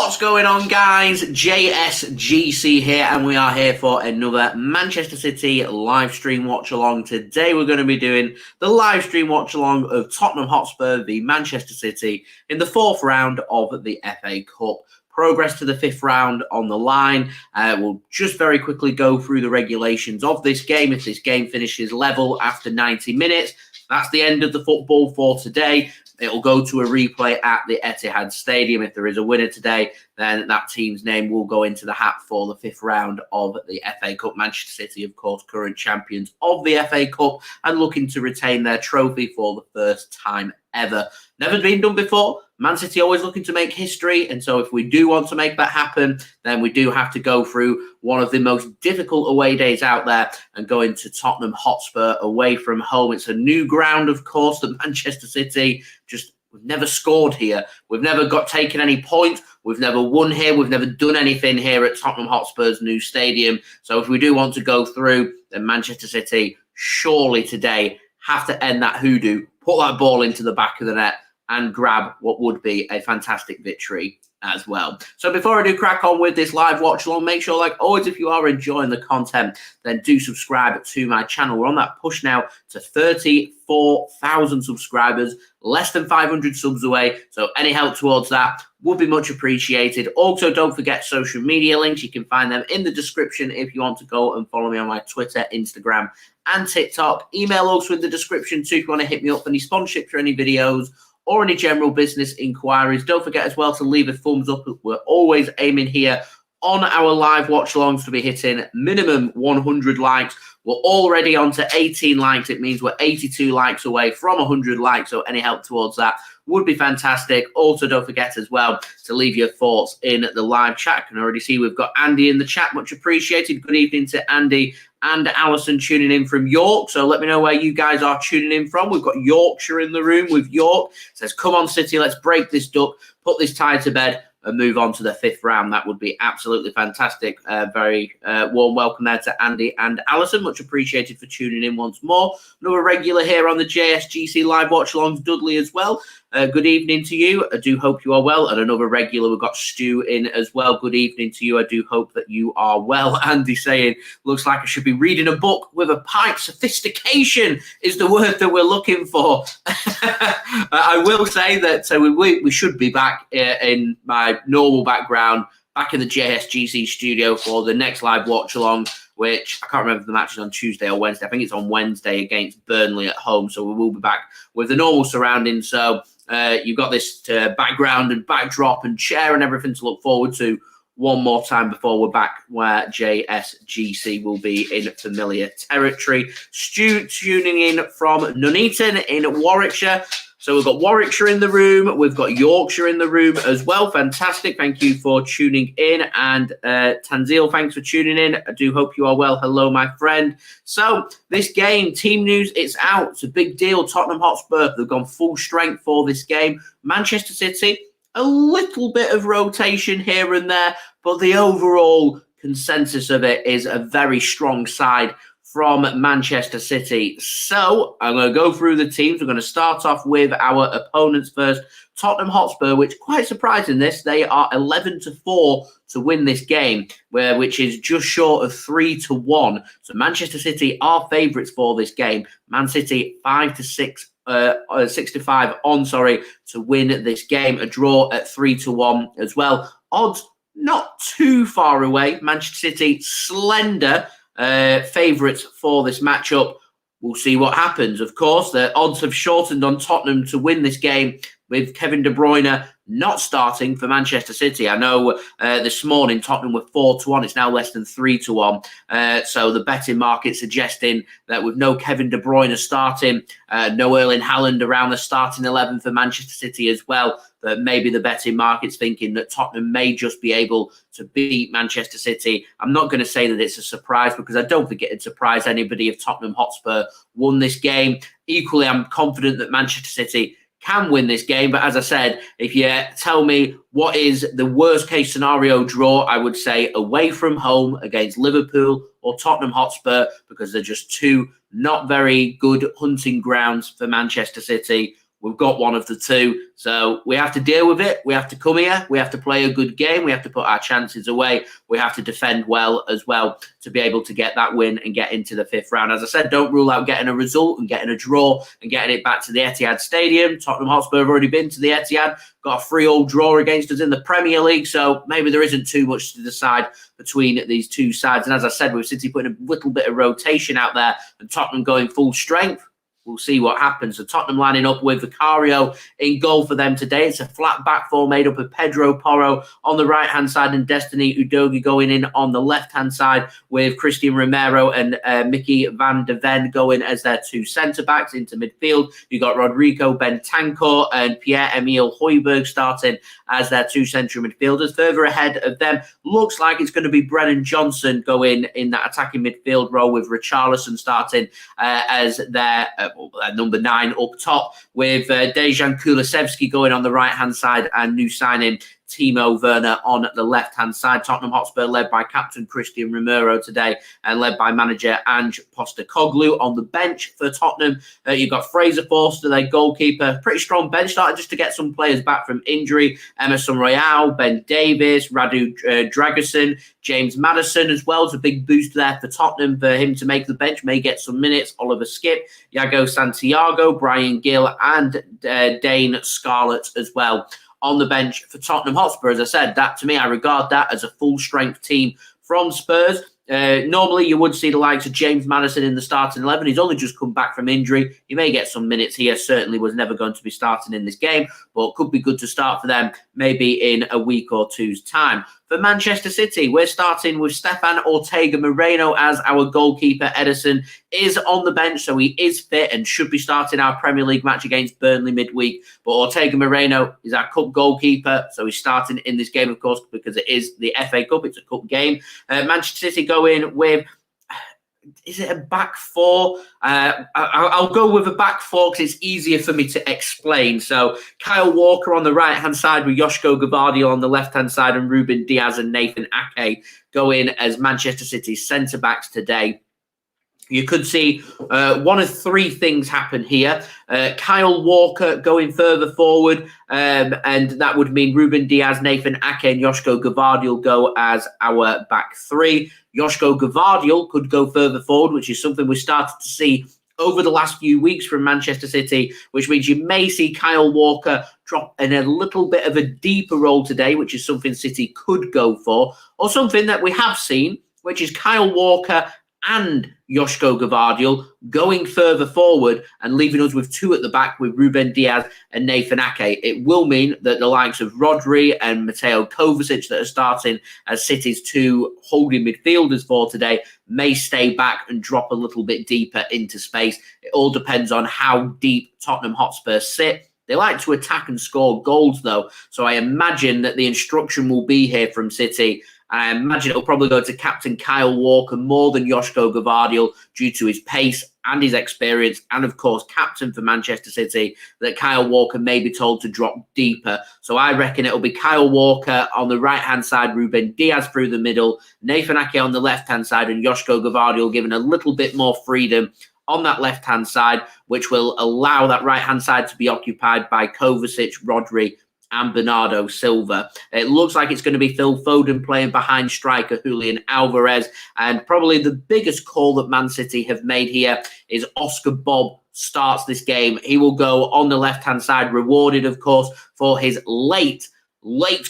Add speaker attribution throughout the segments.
Speaker 1: What's going on, guys? JSGC here, and we are here for another Manchester City live stream watch along. Today we're going to be doing the live stream watch along of Tottenham Hotspur v Manchester City in the fourth round of the FA Cup. Progress to the fifth round on the line. We'll just very quickly go through the regulations of this game. If this game finishes level after 90 minutes, that's the end of the football for today. It'll go to a replay at the Etihad Stadium. If there is a winner today, then that team's name will go into the hat for the fifth round of the FA Cup. Manchester City, of course, current champions of the FA Cup and looking to retain their trophy for the first time ever. Never been done before. Man City always looking to make history. And so if we do want to make that happen, then we do have to go through one of the most difficult away days out there and go into Tottenham Hotspur away from home. It's a new ground, of course, that Manchester City we've never scored here. We've never taken any points. We've never won here. We've never done anything here at Tottenham Hotspur's new stadium. So if we do want to go through, then Manchester City surely today have to end that hoodoo, put that ball into the back of the net and grab what would be a fantastic victory as well. So before I do crack on with this live watch along, make sure, like always, if you are enjoying the content, then do subscribe to my channel. We're on that push now to 34,000 subscribers, less than 500 subs away. So any help towards that would be much appreciated. Also, don't forget social media links. You can find them in the description if you want to go and follow me on my Twitter, Instagram, and TikTok. Email also in the description too if you want to hit me up for any sponsorships or any videos or any general business inquiries. Don't forget as well to leave a thumbs up. We're always aiming here on our live watch-alongs to be hitting minimum 100 likes. We're already on to 18 likes. It means we're 82 likes away from 100 likes, so any help towards that would be fantastic. Also, don't forget as well to leave your thoughts in the live chat. I can already see we've got Andy in the chat. Much appreciated. Good evening to Andy and Alison tuning in from York. So let me know where you guys are tuning in from. We've got Yorkshire in the room with York. It says, come on, City, let's break this duck, put this tie to bed, and move on to the fifth round. That would be absolutely fantastic. Very warm welcome there to Andy and Alison. Much appreciated for tuning in once more. Another regular here on the JSGC Live Watch Alongs, Dudley as well. Good evening to you. I do hope you are well. And another regular, we've got Stu in as well. Good evening to you. I do hope that you are well. Andy saying, looks like I should be reading a book with a pipe. Sophistication is the word that we're looking for. I will say that we should be back in my normal background, back in the JSGC studio for the next live watch along, which I can't remember if the match is on Tuesday or Wednesday. I think it's on Wednesday against Burnley at home. So we will be back with the normal surroundings. So you've got this background and backdrop and chair and everything to look forward to one more time before we're back where JSGC will be in familiar territory. Stu tuning in from Nuneaton in Warwickshire. So we've got Warwickshire in the room. We've got Yorkshire in the room as well. Fantastic. Thank you for tuning in. And Tanzil, thanks for tuning in. I do hope you are well. Hello, my friend. So this game, team news, it's out. It's a big deal. Tottenham Hotspur, they've gone full strength for this game. Manchester City, a little bit of rotation here and there, but the overall consensus of it is a very strong side from Manchester City. So I'm going to go through the teams. We're going to start off with our opponents first. Tottenham Hotspur, which quite surprising this, they are 11-4 to win this game, which is just short of 3-1. So Manchester City are favourites for this game. Man City 5-6. 6-5 on, to win this game. A draw at 3-1 as well. Odds not too far away. Manchester City slender favourites for this matchup. We'll see what happens. Of course, the odds have shortened on Tottenham to win this game with Kevin De Bruyne not starting for Manchester City. I know this morning Tottenham were 4-1. It's now less than 3-1. So the betting market suggesting that with no Kevin De Bruyne starting, no Erling Haaland around the starting 11 for Manchester City as well, that maybe the betting market's thinking that Tottenham may just be able to beat Manchester City. I'm not going to say that it's a surprise because I don't think it'd surprise anybody if Tottenham Hotspur won this game. Equally, I'm confident that Manchester City can win this game. But as I said, if you tell me what is the worst case scenario draw, I would say away from home against Liverpool or Tottenham Hotspur, because they're just two not very good hunting grounds for Manchester City. We've got one of the two. So we have to deal with it. We have to come here. We have to play a good game. We have to put our chances away. We have to defend well as well to be able to get that win and get into the 5th round. As I said, don't rule out getting a result and getting a draw and getting it back to the Etihad Stadium. Tottenham Hotspur have already been to the Etihad, got a 3-3 draw against us in the Premier League. So maybe there isn't too much to decide between these two sides. And as I said, with City putting a little bit of rotation out there and Tottenham going full strength, we'll see what happens. So Tottenham lining up with Vicario in goal for them today. It's a flat back four made up of Pedro Porro on the right-hand side and Destiny Udogie going in on the left-hand side with Cristian Romero and Mickey van de Ven going as their two centre-backs into midfield. You've got Rodrigo Bentancur and Pierre-Emile Hojbjerg starting as their two central midfielders. Further ahead of them, looks like it's going to be Brennan Johnson going in that attacking midfield role with Richarlison starting as their number 9 up top with Dejan Kulusevski going on the right-hand side and new signing Timo Werner on the left-hand side. Tottenham Hotspur led by captain Cristian Romero today and led by manager Ange Postecoglou. On the bench for Tottenham, you've got Fraser Forster, their goalkeeper. Pretty strong bench started just to get some players back from injury. Emerson Royal, Ben Davies, Radu Dragusin, James Maddison as well. It's a big boost there for Tottenham for him to make the bench. May get some minutes. Oliver Skipp, Iago Santiago, Brian Gill and Dane Scarlett as well on the bench for Tottenham Hotspur. As I said, that to me, I regard that as a full-strength team from Spurs. Normally, you would see the likes of James Maddison in the starting 11. He's only just come back from injury. He may get some minutes here. Certainly was never going to be starting in this game, but could be good to start for them maybe in a week or two's time. For Manchester City, we're starting with Stefan Ortega-Moreno as our goalkeeper. Ederson is on the bench, so he is fit and should be starting our Premier League match against Burnley midweek. But Ortega-Moreno is our cup goalkeeper, so he's starting in this game, of course, because it is the FA Cup. It's a cup game. Manchester City go in with... Is it a back four? I'll go with a back four because it's easier for me to explain. So Kyle Walker on the right-hand side with Josko Gvardiol on the left-hand side and Ruben Dias and Nathan Ake go in as Manchester City's centre-backs today. You could see one of three things happen here. Kyle Walker going further forward, and that would mean Ruben Dias, Nathan Ake and Josko Gvardiol go as our back three. Josko Gvardiol could go further forward, which is something we started to see over the last few weeks from Manchester City, which means you may see Kyle Walker drop in a little bit of a deeper role today, which is something City could go for, or something that we have seen, which is Kyle Walker and Josko Gvardiol going further forward and leaving us with two at the back with Ruben Dias and Nathan Ake. It will mean that the likes of Rodri and Mateo Kovacic that are starting as City's two holding midfielders for today may stay back and drop a little bit deeper into space. It all depends on how deep Tottenham Hotspur sit. They like to attack and score goals, though, so I imagine that the instruction will be here from City. I imagine it'll probably go to captain Kyle Walker more than Josko Gvardiol due to his pace and his experience, and of course captain for Manchester City, that Kyle Walker may be told to drop deeper. So I reckon it'll be Kyle Walker on the right-hand side, Ruben Dias through the middle, Nathan Ake on the left-hand side, and Josko Gvardiol given a little bit more freedom on that left-hand side, which will allow that right-hand side to be occupied by Kovacic, Rodri, and Bernardo Silva. It looks like it's going to be Phil Foden playing behind striker Julian Alvarez. And probably the biggest call that Man City have made here is Oscar Bob starts this game. He will go on the left-hand side, rewarded, of course, for his late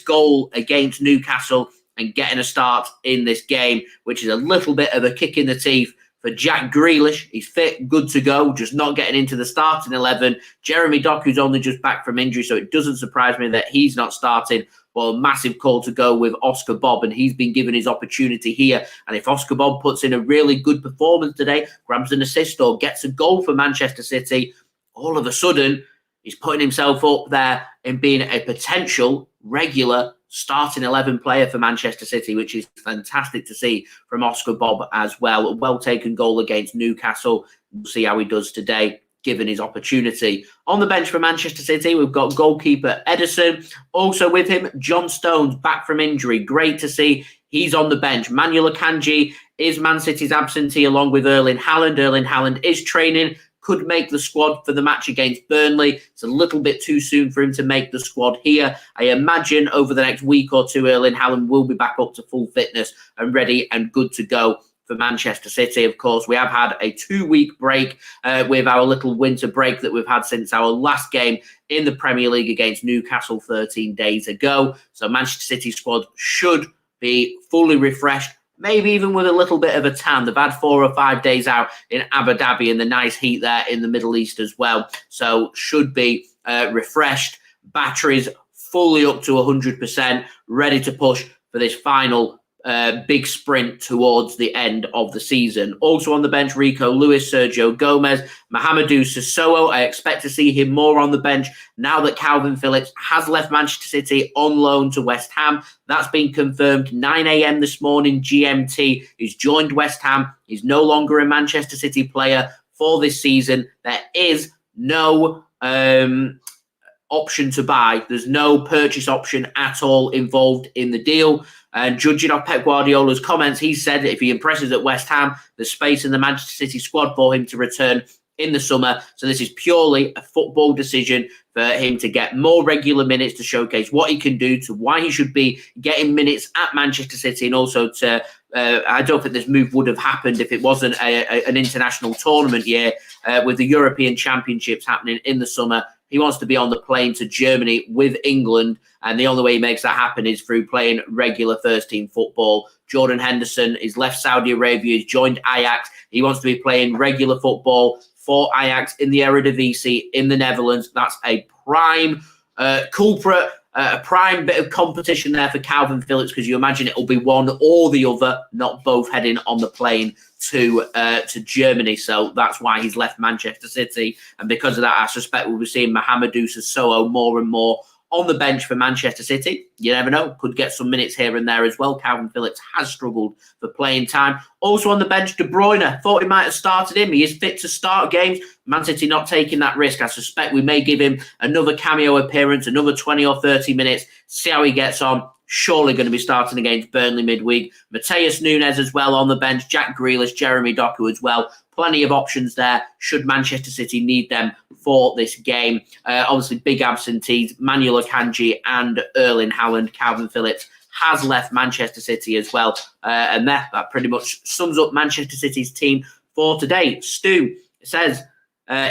Speaker 1: goal against Newcastle and getting a start in this game, which is a little bit of a kick in the teeth for Jack Grealish. He's fit, good to go, just not getting into the starting 11. Jeremy Doku's only just back from injury, so it doesn't surprise me that he's not starting. Well, a massive call to go with Oscar Bob, and he's been given his opportunity here. And if Oscar Bob puts in a really good performance today, grabs an assist or gets a goal for Manchester City, all of a sudden, he's putting himself up there in being a potential regular starting 11 player for Manchester City, which is fantastic to see from Oscar Bob as well. A well-taken goal against Newcastle. We'll see how he does today, given his opportunity. On the bench for Manchester City, we've got goalkeeper Ederson. Also with him, John Stones, back from injury. Great to see he's on the bench. Manuel Akanji is Man City's absentee along with Erling Haaland. Erling Haaland is training. could make the squad for the match against Burnley. It's a little bit too soon for him to make the squad here. I imagine over the next week or two, Erling Haaland will be back up to full fitness and ready and good to go for Manchester City. Of course, we have had a 2-week break with our little winter break that we've had since our last game in the Premier League against Newcastle 13 days ago. So Manchester City squad should be fully refreshed, maybe even with a little bit of a tan. They've had 4 or 5 days out in Abu Dhabi in the nice heat there in the Middle East as well. So should be refreshed, batteries fully up to 100%, ready to push for this final big sprint towards the end of the season. Also on the bench, Rico Lewis, Sergio Gomez, Mamadou Sissoko. I expect to see him more on the bench now that Kalvin Phillips has left Manchester City on loan to West Ham. That's been confirmed 9 a.m. this morning GMT. He's joined West Ham. He's no longer a Manchester City player for this season. There is no option to buy. There's no purchase option at all involved in the deal. And judging off Pep Guardiola's comments, he said that if he impresses at West Ham, there's space in the Manchester City squad for him to return in the summer. So this is purely a football decision for him to get more regular minutes to showcase what he can do, to why he should be getting minutes at Manchester City, and also to I don't think this move would have happened if it wasn't an international tournament year with the European Championships happening in the summer. He wants to be on the plane to Germany with England, and the only way he makes that happen is through playing regular first-team football. Jordan Henderson has left Saudi Arabia, he's joined Ajax. He wants to be playing regular football for Ajax in the Eredivisie in the Netherlands. That's a prime culprit, a prime bit of competition there for Kalvin Phillips, because you imagine it'll be one or the other, not both heading on the plane to Germany. So that's why he's left Manchester City. And because of that, I suspect we'll be seeing Mamadou Sissoko more and more on the bench for Manchester City. You never know, could get some minutes here and there as well. Kalvin Phillips has struggled for playing time. Also on the bench, De Bruyne. Thought he might have started him. He is fit to start games. Man City not taking that risk. I suspect we may give him another cameo appearance, another 20 or 30 minutes, see how he gets on. Surely going to be starting against Burnley midweek. Matheus Nunes as well on the bench. Jack Grealish, Jeremy Doku as well. Plenty of options there should Manchester City need them for this game. Obviously, big absentees, Manuel Akanji and Erling Haaland. Kalvin Phillips has left Manchester City as well. And that pretty much sums up Manchester City's team for today. Stu says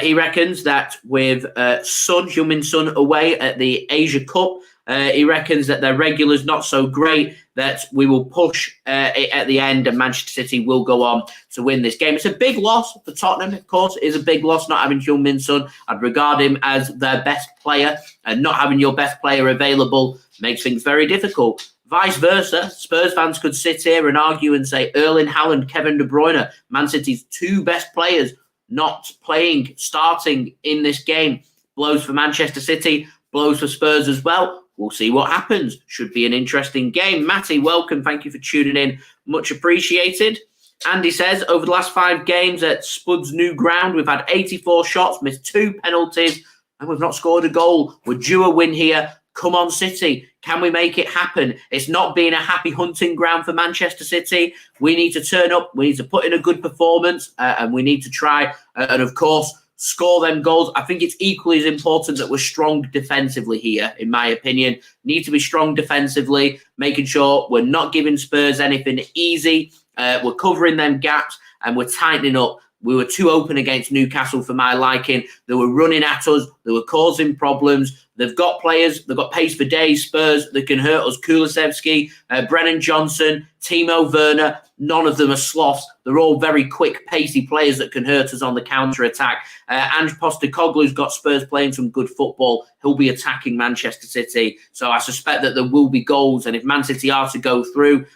Speaker 1: he reckons that with Heung Min Son away at the Asia Cup, he reckons that their regulars not so great, that we will push it at the end and Manchester City will go on to win this game. It's a big loss for Tottenham, of course. It is a big loss not having Heung Min Son. I'd regard him as their best player, and not having your best player available makes things very difficult. Vice versa, Spurs fans could sit here and argue and say Erling Haaland, Kevin De Bruyne, Man City's 2 best players not playing, starting in this game. Blows for Manchester City, blows for Spurs as well. We'll see what happens. Should be an interesting game. Matty, welcome. Thank you for tuning in. Much appreciated. Andy says, over the last 5 games at Spud's new ground, we've had 84 shots, missed 2 penalties, and we've not scored a goal. We're due a win here. Come on, City. Can we make it happen? It's not been a happy hunting ground for Manchester City. We need to turn up. We need to put in a good performance, and we need to try, and of course, score them goals. I think it's equally as important that we're strong defensively here, in my opinion. Need to be strong defensively, making sure we're not giving Spurs anything easy. We're covering them gaps and we're tightening up. We were too open against Newcastle for my liking. They were running at us. They were causing problems. They've got players. They've got pace for days, Spurs, that can hurt us. Kulusevski, Brennan Johnson, Timo Werner. None of them are sloths. They're all very quick, pacey players that can hurt us on the counter-attack. Ange Postecoglou's got Spurs playing some good football. He'll be attacking Manchester City. So I suspect that there will be goals. And if Man City are to go through,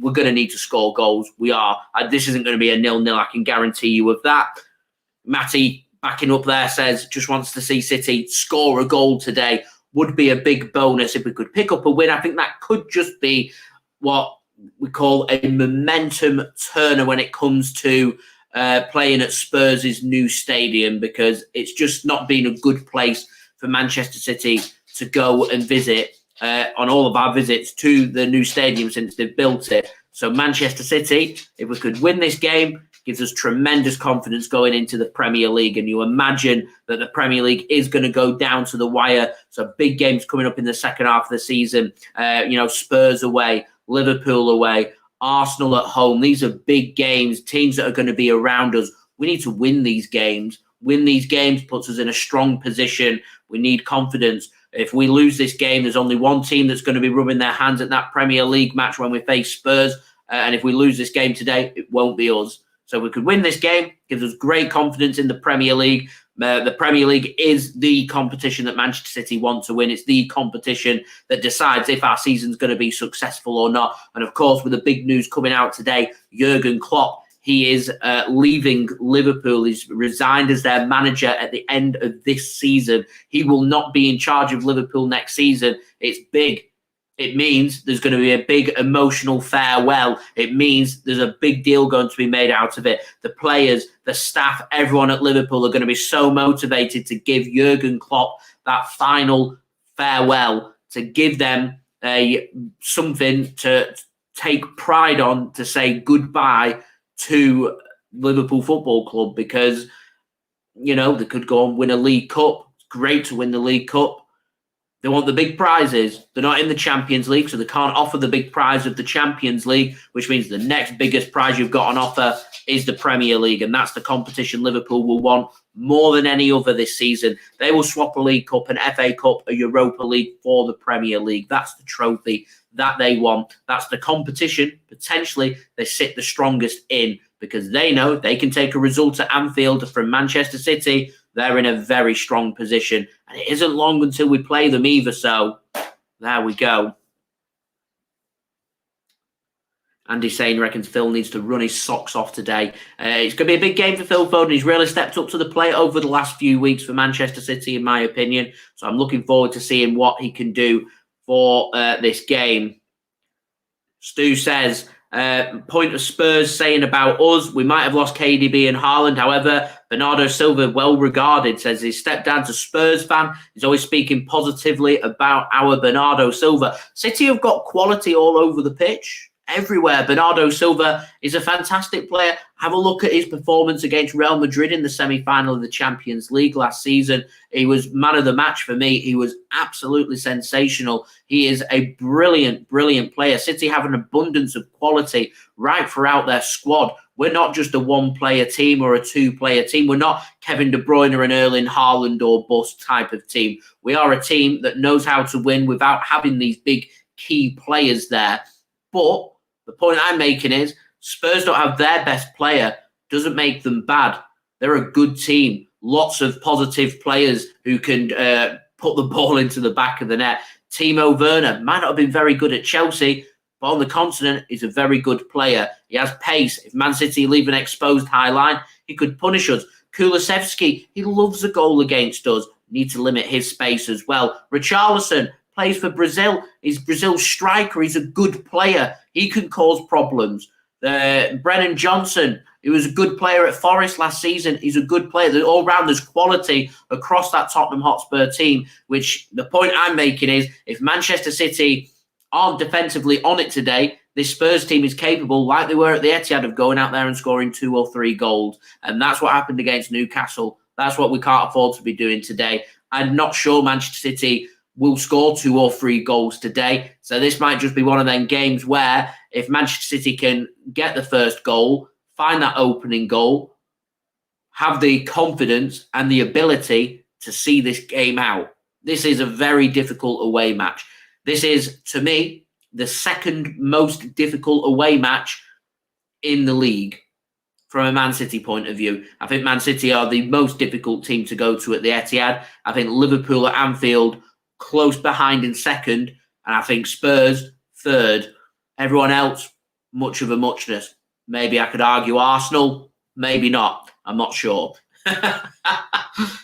Speaker 1: we're going to need to score goals. We are. This isn't going to be a 0-0. I can guarantee you of that. Matty, backing up there, says just wants to see City score a goal today. Would be a big bonus if we could pick up a win. I think that could just be what we call a momentum turner when it comes to playing at Spurs' new stadium, because it's just not been a good place for Manchester City to go and visit on all of our visits to the new stadium since they've built it. So Manchester City, if we could win this game, gives us tremendous confidence going into the Premier League. And you imagine that the Premier League is going to go down to the wire. So big games coming up in the second half of the season. Spurs away, Liverpool away, Arsenal at home. These are big games, teams that are going to be around us. We need to win these games. Win these games puts us in a strong position. We need confidence. If we lose this game, there's only one team that's going to be rubbing their hands at that Premier League match when we face Spurs. And if we lose this game today, it won't be us. So we could win this game. Gives us great confidence in the Premier League. The Premier League is the competition that Manchester City want to win. It's the competition that decides if our season's going to be successful or not. And of course, with the big news coming out today, Jurgen Klopp, he is leaving Liverpool. He's resigned as their manager at the end of this season. He will not be in charge of Liverpool next season. It's big. It means there's going to be a big emotional farewell. It means there's a big deal going to be made out of it. The players, the staff, everyone at Liverpool are going to be so motivated to give Jurgen Klopp that final farewell, to give them something to take pride on, to say goodbye to Liverpool Football Club, because, they could go and win a League Cup. It's great to win the League Cup. They want the big prizes. They're not in the Champions League, so they can't offer the big prize of the Champions League, which means the next biggest prize you've got on offer is the Premier League, and that's the competition Liverpool will want more than any other this season. They will swap a League Cup, an FA Cup, a Europa League for the Premier League. That's the trophy that they want. That's the competition, potentially, they sit the strongest in, because they know they can take a result at Anfield from Manchester City. They're in a very strong position. And it isn't long until we play them either, so there we go. Andy Sane reckons Phil needs to run his socks off today. It's going to be a big game for Phil Foden. He's really stepped up to the plate over the last few weeks for Manchester City, in my opinion. So I'm looking forward to seeing what he can do for this game. Stu says, point of Spurs saying about us, we might have lost KDB and Haaland. However, Bernardo Silva, well regarded, says he's stepped down to Spurs fan. He's always speaking positively about our Bernardo Silva. City have got quality all over the pitch, everywhere. Bernardo Silva is a fantastic player. Have a look at his performance against Real Madrid in the semi-final of the Champions League last season. He was man of the match for me. He was absolutely sensational. He is a brilliant, brilliant player. City have an abundance of quality right throughout their squad. We're not just a one-player team or a two-player team. We're not Kevin De Bruyne and Erling Haaland or bust type of team. We are a team that knows how to win without having these big key players there. But the point I'm making is Spurs don't have their best player. Doesn't make them bad. They're a good team. Lots of positive players who can put the ball into the back of the net. Timo Werner might not have been very good at Chelsea, but on the continent, he's a very good player. He has pace. If Man City leave an exposed high line, he could punish us. Kulusevski, he loves a goal against us. Need to limit his space as well. Richarlison plays for Brazil. He's Brazil's striker. He's a good player. He can cause problems. Brennan Johnson, he was a good player at Forest last season. He's a good player. All round there's quality across that Tottenham Hotspur team, which the point I'm making is if Manchester City aren't defensively on it today, this Spurs team is capable, like they were at the Etihad, of going out there and scoring 2 or 3 goals. And that's what happened against Newcastle. That's what we can't afford to be doing today. I'm not sure Manchester City will score 2 or 3 goals today. So this might just be one of them games where if Manchester City can get the first goal, find that opening goal, have the confidence and the ability to see this game out. This is a very difficult away match. This is, to me, the second most difficult away match in the league from a Man City point of view. I think Man City are the most difficult team to go to at the Etihad. I think Liverpool at Anfield close behind in second, and I think Spurs third. Everyone else, much of a muchness. Maybe I could argue Arsenal, maybe not. I'm not sure.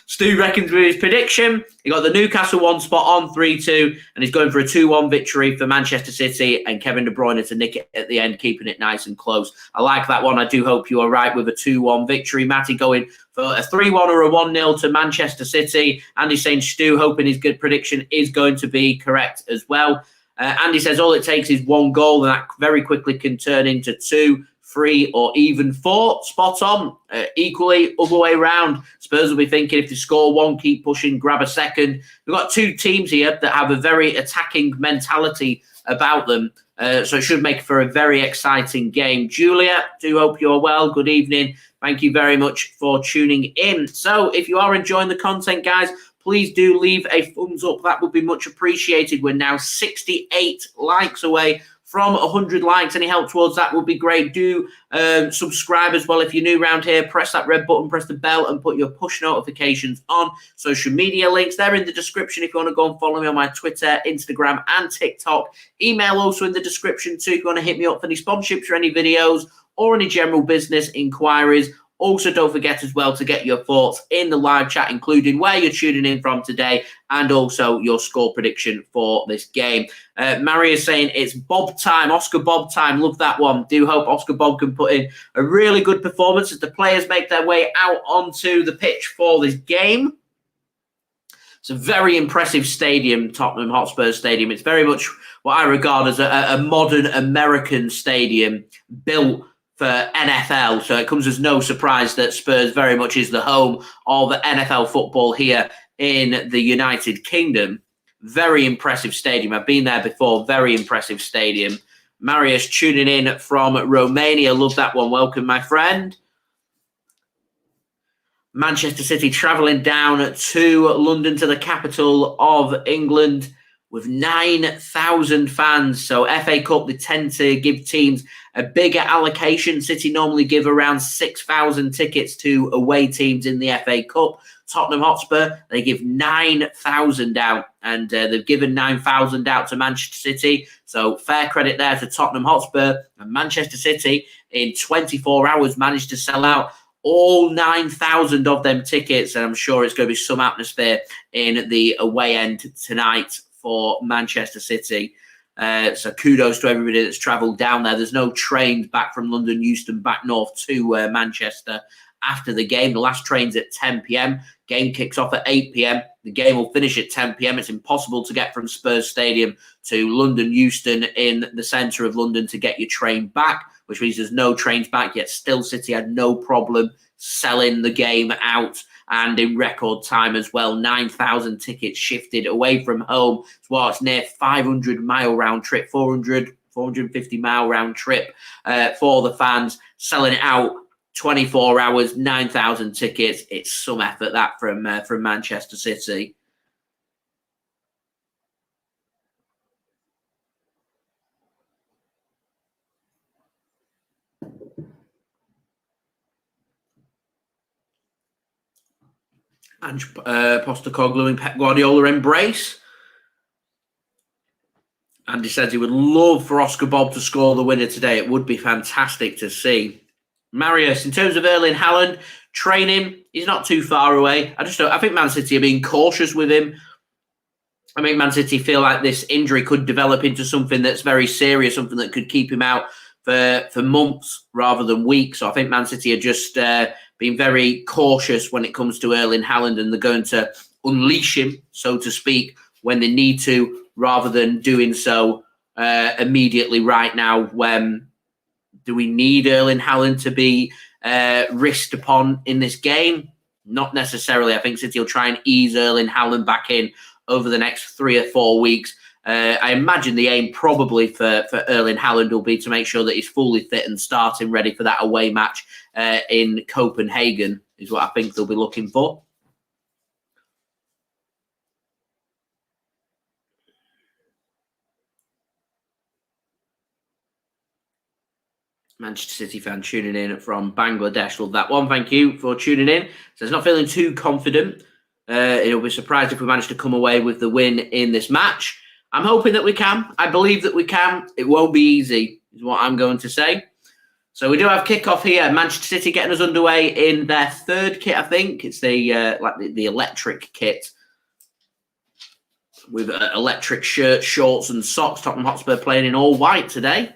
Speaker 1: Stu reckons with his prediction, he got the Newcastle one spot on 3-2, and he's going for a 2-1 victory for Manchester City and Kevin De Bruyne to nick it at the end, keeping it nice and close. I like that one. I do hope you are right with a 2-1 victory. Matty going for a 3-1 or a 1-0 to Manchester City. Andy saying Stu hoping his good prediction is going to be correct as well. Andy says all it takes is 1 goal, and that very quickly can turn into 2, 3 or even 4. Spot on. Equally, other way round. Spurs will be thinking if they score 1, keep pushing, grab a second. We've got 2 teams here that have a very attacking mentality about them. So it should make for a very exciting game. Julia, do hope you're well. Good evening. Thank you very much for tuning in. So if you are enjoying the content, guys, please do leave a thumbs up. That would be much appreciated. We're now 68 likes away from 100 likes. Any help towards that would be great. Do subscribe as well if you're new around here. Press that red button, press the bell, and put your push notifications on. Social media links, they're in the description if you want to go and follow me on my Twitter, Instagram, and TikTok. Email also in the description too if you want to hit me up for any sponsorships or any videos or any general business inquiries. Also, don't forget as well to get your thoughts in the live chat, including where you're tuning in from today and also your score prediction for this game. Mary is saying it's Bob time, Oscar Bob time. Love that one. Do hope Oscar Bob can put in a really good performance as the players make their way out onto the pitch for this game. It's a very impressive stadium, Tottenham Hotspur Stadium. It's very much what I regard as a modern American stadium built for NFL, so it comes as no surprise that Spurs very much is the home of NFL football here in the United Kingdom. Very impressive stadium. I've been there before. Very impressive stadium. Marius tuning in from Romania. Love that one. Welcome, my friend. Manchester City travelling down to London, to the capital of England, with 9,000 fans. So FA Cup, they tend to give teams a bigger allocation. City normally give around 6,000 tickets to away teams in the FA Cup. Tottenham Hotspur, they give 9,000 out, and they've given 9,000 out to Manchester City. So fair credit there to Tottenham Hotspur. And Manchester City, in 24 hours, managed to sell out all 9,000 of them tickets. And I'm sure it's going to be some atmosphere in the away end tonight for Manchester City. So kudos to everybody that's travelled down there. There's no trains back from London Euston back north to Manchester after the game. The last train's at 10 p.m. Game kicks off at 8 p.m. The game will finish at 10 p.m. It's impossible to get from Spurs Stadium to London Euston in the centre of London to get your train back, which means there's no trains back, yet still City had no problem selling the game out, and in record time as well. 9,000 tickets shifted away from home. It's near 500-mile round trip, 450-mile round trip for the fans, selling it out 24 hours, 9,000 tickets. It's some effort that from Manchester City. Ange Postecoglou and Pep Guardiola embrace. Andy says he would love for Oscar Bob to score the winner today. It would be fantastic to see. Marius, in terms of Erling Haaland, training, he's not too far away. I think Man City are being cautious with him. I think Man City feel like this injury could develop into something that's very serious, something that could keep him out for months rather than weeks. So I think Man City are just being very cautious when it comes to Erling Haaland, and they're going to unleash him, so to speak, when they need to, rather than doing so immediately right now. When do we need Erling Haaland to be risked upon in this game? Not necessarily. I think City will try and ease Erling Haaland back in over the next 3 or 4 weeks. I imagine the aim probably for Erling Haaland will be to make sure that he's fully fit and starting ready for that away match in Copenhagen, is what I think they'll be looking for. Manchester City fan tuning in from Bangladesh. Love that one. Thank you for tuning in. So it's not feeling too confident. It'll be surprised if we manage to come away with the win in this match. I'm hoping that we can. I believe that we can. It won't be easy, is what I'm going to say. So we do have kickoff here. Manchester City getting us underway in their third kit, I think. It's the electric kit with electric shirts, shorts, and socks. Tottenham Hotspur playing in all white today.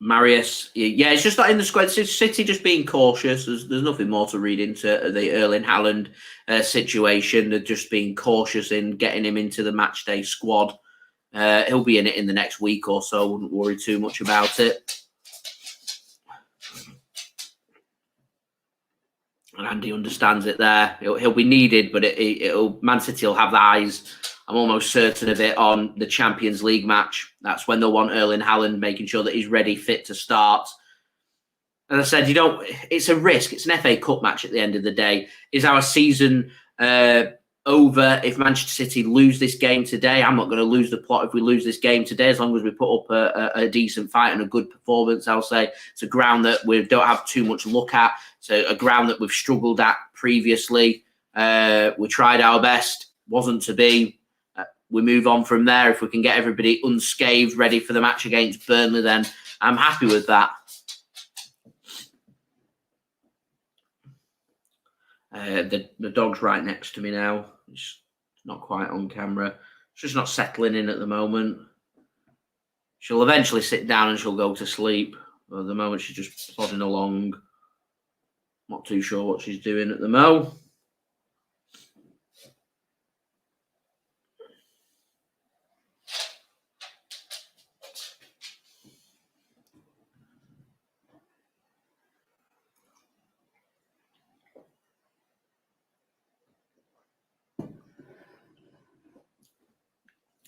Speaker 1: Marius, yeah, it's just not in the squad. It's City just being cautious. There's nothing more to read into the Erling Haaland situation. They're just being cautious in getting him into the match day squad. He'll be in it in the next week or so. Wouldn't worry too much about it. And Andy understands it there. He'll be needed, but Man City will have the eyes, I'm almost certain of it, on the Champions League match. That's when they'll want Erling Haaland, making sure that he's ready, fit to start. As I said, it's a risk. It's an FA Cup match at the end of the day. Is our season over if Manchester City lose this game today? I'm not going to lose the plot if we lose this game today, as long as we put up a decent fight and a good performance. I'll say it's a ground that we don't have too much look at. It's a ground that we've struggled at previously. We tried our best, wasn't to be. We move on from there. If we can get everybody unscathed, ready for the match against Burnley, then I'm happy with that. The dog's right next to me now. It's not quite on camera. She's not settling in at the moment. She'll eventually sit down and she'll go to sleep. But at the moment, she's just plodding along. Not too sure what she's doing at the moment.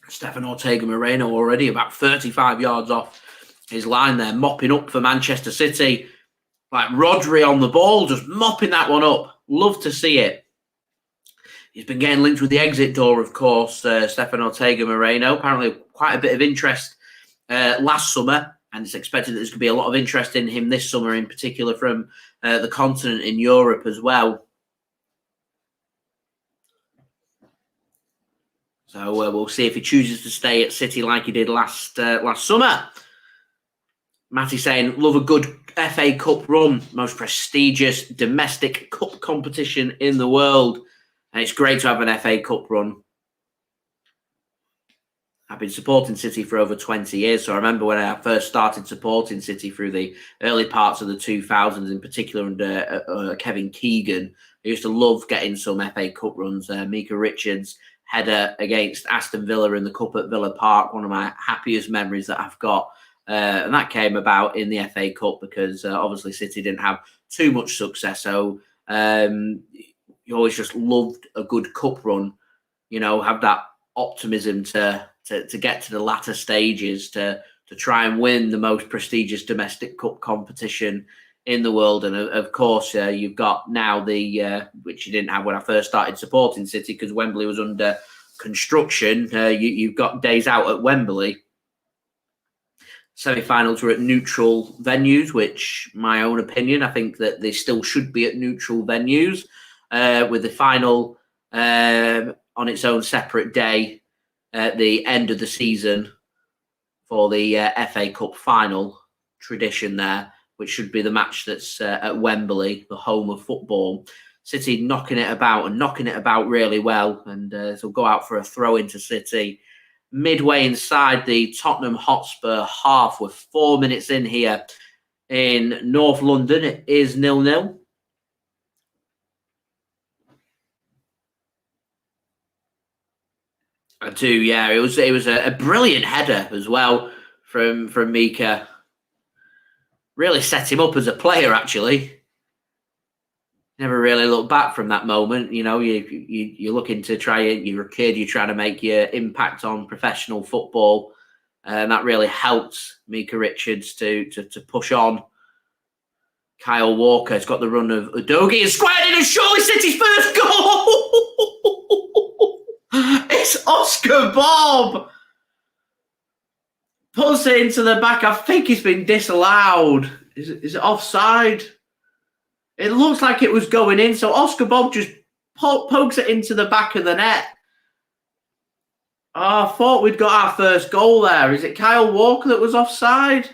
Speaker 1: Stefan Ortega-Moreno already about 35 yards off his line there, mopping up for Manchester City. Like Rodri on the ball, just mopping that one up. Love to see it. He's been getting linked with the exit door, of course, Stefan Ortega-Moreno. Apparently quite a bit of interest last summer, and it's expected that there's going to be a lot of interest in him this summer, in particular from the continent in Europe as well. So we'll see if he chooses to stay at City like he did last summer. Matty saying, love a good FA Cup run. Most prestigious domestic cup competition in the world. And it's great to have an FA Cup run. I've been supporting City for over 20 years. So I remember when I first started supporting City through the early parts of the 2000s, in particular under Kevin Keegan. I used to love getting some FA Cup runs. Mika Richards' header against Aston Villa in the Cup at Villa Park, one of my happiest memories that I've got. And that came about in the FA Cup because obviously City didn't have too much success. So you always just loved a good cup run, have that optimism to get to the latter stages, to try and win the most prestigious domestic cup competition in the world. And of course, you've got now which you didn't have when I first started supporting City because Wembley was under construction. You've got days out at Wembley. Semi-finals were at neutral venues, which, my own opinion, I think that they still should be at neutral venues, with the final on its own separate day at the end of the season for the FA Cup final tradition there, which should be the match that's at Wembley, the home of football. City knocking it about really well, and so go out for a throw into City. Midway inside the Tottenham Hotspur half, with 4 minutes in here in North London. It is 0-0. I do, yeah. It was a brilliant header as well from Mika. Really set him up as a player, actually. Never really looked back from that moment. You're looking to try it. You're a kid. You're trying to make your impact on professional football, and that really helped Mika Richards to push on. Kyle Walker's got the run of Udogie and squared in, and surely City's first goal. It's Oscar Bob. Pulls it into the back. I think he's been disallowed. Is it offside? It looks like it was going in, so Oscar Bob just pokes it into the back of the net. Oh, I thought we'd got our first goal there. Is it Kyle Walker that was offside?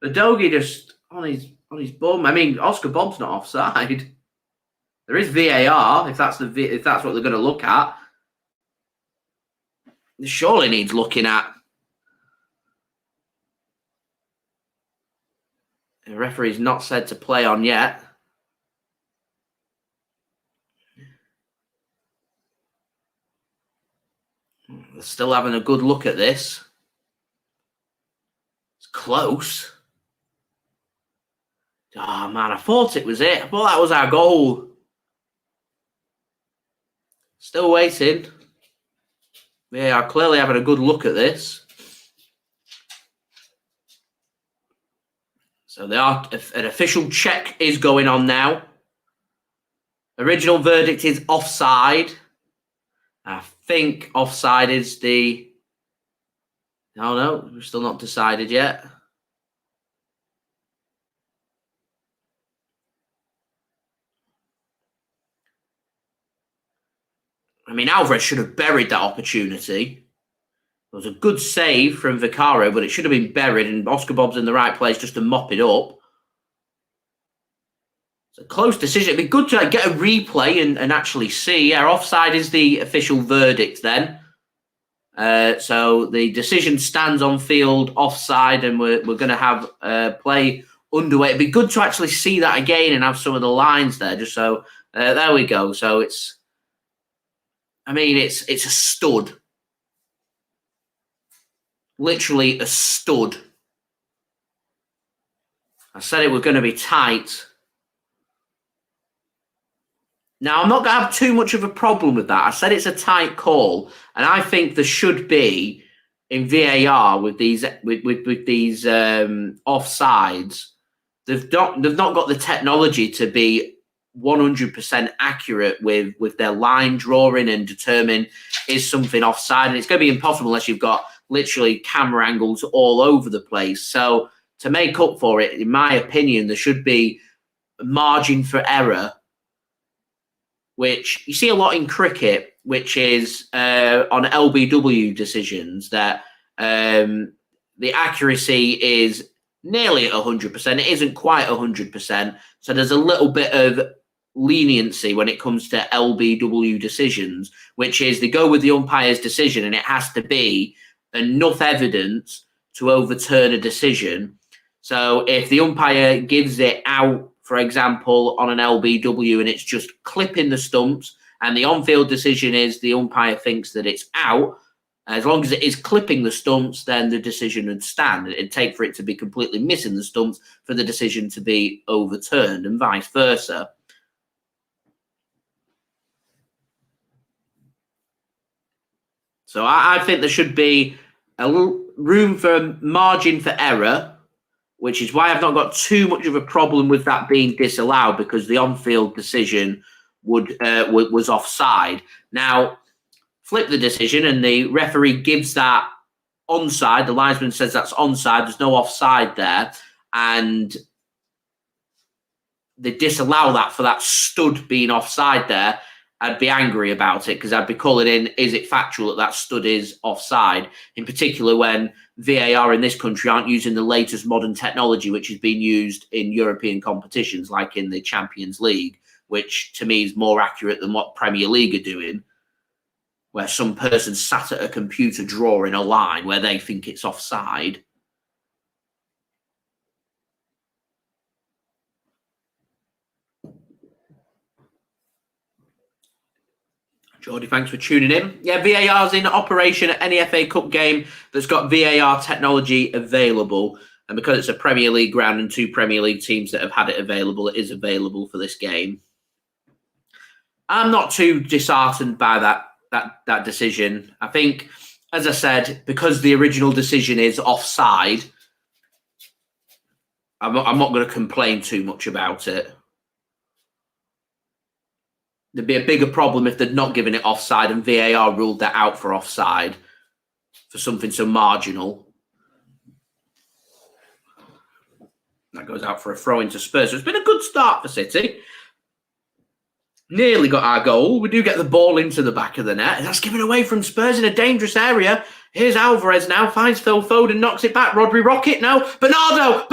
Speaker 1: The Udogie just on his bum. I mean, Oscar Bob's not offside. There is VAR if that's what they're going to look at. It surely needs looking at. The referee's not said to play on yet. They're still having a good look at this. It's close. Oh, man, I thought it was it. I thought that was our goal. Still waiting. They are clearly having a good look at this. So an official check is going on now. Original verdict is offside. I think offside is the... No, we're still not decided yet. I mean, Alvarez should have buried that opportunity. It was a good save from Vicario, but it should have been buried, and Oscar Bob's in the right place just to mop it up. It's a close decision. It'd be good to get a replay and actually see. Yeah, offside is the official verdict then. So the decision stands on field offside, and we're going to have play underway. It'd be good to actually see that again and have some of the lines there, just so there we go. So it's a stud. Literally a stud. I said it was going to be tight. Now, I'm not going to have too much of a problem with that. I said it's a tight call, and I think there should be in VAR with these offsides. They've not got the technology to be 100% accurate with their line drawing and determine is something offside, and it's going to be impossible unless you've got literally camera angles all over the place. So to make up for it, in my opinion, there should be a margin for error, which you see a lot in cricket, which is on LBW decisions that the accuracy is nearly at 100%. It isn't quite 100%. So there's a little bit of leniency when it comes to LBW decisions, which is they go with the umpire's decision and it has to be enough evidence to overturn a decision. So if the umpire gives it out, for example, on an LBW and it's just clipping the stumps and the on-field decision is the umpire thinks that it's out, as long as it is clipping the stumps, then the decision would stand. It'd take for it to be completely missing the stumps for the decision to be overturned and vice versa. So I think there should be a little room for margin for error, which is why I've not got too much of a problem with that being disallowed, because the on-field decision was offside. Now, flip the decision and the referee gives that onside. The linesman says that's onside. There's no offside there. And they disallow that for that stud being offside there. I'd be angry about it because I'd be calling in, is it factual that that stud is offside? In particular, when VAR in this country aren't using the latest modern technology, which is being used in European competitions, like in the Champions League, which to me is more accurate than what Premier League are doing, where some person sat at a computer drawing a line where they think it's offside. Jordy, thanks for tuning in. Yeah, VAR's in operation at any FA Cup game that's got VAR technology available. And because it's a Premier League ground and two Premier League teams that have had it available, it is available for this game. I'm not too disheartened by that decision. I think, as I said, because the original decision is offside, I'm not going to complain too much about it. There'd be a bigger problem if they'd not given it offside and VAR ruled that out for offside for something so marginal. That goes out for a throw into Spurs. So it's been a good start for City. Nearly got our goal. We do get the ball into the back of the net. That's given away from Spurs in a dangerous area. Here's Alvarez now. Finds Phil Foden, knocks it back. Rodri rocket now. Bernardo!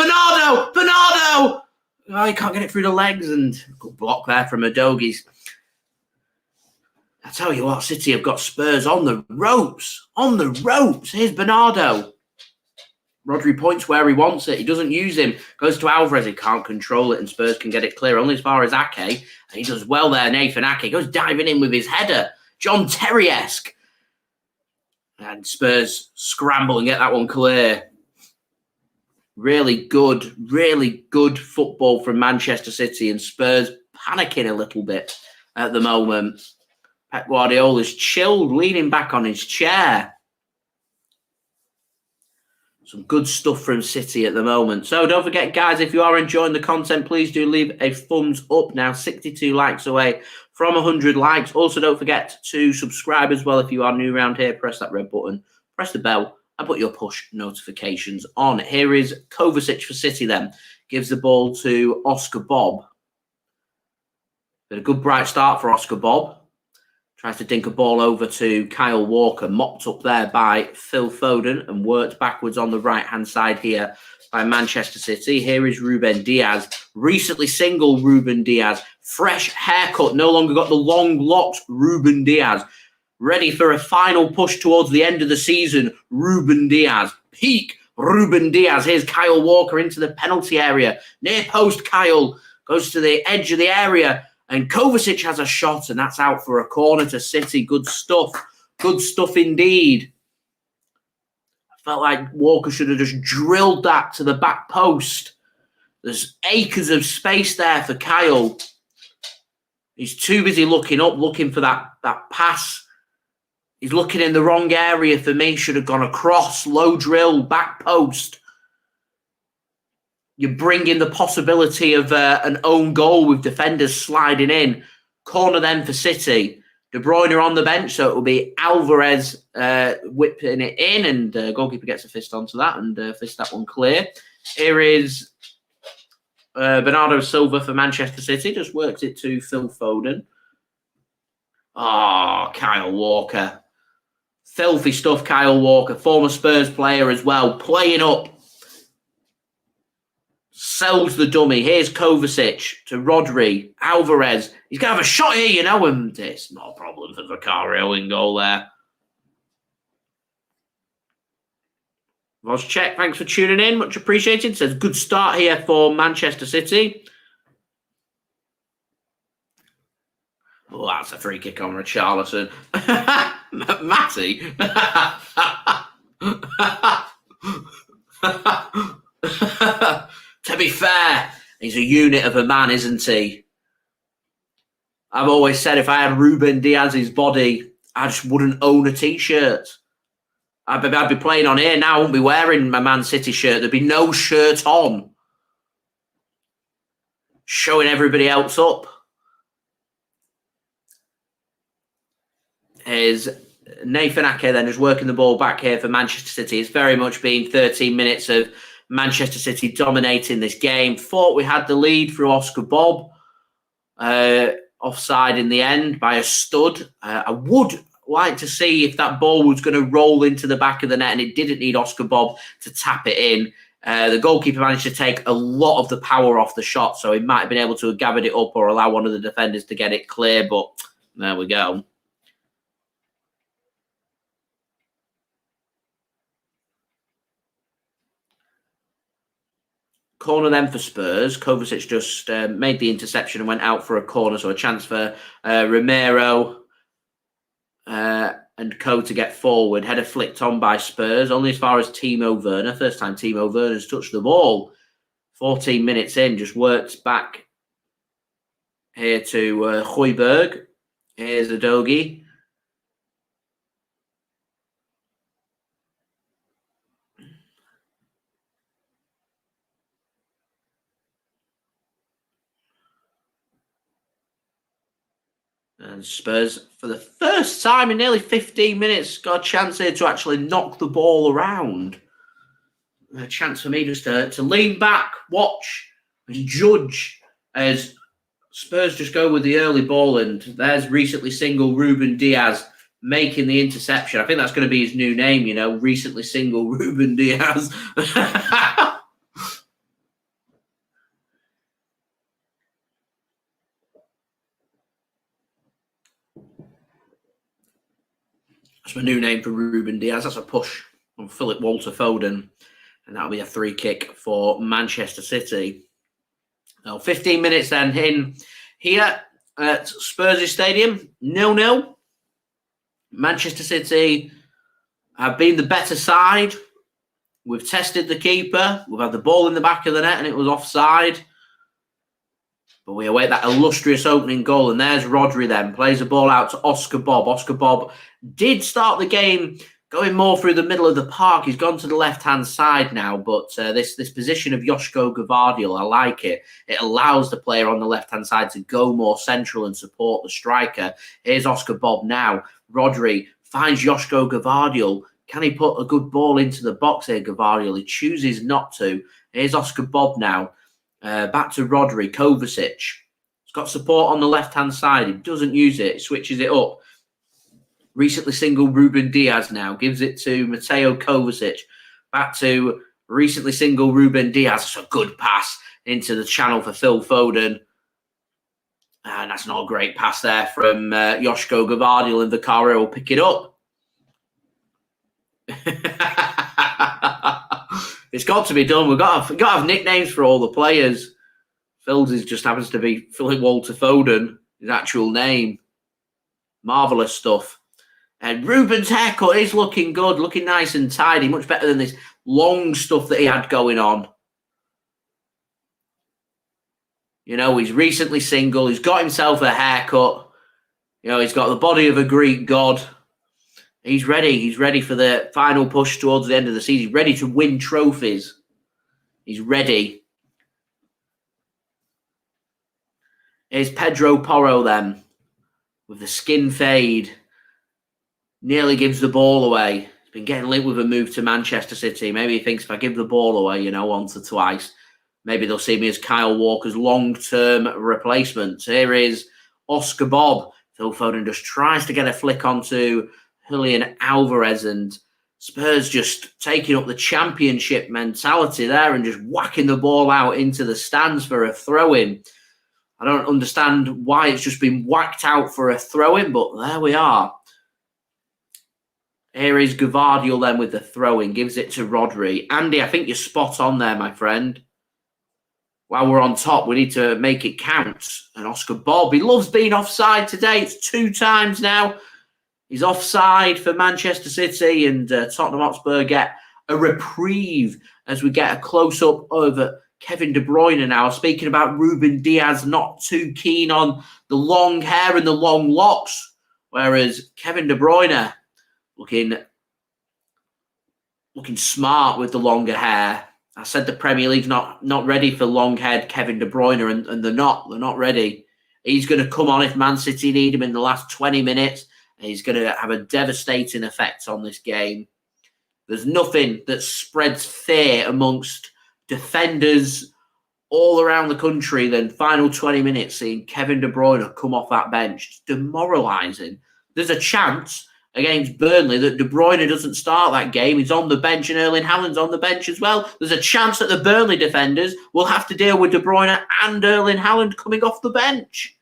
Speaker 1: Oh, he can't get it through the legs. And good block there from Udogi's. I tell you what, City have got Spurs on the ropes. Here's Bernardo. Rodri points where he wants it. He doesn't use him. Goes to Alvarez. He can't control it, and Spurs can get it clear. Only as far as Ake. And he does well there, Nathan Ake. Goes diving in with his header. John Terry-esque. And Spurs scramble and get that one clear. Really good football from Manchester City, and Spurs panicking a little bit at the moment. Pep Guardiola's chilled, leaning back on his chair. Some good stuff from City at the moment. So don't forget, guys, if you are enjoying the content, please do leave a thumbs up. Now 62 likes away from 100 likes. Also, don't forget to subscribe as well if you are new around here. Press that red button, press the bell, and put your push notifications on. Here is Kovacic for City then. Gives the ball to Oscar Bob. Been a good bright start for Oscar Bob. Tries to dink a ball over to Kyle Walker, mopped up there by Phil Foden and worked backwards on the right-hand side here by Manchester City. Here is Ruben Dias, recently single Ruben Dias, fresh haircut, no longer got the long locks Ruben Dias, ready for a final push towards the end of the season, Ruben Dias, peak Ruben Dias. Here's Kyle Walker into the penalty area, near post Kyle, goes to the edge of the area, and Kovacic has a shot, and that's out for a corner to City. Good stuff. Good stuff indeed. I felt like Walker should have just drilled that to the back post. There's acres of space there for Kyle. He's too busy looking up, looking for that pass. He's looking in the wrong area for me. Should have gone across, low drill, back post. You bring in the possibility of an own goal with defenders sliding in. Corner then for City. De Bruyne on the bench, so it will be Alvarez whipping it in, and goalkeeper gets a fist onto that and fist that one clear. Here is Bernardo Silva for Manchester City. Just works it to Phil Foden. Oh, Kyle Walker. Filthy stuff, Kyle Walker. Former Spurs player as well. Playing up. Sells the dummy. Here's Kovacic to Rodri. Alvarez. He's going to have a shot here, you know, and it's not a problem for Vicario in goal there. Voschek, thanks for tuning in. Much appreciated. Says good start here for Manchester City. Oh, that's a free kick on Richarlison. Matty. To be fair, he's a unit of a man, isn't he? I've always said if I had Ruben Dias's body, I just wouldn't own a T-shirt. I'd be playing on here now. I wouldn't be wearing my Man City shirt. There'd be no shirt on. Showing everybody else up. Here's Nathan Ake then is working the ball back here for Manchester City. It's very much been 13 minutes of Manchester City dominating this game. Thought we had the lead through Oscar Bob. Offside in the end by a stud. I would like to see if that ball was going to roll into the back of the net and it didn't need Oscar Bob to tap it in. The goalkeeper managed to take a lot of the power off the shot, so he might have been able to have gathered it up or allow one of the defenders to get it clear, but there we go. Corner then for Spurs. Kovacic just made the interception and went out for a corner, so a chance for Romero and Co to get forward. Header flicked on by Spurs, only as far as Timo Werner. First time Timo Werner's touched the ball. 14 minutes in, just worked back here to Hojbjerg. Here's Udogie. And Spurs, for the first time in nearly 15 minutes, got a chance here to actually knock the ball around. A chance for me just to lean back, watch, and judge as Spurs just go with the early ball. And there's recently single Ruben Dias making the interception. I think that's going to be his new name, you know, recently single Ruben Dias. That's my new name for Ruben Dias. That's a push on Philip Walter Foden. And that'll be a free kick for Manchester City. Now, 15 minutes then in here at Spurs Stadium, 0-0. Manchester City have been the better side. We've tested the keeper. We've had the ball in the back of the net and it was offside. But we await that illustrious opening goal. And there's Rodri then. Plays the ball out to Oscar Bob. Oscar Bob did start the game going more through the middle of the park. He's gone to the left-hand side now. But this position of Josko Gvardiol, I like it. It allows the player on the left-hand side to go more central and support the striker. Here's Oscar Bob now. Rodri finds Josko Gvardiol. Can he put a good ball into the box here, Gvardiol? He chooses not to. Here's Oscar Bob now. Back to Rodri. Kovacic. He's got support on the left-hand side. He doesn't use it. He switches it up. Recently single Ruben Dias now. Gives it to Mateo Kovacic. Back to recently single Ruben Dias. It's a good pass into the channel for Phil Foden. And that's not a great pass there from Josko Gvardiol, and Vicario will pick it up. It's got to be done. We've got to have nicknames for all the players. Phil's just happens to be Philip Walter Foden, his actual name. Marvellous stuff. And Ruben's haircut is looking good, looking nice and tidy, much better than this long stuff that he had going on. You know, he's recently single. He's got himself a haircut. You know, he's got the body of a Greek god. He's ready. He's ready for the final push towards the end of the season. He's ready to win trophies. He's ready. Here's Pedro Porro then, with the skin fade. Nearly gives the ball away. He's been getting linked with a move to Manchester City. Maybe he thinks if I give the ball away, you know, once or twice, maybe they'll see me as Kyle Walker's long-term replacement. Here is Oscar Bob. Phil Foden just tries to get a flick onto Julian Alvarez, and Spurs just taking up the championship mentality there and just whacking the ball out into the stands for a throw-in. I don't understand why it's just been whacked out for a throw-in, but there we are. Here is Gvardiol then with the throw-in, gives it to Rodri. Andy, I think you're spot on there, my friend. While we're on top, we need to make it count. And Oscar Bob, he loves being offside today. It's 2 times now. He's offside for Manchester City, and Tottenham Hotspur get a reprieve as we get a close-up of Kevin De Bruyne now. Speaking about Ruben Dias, not too keen on the long hair and the long locks, whereas Kevin De Bruyne looking smart with the longer hair. I said the Premier League's not ready for long-haired Kevin De Bruyne, and they're not ready. He's going to come on if Man City need him in the last 20 minutes. He's going to have a devastating effect on this game. There's nothing that spreads fear amongst defenders all around the country than final 20 minutes seeing Kevin De Bruyne come off that bench. It's demoralising. There's a chance against Burnley that De Bruyne doesn't start that game. He's on the bench and Erling Haaland's on the bench as well. There's a chance that the Burnley defenders will have to deal with De Bruyne and Erling Haaland coming off the bench.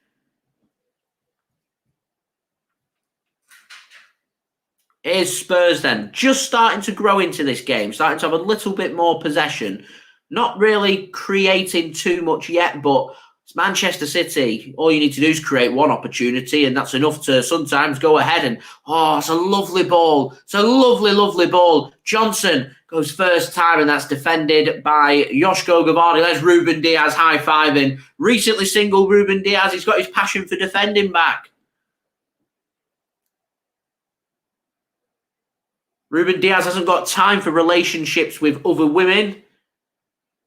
Speaker 1: Here's Spurs then, just starting to grow into this game, starting to have a little bit more possession. Not really creating too much yet, but it's Manchester City. All you need to do is create one opportunity, and that's enough to sometimes go ahead. And, it's a lovely ball. It's a lovely, lovely ball. Johnson goes first time, and that's defended by Josko Gvardiol. There's Ruben Dias high-fiving. Recently single Ruben Dias. He's got his passion for defending back. Ruben Dias hasn't got time for relationships with other women.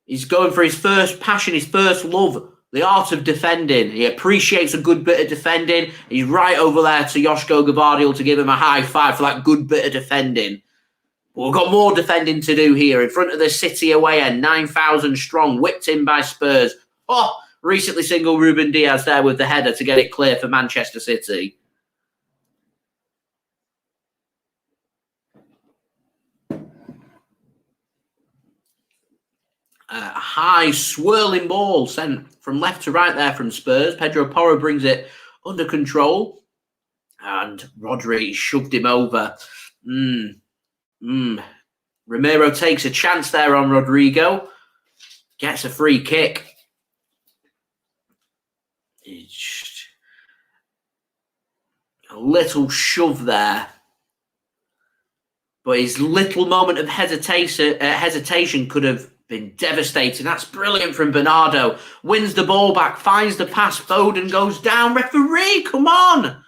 Speaker 1: He's going for his first passion, his first love, the art of defending. He appreciates a good bit of defending. He's right over there to Josko Gvardiol to give him a high five for that good bit of defending. But we've got more defending to do here in front of the City away end, 9,000 strong, whipped in by Spurs. Recently single Ruben Dias there with the header to get it clear for Manchester City. A high swirling ball sent from left to right there from Spurs. Pedro Porro brings it under control. And Rodri shoved him over. Romero takes a chance there on Rodrigo. Gets a free kick. It's a little shove there. But his little moment of hesitation could have been devastating. That's brilliant from Bernardo. Wins the ball back, finds the pass. Foden goes down. Referee, come on!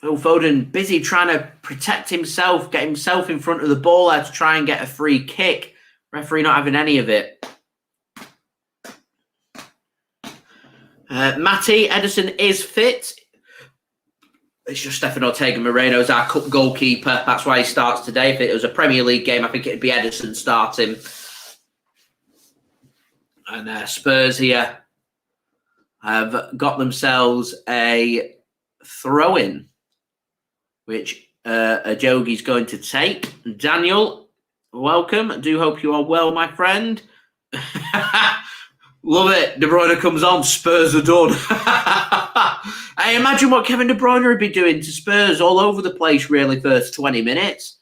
Speaker 1: Phil Foden busy trying to protect himself, get himself in front of the ball there to try and get a free kick. Referee not having any of it. Matty, Ederson is fit. It's just Stefan Ortega-Moreno as our cup goalkeeper. That's why he starts today. If it was a Premier League game, I think it'd be Ederson starting. And Spurs here have got themselves a throw-in, which Ajogi's going to take. Daniel, welcome. I do hope you are well, my friend. Love it. De Bruyne comes on. Spurs are done. Hey, imagine what Kevin De Bruyne would be doing to Spurs all over the place, really, first 20 minutes.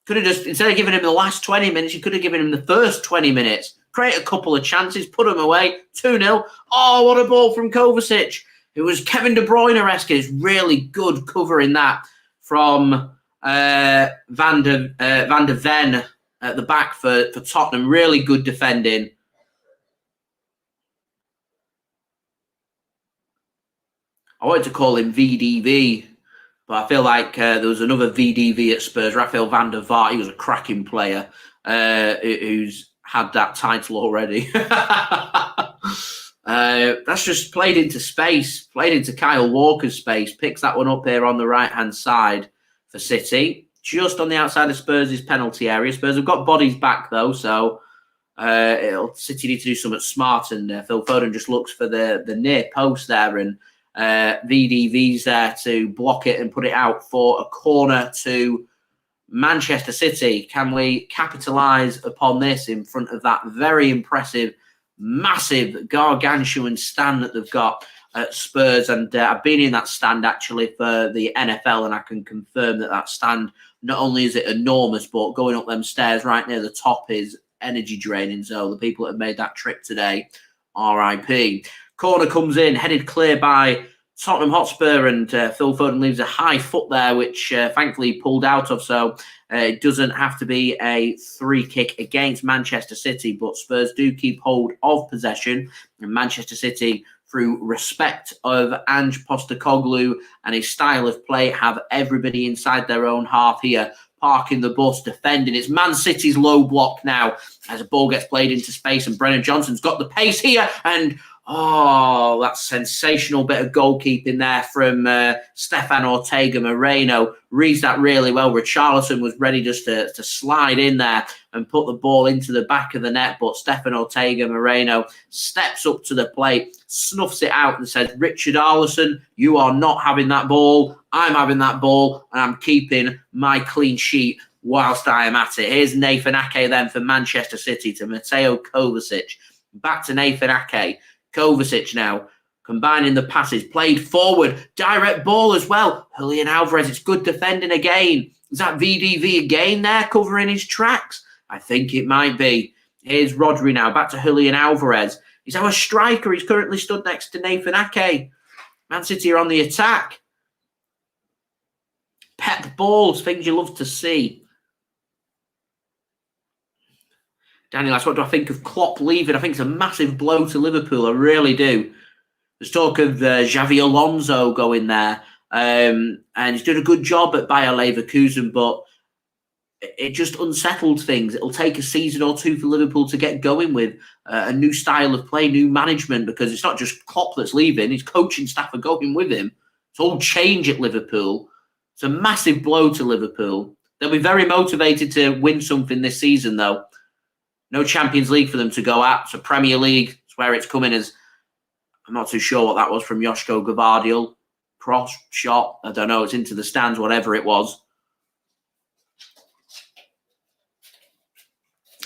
Speaker 1: Could have just, instead of giving him the last 20 minutes, you could have given him the first 20 minutes. Create a couple of chances, put them away. 2-0. Oh, what a ball from Kovacic. It was Kevin De Bruyne-esque. It's really good covering that from Van der Ven at the back for Tottenham. Really good defending. I wanted to call him VDV, but I feel like there was another VDV at Spurs, Rafael van der Vaart. He was a cracking player who's had that title already. That's just played into space, played into Kyle Walker's space. Picks that one up here on the right-hand side for City, just on the outside of Spurs' penalty area. Spurs have got bodies back, though, so City need to do something smart, and Phil Foden just looks for the near post there, and VDV's there to block it and put it out for a corner to Manchester City. Can we capitalise upon this in front of that very impressive, massive, gargantuan stand that they've got at Spurs? And I've been in that stand actually for the NFL, and I can confirm that that stand, not only is it enormous, but going up them stairs right near the top is energy draining. So the people that have made that trip today, RIP. Corner comes in, headed clear by Tottenham Hotspur, and Phil Foden leaves a high foot there, which thankfully he pulled out of, so it doesn't have to be a free kick against Manchester City, but Spurs do keep hold of possession, and Manchester City, through respect of Ange Postecoglou and his style of play, have everybody inside their own half here, parking the bus, defending. It's Man City's low block now as a ball gets played into space, and Brennan Johnson's got the pace here, and oh, that's sensational bit of goalkeeping there from Stefan Ortega-Moreno. Reads that really well. Richarlison was ready just to slide in there and put the ball into the back of the net, but Stefan Ortega-Moreno steps up to the plate, snuffs it out and says, Richarlison, you are not having that ball. I'm having that ball, and I'm keeping my clean sheet whilst I am at it. Here's Nathan Ake then for Manchester City to Mateo Kovacic. Back to Nathan Ake. Kovacic now, combining the passes, played forward, direct ball as well. Julian Alvarez, it's good defending again. Is that VDV again there, covering his tracks? I think it might be. Here's Rodri now, back to Julian Alvarez. He's our striker. He's currently stood next to Nathan Ake. Man City are on the attack. Pep balls, things you love to see. Daniel, what do I think of Klopp leaving? I think it's a massive blow to Liverpool. I really do. There's talk of Xavi Alonso going there. And he's doing a good job at Bayer Leverkusen, but it just unsettled things. It'll take a season or two for Liverpool to get going with a new style of play, new management, because it's not just Klopp that's leaving. His coaching staff are going with him. It's all change at Liverpool. It's a massive blow to Liverpool. They'll be very motivated to win something this season, though. No Champions League for them to go at. So Premier League is where it's coming as. I'm not too sure what that was from Josko Gvardiol. Cross, shot, I don't know. It's into the stands, whatever it was.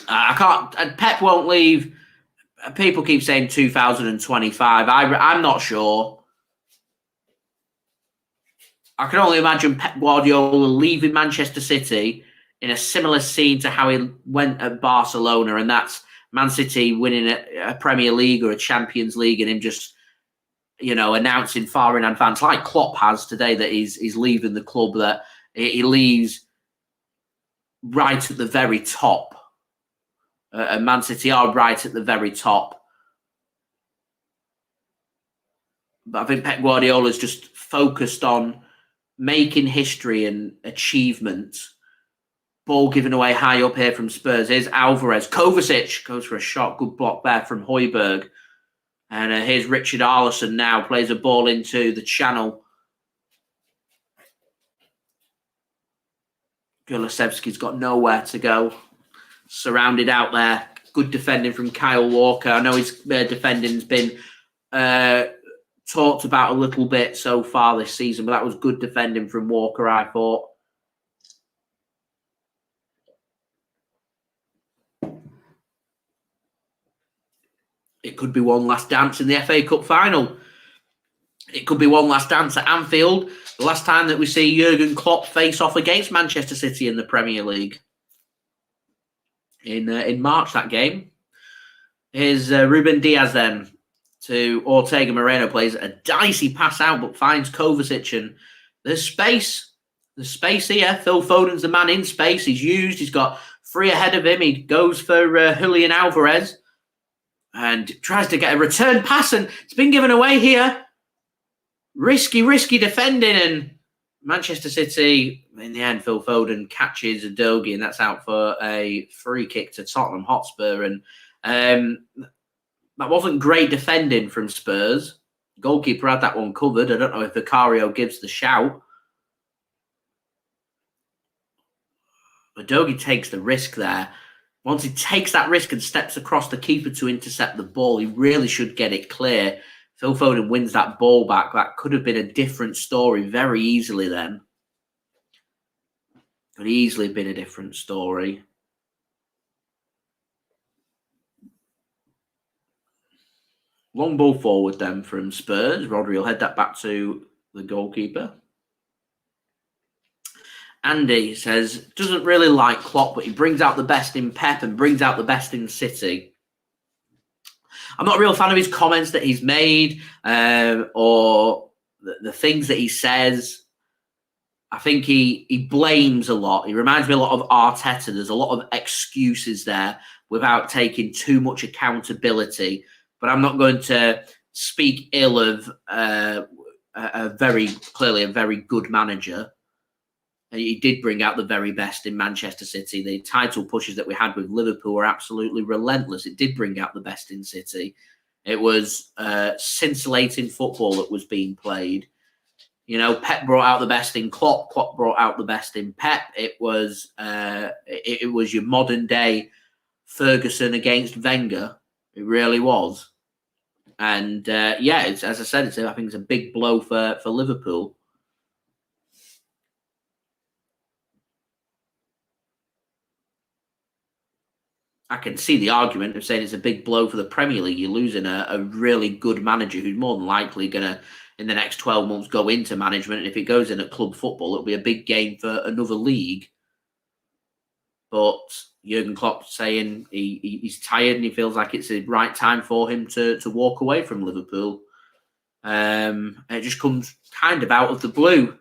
Speaker 1: I can't. Pep won't leave. People keep saying 2025. I'm not sure. I can only imagine Pep Guardiola leaving Manchester City in a similar scene to how he went at Barcelona, and that's Man City winning a Premier League or a Champions League, and him just, announcing far in advance, like Klopp has today, that he's leaving the club, that he leaves right at the very top. And Man City are right at the very top. But I think Pep Guardiola's just focused on making history and achievement. Ball given away high up here from Spurs. Here's Alvarez. Kovacic goes for a shot. Good block there from Hojbjerg. And here's Richard Ederson now. Plays a ball into the channel. Kulusevski's got nowhere to go. Surrounded out there. Good defending from Kyle Walker. I know his defending's been talked about a little bit so far this season, but that was good defending from Walker, I thought. It could be one last dance in the FA Cup final. It could be one last dance at Anfield. The last time that we see Jurgen Klopp face off against Manchester City in the Premier League. In March, that game. Here's Ruben Dias then to Ortega-Moreno. Plays a dicey pass out, but finds Kovacic. And there's space. There's space here. Phil Foden's the man in space. He's used. He's got 3 ahead of him. He goes for Julian Alvarez. And tries to get a return pass, and it's been given away here. Risky defending, and Manchester City, in the end, Phil Foden catches a Dogi, and that's out for a free kick to Tottenham Hotspur. And that wasn't great defending from Spurs. Goalkeeper had that one covered. I don't know if Vicario gives the shout. But Dogi takes the risk there. Once he takes that risk and steps across the keeper to intercept the ball, he really should get it clear. Phil Foden wins that ball back. That could have been a different story very easily then. Could easily have been a different story. Long ball forward then from Spurs. Rodri will head that back to the goalkeeper. Andy says, doesn't really like Klopp, but he brings out the best in Pep and brings out the best in City. I'm not a real fan of his comments that he's made or the things that he says. I think he blames a lot. He reminds me a lot of Arteta. There's a lot of excuses there without taking too much accountability. But I'm not going to speak ill of a very good manager. He did bring out the very best in Manchester City. The title pushes that we had with Liverpool were absolutely relentless. It did bring out the best in City. It was scintillating football that was being played. Pep brought out the best in Klopp. Klopp brought out the best in Pep. It was your modern day Ferguson against Wenger. It really was. And as I said, I think it's a big blow for Liverpool. I can see the argument of saying it's a big blow for the Premier League. You're losing a really good manager who's more than likely going to, in the next 12 months, go into management. And if it goes in at club football, it'll be a big game for another league. But Jurgen Klopp saying he's tired and he feels like it's the right time for him to walk away from Liverpool. It just comes kind of out of the blue.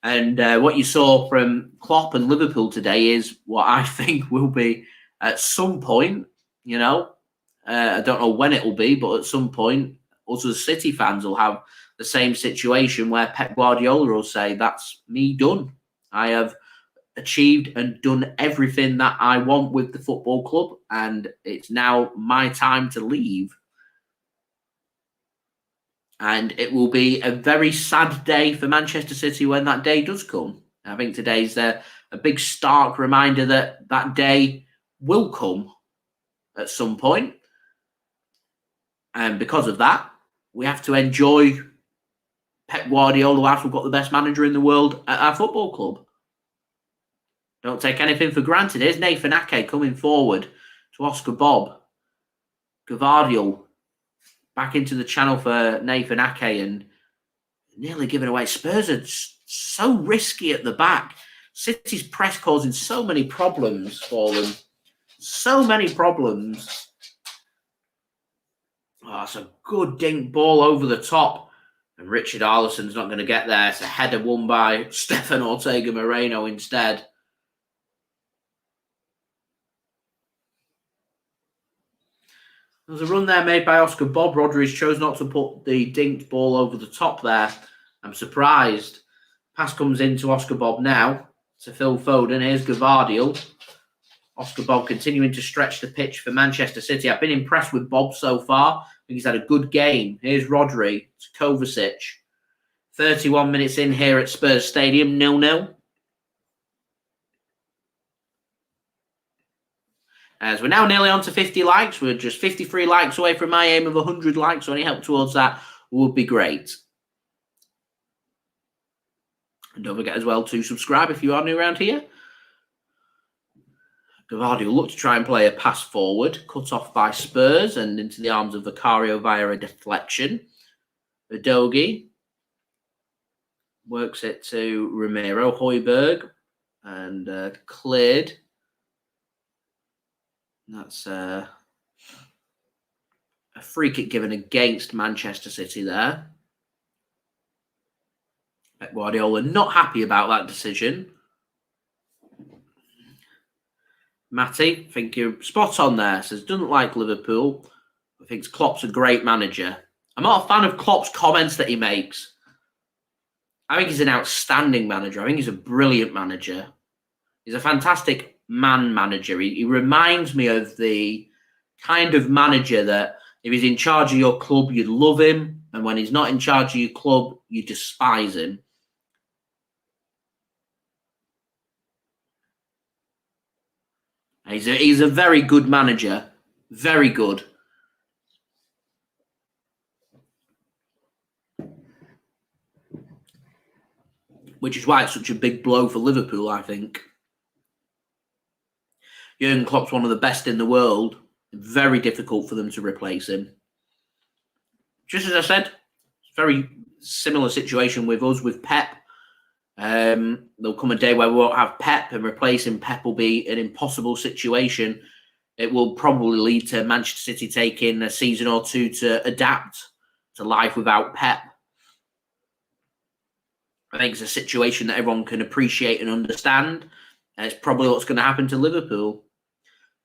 Speaker 1: And what you saw from Klopp and Liverpool today is what I think will be at some point, I don't know when it will be, but at some point, us as City fans will have the same situation where Pep Guardiola will say, that's me done. I have achieved and done everything that I want with the football club, and it's now my time to leave. And it will be a very sad day for Manchester City when that day does come. I think today's a big stark reminder that day will come at some point. And because of that, we have to enjoy Pep Guardiola after we've got the best manager in the world at our football club. Don't take anything for granted. Here's Nathan Ake coming forward to Oscar Bob. Gvardiol back into the channel for Nathan Ake, and nearly given away. Spurs are so risky at the back. City's press causing so many problems for them. So many problems. Oh, it's a good dink ball over the top. And Richard Arlison's not going to get there. It's a header won by Stefan Ortega-Moreno instead. There's a run there made by Oscar Bob. Rodri chose not to put the dinked ball over the top there. I'm surprised. Pass comes into Oscar Bob now to Phil Foden. Here's Gvardiol. Oscar Bob continuing to stretch the pitch for Manchester City. I've been impressed with Bob so far. I think he's had a good game. Here's Rodri to Kovacic. 31 minutes in here at Spurs Stadium, 0-0. As we're now nearly on to 50 likes. We're just 53 likes away from my aim of 100 likes. So any help towards that would be great. And don't forget as well to subscribe if you are new around here. Gvardiol looked to try and play a pass forward, cut off by Spurs and into the arms of Vicario via a deflection. Udogie works it to Romero. Hojbjerg and cleared. That's a free kick given against Manchester City there. Pep Guardiola not happy about that decision. Matty, I think you're spot on there. Says, doesn't like Liverpool. I think Klopp's a great manager. I'm not a fan of Klopp's comments that he makes. I think he's an outstanding manager. I think he's a brilliant manager. He's a fantastic manager. He reminds me of the kind of manager that if he's in charge of your club, you'd love him. And when he's not in charge of your club, you despise him. He's a very good manager. Very good. Which is why it's such a big blow for Liverpool, I think. Jurgen Klopp's one of the best in the world. Very difficult for them to replace him. Just as I said, very similar situation with us, with Pep. There'll come a day where we won't have Pep, and replacing Pep will be an impossible situation. It will probably lead to Manchester City taking a season or two to adapt to life without Pep. I think it's a situation that everyone can appreciate and understand. And it's probably what's going to happen to Liverpool.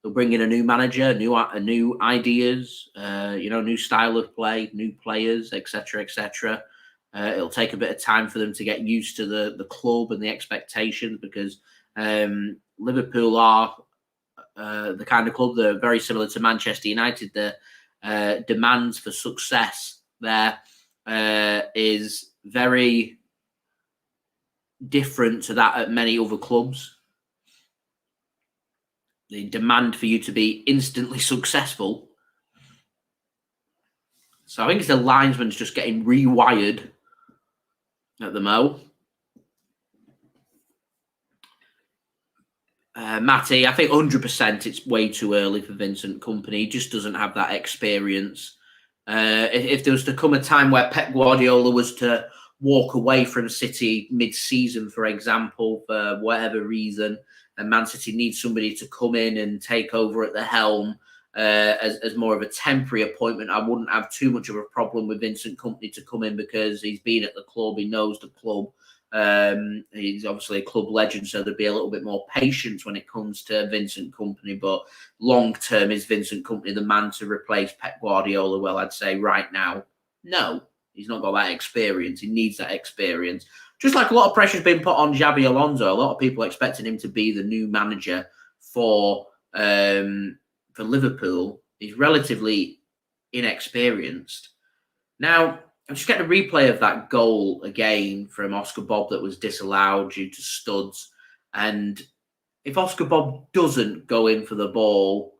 Speaker 1: They'll bring in a new manager, new ideas, new style of play, new players, etc., etc. It'll take a bit of time for them to get used to the club and the expectations, because Liverpool are the kind of club that are very similar to Manchester United. The demands for success there is very different to that at many other clubs. The demand for you to be instantly successful. So I think it's the linesman's just getting rewired at the Mo. Matty, I think 100% it's way too early for Vincent Kompany. He just doesn't have that experience. If there was to come a time where Pep Guardiola was to walk away from City mid-season, for example, for whatever reason, and Man City needs somebody to come in and take over at the helm as more of a temporary appointment, I wouldn't have too much of a problem with Vincent Kompany to come in, because he's been at the club, he knows the club. He's obviously a club legend, so there'd be a little bit more patience when it comes to Vincent Kompany. But long term, is Vincent Kompany the man to replace Pep Guardiola? Well, I'd say right now, no. He's not got that experience. He needs that experience. Just like a lot of pressure's been put on Xabi Alonso, a lot of people expecting him to be the new manager for Liverpool. He's relatively inexperienced. Now, I'm just getting a replay of that goal again from Oscar Bob that was disallowed due to studs. And if Oscar Bob doesn't go in for the ball,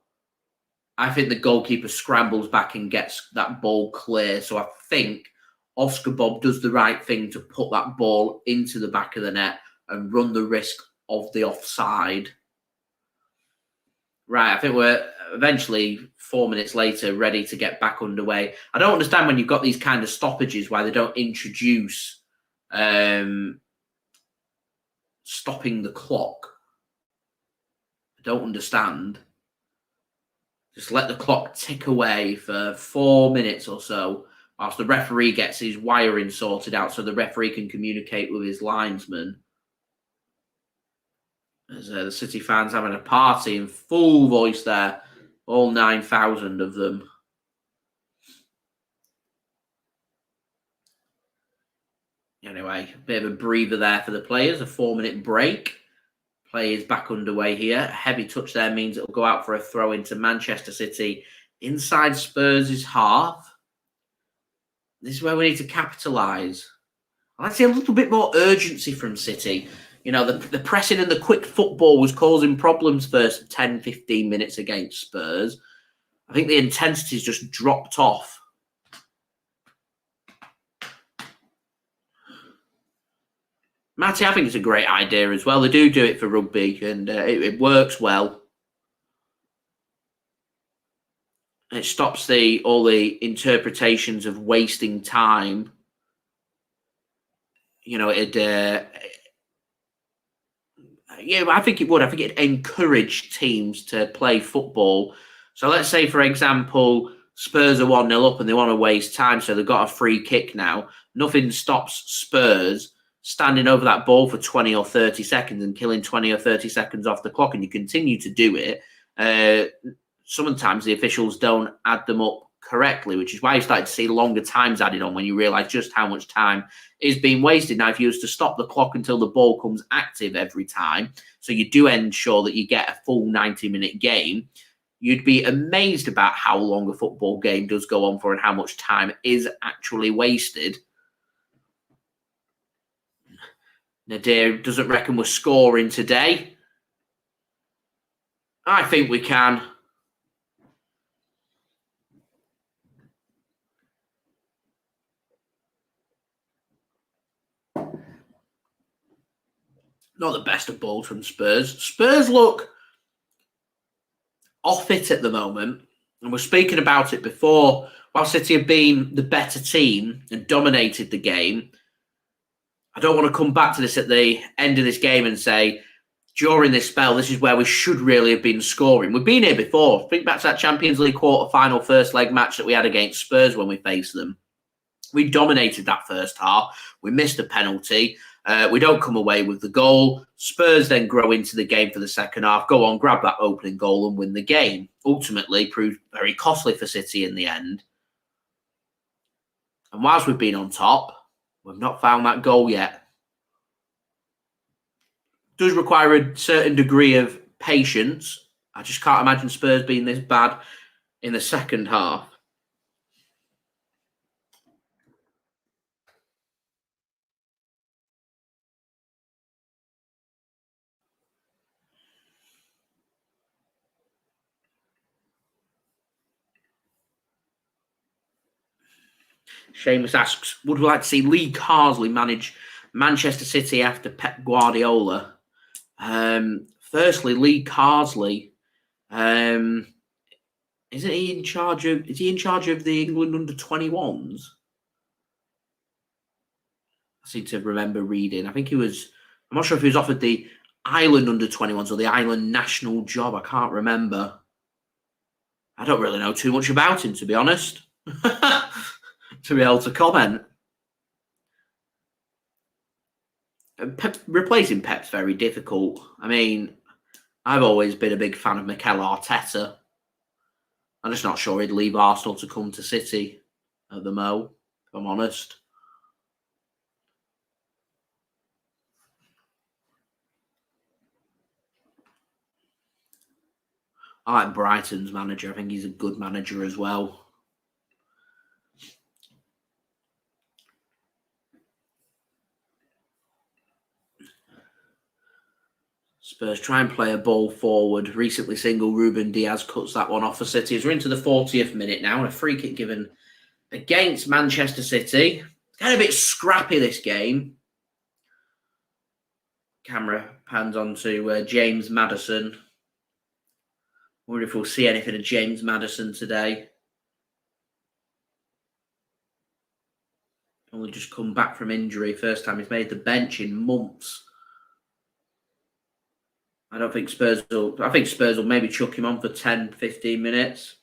Speaker 1: I think the goalkeeper scrambles back and gets that ball clear. So I think Oscar Bob does the right thing to put that ball into the back of the net and run the risk of the offside. Right, I think we're eventually 4 minutes later ready to get back underway. I don't understand when you've got these kind of stoppages why they don't introduce stopping the clock. I don't understand. Just let the clock tick away for 4 minutes or so whilst the referee gets his wiring sorted out so the referee can communicate with his linesman. As the City fans having a party in full voice there, all 9,000 of them. Anyway, a bit of a breather there for the players, a 4-minute break. Players back underway here. A heavy touch there means it'll go out for a throw into Manchester City inside Spurs' half. This is where we need to capitalise. I'd like to see a little bit more urgency from City. You know, the pressing and the quick football was causing problems first 10, 15 minutes against Spurs. I think the intensity's just dropped off. Matty, I think it's a great idea as well. They do it for rugby and it works well. It stops all the interpretations of wasting time. You know, yeah, I think it would. I think it'd encourage teams to play football. So let's say, for example, Spurs are 1-0 up and they want to waste time, so they've got a free kick now. Nothing stops Spurs standing over that ball for 20 or 30 seconds and killing 20 or 30 seconds off the clock, and you continue to do it. Sometimes the officials don't add them up correctly, which is why you started to see longer times added on when you realise just how much time is being wasted. Now, if you was to stop the clock until the ball comes active every time, so you do ensure that you get a full 90-minute game, you'd be amazed about how long a football game does go on for and how much time is actually wasted. Nadir doesn't reckon we're scoring today. I think we can. Not the best of balls from Spurs. Spurs look off it at the moment, and we're speaking about it before. While City have been the better team and dominated the game, I don't want to come back to this at the end of this game and say, during this spell, this is where we should really have been scoring. We've been here before. Think back to that Champions League quarter-final first leg match that we had against Spurs when we faced them. We dominated that first half. We missed a penalty. We don't come away with the goal. Spurs then grow into the game for the second half, go on, grab that opening goal and win the game. Ultimately, proved very costly for City in the end. And whilst we've been on top, we've not found that goal yet. It does require a certain degree of patience. I just can't imagine Spurs being this bad in the second half. Seamus asks, would we like to see Lee Carsley manage Manchester City after Pep Guardiola? Firstly, Lee Carsley, is he in charge of the England under-21s? I seem to remember reading. I think he was, I'm not sure if he was offered the Ireland under-21s or the Ireland national job. I can't remember. I don't really know too much about him, to be honest, to be able to comment. Replacing Pep's very difficult. I mean, I've always been a big fan of Mikel Arteta. I'm just not sure he'd leave Arsenal to come to City at the Mo, if I'm honest. I like Brighton's manager. I think he's a good manager as well. Spurs try and play a ball forward. Recently single Ruben Dias cuts that one off for City. As we're into the 40th minute now, and a free kick given against Manchester City. It's kind of a bit scrappy, this game. Camera pans on to James Maddison. Wonder if we'll see anything of James Maddison today. Only just come back from injury. First time he's made the bench in months. I think Spurs will maybe chuck him on for 10, 15 minutes.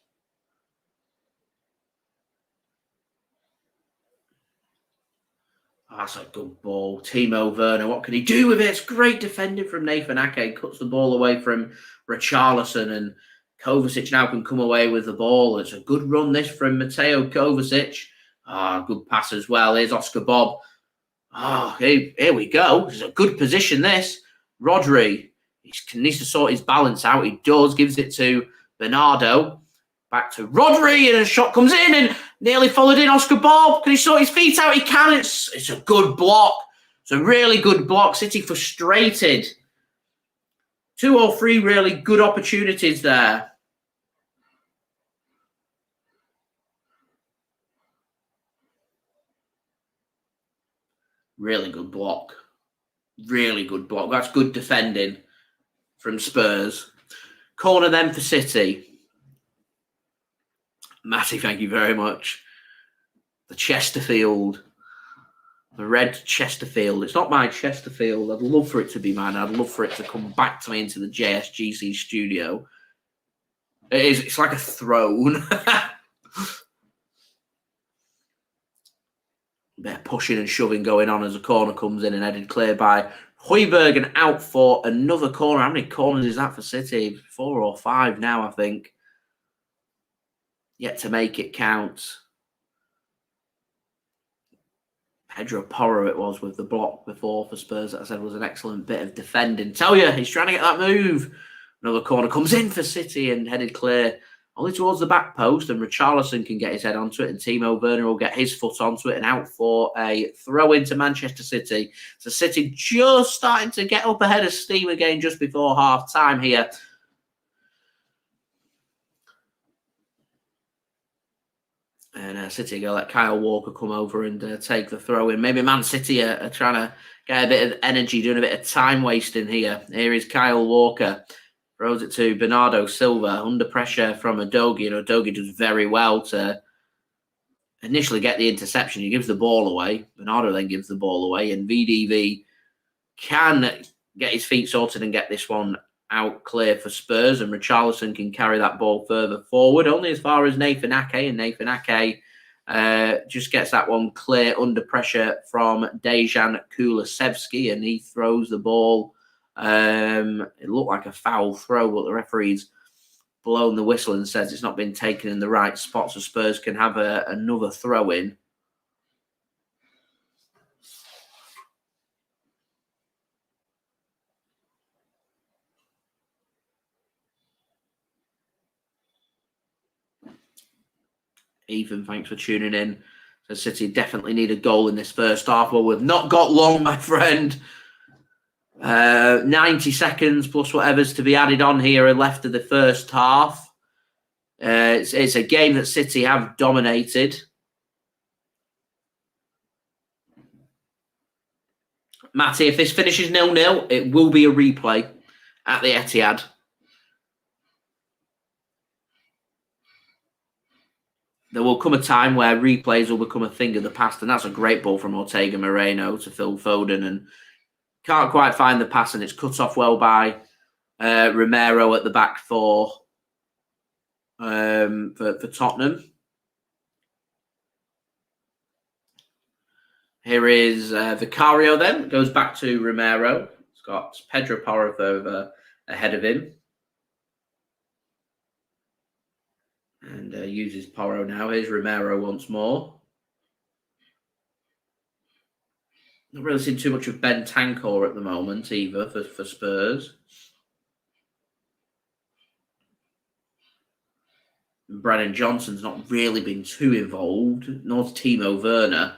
Speaker 1: Oh, that's a good ball. Timo Werner, what can he do with it? It's great defending from Nathan Ake. Cuts the ball away from Richarlison, and Kovacic now can come away with the ball. It's a good run, this, from Mateo Kovacic. Good pass as well. Here's Oscar Bob. Here we go. It's a good position, this. Rodri. He needs to sort his balance out. He does. Gives it to Bernardo. Back to Rodri, and a shot comes in and nearly followed in. Oscar Bob, can he sort his feet out? He can. It's a good block. It's a really good block. City frustrated. 2 or 3 really good opportunities there. Really good block. Really good block. That's good defending from Spurs. Corner then for City. Matty, thank you very much. The Chesterfield. The red Chesterfield. It's not my Chesterfield. I'd love for it to be mine. I'd love for it to come back to me into the JSGC studio. It's like a throne. Bit of pushing and shoving going on as a corner comes in and headed clear by Hojbjerg, and out for another corner. How many corners is that for City? 4 or 5 now, I think. Yet to make it count. Pedro Porro it was with the block before for Spurs that I said was an excellent bit of defending. Tell you, he's trying to get that move. Another corner comes in for City and headed clear only towards the back post, and Richarlison can get his head onto it, and Timo Werner will get his foot onto it, and out for a throw into Manchester City. So City just starting to get up ahead of steam again just before half time here. And City are going to let Kyle Walker come over and take the throw in. Maybe Man City are trying to get a bit of energy, doing a bit of time wasting here. Here is Kyle Walker. Throws it to Bernardo Silva under pressure from Udogie. And Udogie does very well to initially get the interception. He gives the ball away. Bernardo then gives the ball away. And VDV can get his feet sorted and get this one out clear for Spurs, and Richarlison can carry that ball further forward, only as far as Nathan Ake, and Nathan Ake just gets that one clear under pressure from Dejan Kulusevski, and he throws the ball. It looked like a foul throw, but the referee's blown the whistle and says it's not been taken in the right spot, so Spurs can have another throw in. Ethan, thanks for tuning in. So City definitely need a goal in this first half. Well, we've not got long, my friend. 90 seconds plus whatever's to be added on here are left of the first half. It's a game that City have dominated. Matty, if this finishes 0-0, it will be a replay at the Etihad. There will come a time where replays will become a thing of the past, and that's a great ball from Ortega-Moreno to Phil Foden, and can't quite find the pass, and it's cut off well by Romero at the back for Tottenham. Here is Vicario then. Goes back to Romero. It's got Pedro Porro over ahead of him. And uses Porro now. Here's Romero once more. Not really seen too much of Bentancur at the moment either for Spurs. Brennan Johnson's not really been too involved, nor Timo Werner.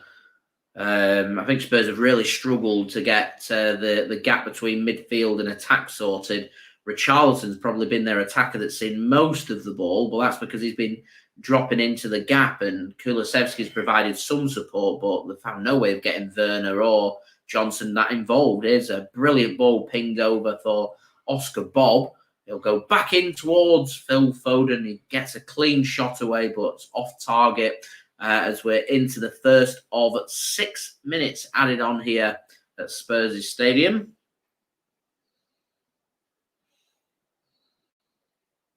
Speaker 1: I think Spurs have really struggled to get the gap between midfield and attack sorted. Richarlison's probably been their attacker that's seen most of the ball, but that's because he's been dropping into the gap, and Kulusevski's provided some support, but they've found no way of getting Werner or Johnson that involved. Here's a brilliant ball pinged over for Oscar Bob. He'll go back in towards Phil Foden. He gets a clean shot away, but it's off target. as we're into the first of 6 minutes added on here at Spurs' stadium.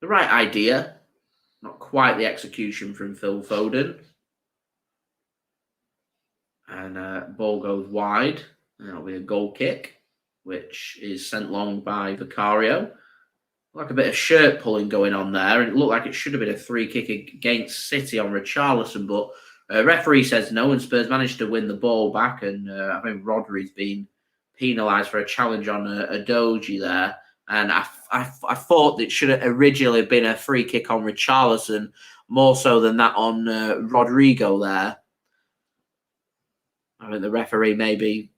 Speaker 1: The right idea, not quite the execution from Phil Foden. And ball goes wide, and it'll be a goal kick, which is sent long by Vicario. Like a bit of shirt pulling going on there, and it looked like it should have been a free kick against City on Richarlison, but referee says no, and Spurs managed to win the ball back, and I think Rodri's been penalised for a challenge on a Doji there, and I thought it should have originally been a free kick on Richarlison, more so than that on Rodrigo there. I think the referee maybe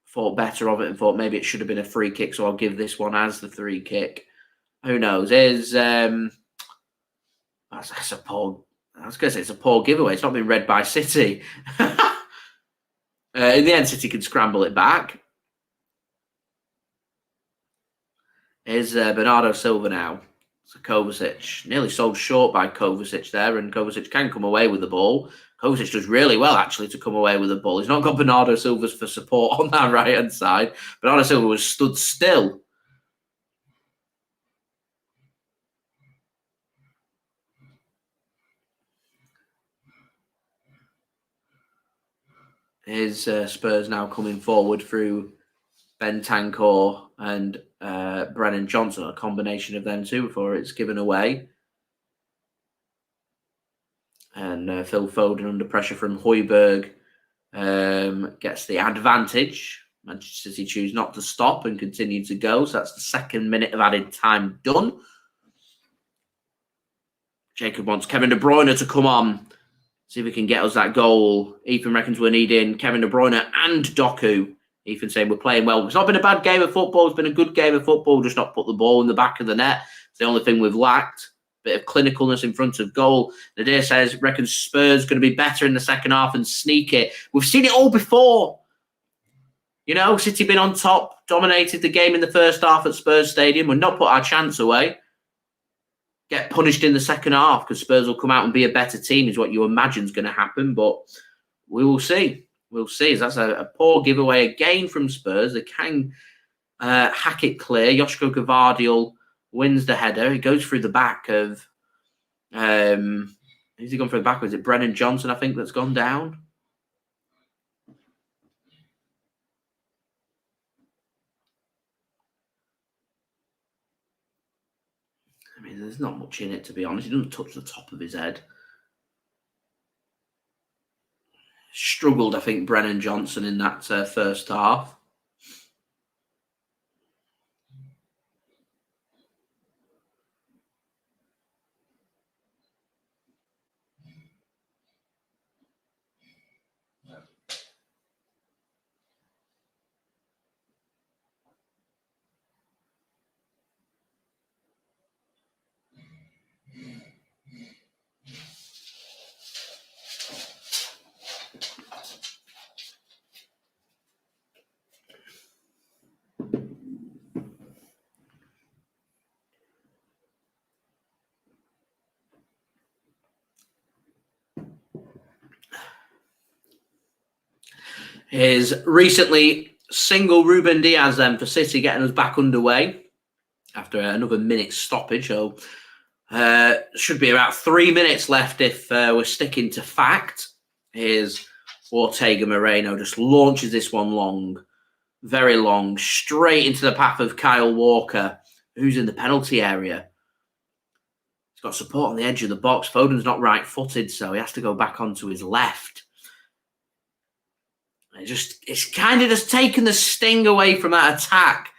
Speaker 1: thought better of it and thought maybe it should have been a free kick, so I'll give this one as the free kick. Who knows? That's a poor. I was going to say it's a poor giveaway. It's not been read by City. In the end, City can scramble it back. Here's Bernardo Silva now. So Kovacic nearly sold short by Kovacic there, and Kovacic can come away with the ball. Kovacic does really well, actually, to come away with the ball. He's not got Bernardo Silva for support on that right-hand side. Bernardo Silva was stood still. Here's Spurs now coming forward through Bentancur and Brennan Johnson, a combination of them two before it's given away. And Phil Foden under pressure from Hojbjerg gets the advantage. Manchester City choose not to stop and continue to go. So that's the second minute of added time done. Jacob wants Kevin De Bruyne to come on. See if we can get us that goal. Ethan reckons we're needing Kevin De Bruyne and Doku. Ethan saying we're playing well. It's not been a bad game of football. It's been a good game of football. Just not put the ball in the back of the net. It's the only thing we've lacked. Bit of clinicalness in front of goal. Nadir says, reckons Spurs going to be better in the second half and sneak it. We've seen it all before. You know, City been on top, dominated the game in the first half at Spurs Stadium. We've not put our chance away. Get punished in the second half because Spurs will come out and be a better team is what you imagine is going to happen. But we will see. We'll see. That's a poor giveaway again from Spurs. They can hack it clear. Josko Gvardiol wins the header. He goes through the back of... who's he gone through the back of? Is it Brennan Johnson, I think, that's gone down? I mean, there's not much in it, to be honest. He doesn't touch the top of his head. Struggled, I think, Brennan Johnson in that first half. Is recently single Ruben Dias then for City, getting us back underway after another minute stoppage. So should be about 3 minutes left if we're sticking to fact. Here's Ortega-Moreno, just launches this one long, very long, straight into the path of Kyle Walker, who's in the penalty area. He's got support on the edge of the box. Foden's not right-footed, so he has to go back onto his left. It's kind of just taken the sting away from that attack.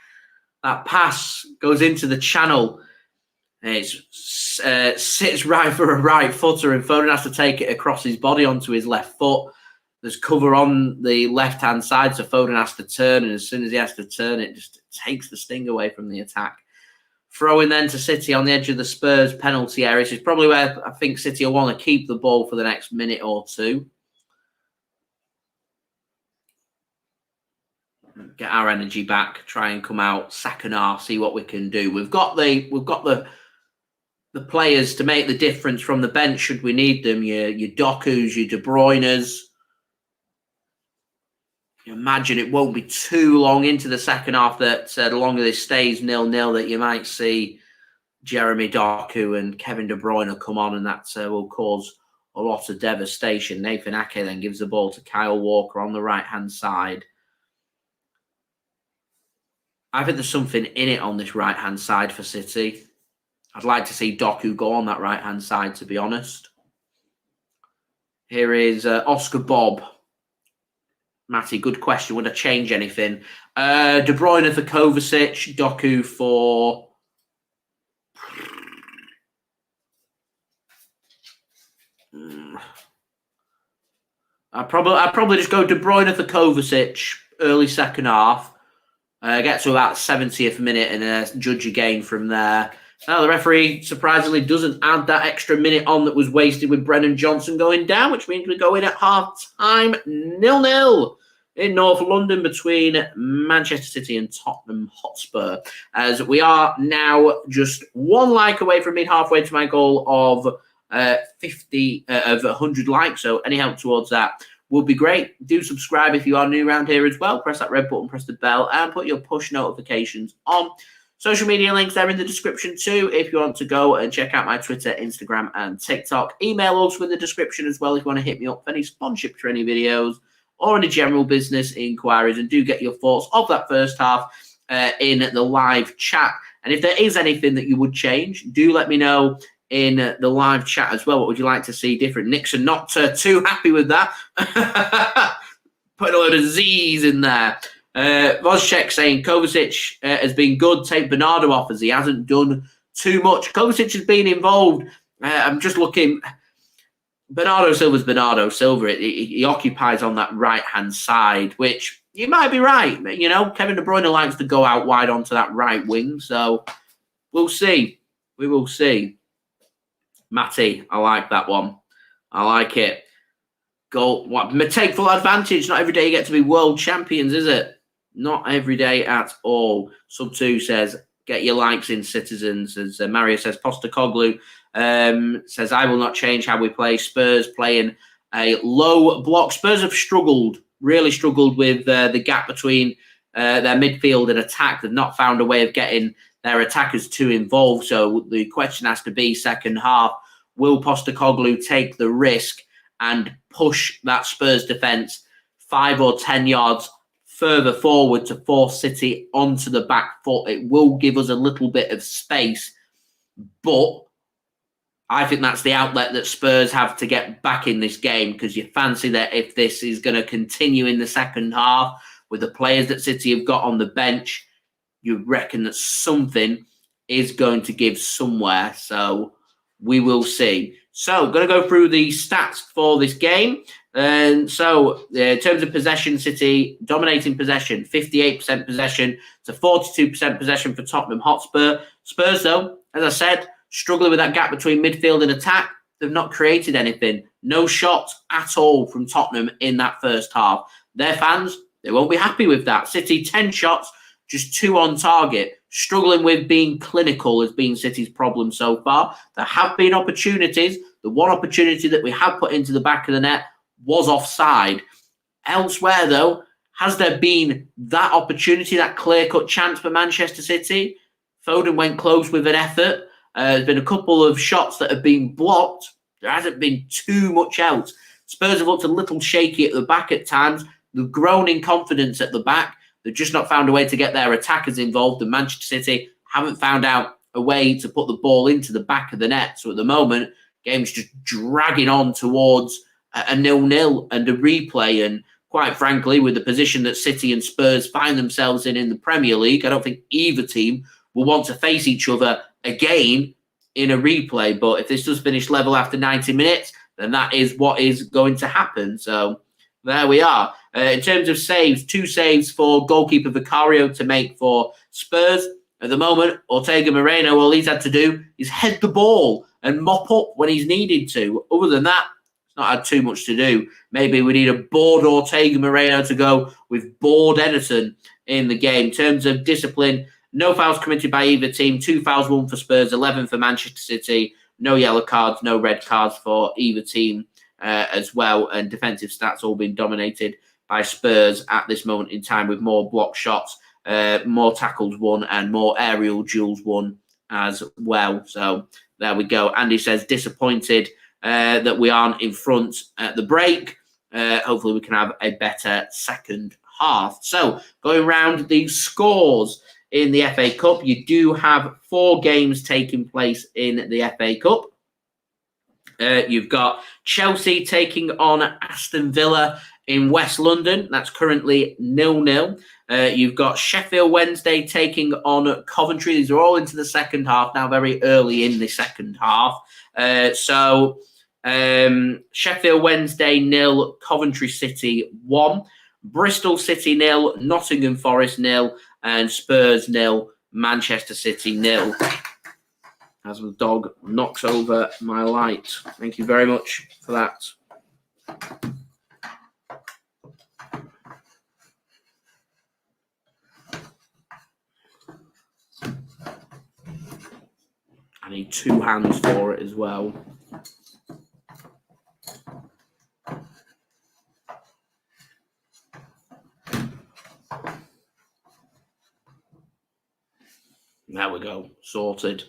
Speaker 1: That pass goes into the channel. It sits right for a right footer, and Foden has to take it across his body onto his left foot. There's cover on the left-hand side, so Foden has to turn, and as soon as he has to turn, it just takes the sting away from the attack. Throwing then to City on the edge of the Spurs penalty area. This is probably where I think City will want to keep the ball for the next minute or two. Get our energy back, try and come out second half, see what we can do. We've got the the players to make the difference from the bench should we need them. Your Dokus, your De Bruynes. You imagine it won't be too long into the second half that the longer this stays 0-0 that you might see Jeremy Doku and Kevin De Bruyne come on, and that will cause a lot of devastation. Nathan Ake then gives the ball to Kyle Walker on the right-hand side. I think there's something in it on this right-hand side for City. I'd like to see Doku go on that right-hand side, to be honest. Here is Oscar Bob. Matty, good question. Would I change anything? De Bruyne for Kovacic, Doku for... I'd probably just go De Bruyne for Kovacic, early second half. Get to about 70th minute and judge again from there. Now, the referee surprisingly doesn't add that extra minute on that was wasted with Brennan Johnson going down, which means we go in at half-time 0-0 in North London between Manchester City and Tottenham Hotspur. As we are now just one like away from being halfway to my goal of 100 likes. So any help towards that would be great. Do subscribe if you are new around here as well. Press that red button, press the bell, and put your push notifications on. Social media links there in the description too if you want to go and check out my Twitter, Instagram, and TikTok. Email also in the description as well if you want to hit me up for any sponsorship for any videos or any general business inquiries. And do get your thoughts of that first half in the live chat. And if there is anything that you would change, do let me know in the live chat as well. What would you like to see different? Nixon not too happy with that. Putting a load of Z's in there. Vozchek saying Kovacic has been good. Take Bernardo off as he hasn't done too much. Kovacic has been involved. I'm just looking. Bernardo Silva's Bernardo Silva. He occupies on that right-hand side, which you might be right. You know, Kevin De Bruyne likes to go out wide onto that right wing. So we'll see. We will see. Matty, I like that one. I like it. Goal. What? Take full advantage. Not every day you get to be world champions, is it? Not every day at all. Sub 2 says, get your likes in, citizens. As Mario says, Postecoglou says, I will not change how we play. Spurs playing a low block. Spurs have struggled, really struggled with the gap between their midfield and attack. They've not found a way of getting their attackers too involved. So the question has to be, second half, will Postecoglou take the risk and push that Spurs defence 5 or 10 yards further forward to force City onto the back foot? It will give us a little bit of space, but I think that's the outlet that Spurs have to get back in this game, because you fancy that if this is going to continue in the second half with the players that City have got on the bench, you reckon that something is going to give somewhere. So we will see. So, going to go through the stats for this game. And so, in terms of possession, City dominating possession, 58% possession to 42% possession for Tottenham Hotspur. Spurs, though, as I said, struggling with that gap between midfield and attack. They've not created anything. No shots at all from Tottenham in that first half. Their fans, they won't be happy with that. City, 10 shots, just 2 on target. Struggling with being clinical has been City's problem so far. There have been opportunities. The one opportunity that we have put into the back of the net was offside. Elsewhere, though, has there been that opportunity, that clear-cut chance for Manchester City? Foden went close with an effort. There's been a couple of shots that have been blocked. There hasn't been too much else. Spurs have looked a little shaky at the back at times. They've grown in confidence at the back. They've just not found a way to get their attackers involved. And Manchester City haven't found out a way to put the ball into the back of the net. So at the moment, game's just dragging on towards a 0-0 and a replay. And quite frankly, with the position that City and Spurs find themselves in the Premier League, I don't think either team will want to face each other again in a replay. But if this does finish level after 90 minutes, then that is what is going to happen. So there we are. In terms of saves, 2 saves for goalkeeper Vicario to make for Spurs. At the moment, Ortega-Moreno, all he's had to do is head the ball and mop up when he's needed to. Other than that, it's not had too much to do. Maybe we need a bored Ortega-Moreno to go with bored Ederson in the game. In terms of discipline, No fouls committed by either team. 2 fouls, 1 for Spurs, 11 for Manchester City. No yellow cards, no red cards for either team as well. And defensive stats all been dominated by Spurs at this moment in time, with more block shots, more tackles won, and more aerial duels won as well. So there we go. Andy says, disappointed that we aren't in front at the break. Hopefully we can have a better second half. So going round the scores in the FA Cup, you do have 4 games taking place in the FA Cup. You've got Chelsea taking on Aston Villa in West London. That's currently 0-0. You've got Sheffield Wednesday taking on Coventry. These are all into the second half now, very early in the second half. Sheffield Wednesday 0, Coventry City 1, Bristol City 0, Nottingham Forest 0, and Spurs 0, Manchester City 0. As the dog knocks over my light. Thank you very much for that. I need 2 hands for it as well. There we go. Sorted.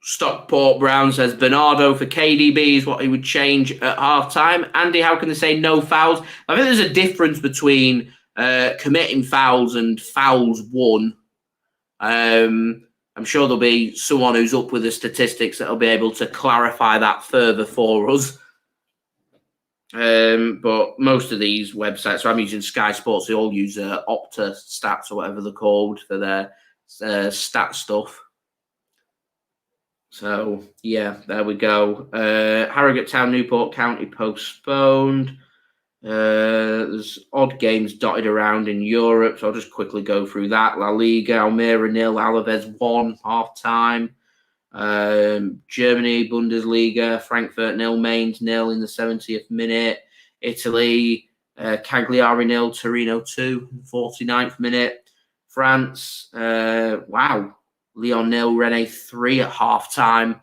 Speaker 1: Stockport Brown says Bernardo for KDB is what he would change at half-time. Andy, how can they say no fouls? I think there's a difference between committing fouls and fouls won. I'm sure there'll be someone who's up with the statistics that'll be able to clarify that further for us. But most of these websites, so I'm using Sky Sports, they all use Opta stats or whatever they're called for their stat stuff. So, yeah, there we go. Harrogate Town, Newport County postponed. There's odd games dotted around in Europe, so I'll just quickly go through that. La Liga, Almeria 0, Alaves 1, half-time. Germany, Bundesliga, Frankfurt 0, Mainz 0 in the 70th minute. Italy, Cagliari 0, Torino 2, 49th minute. France, wow. Lyon 0, Rennes 3 at half-time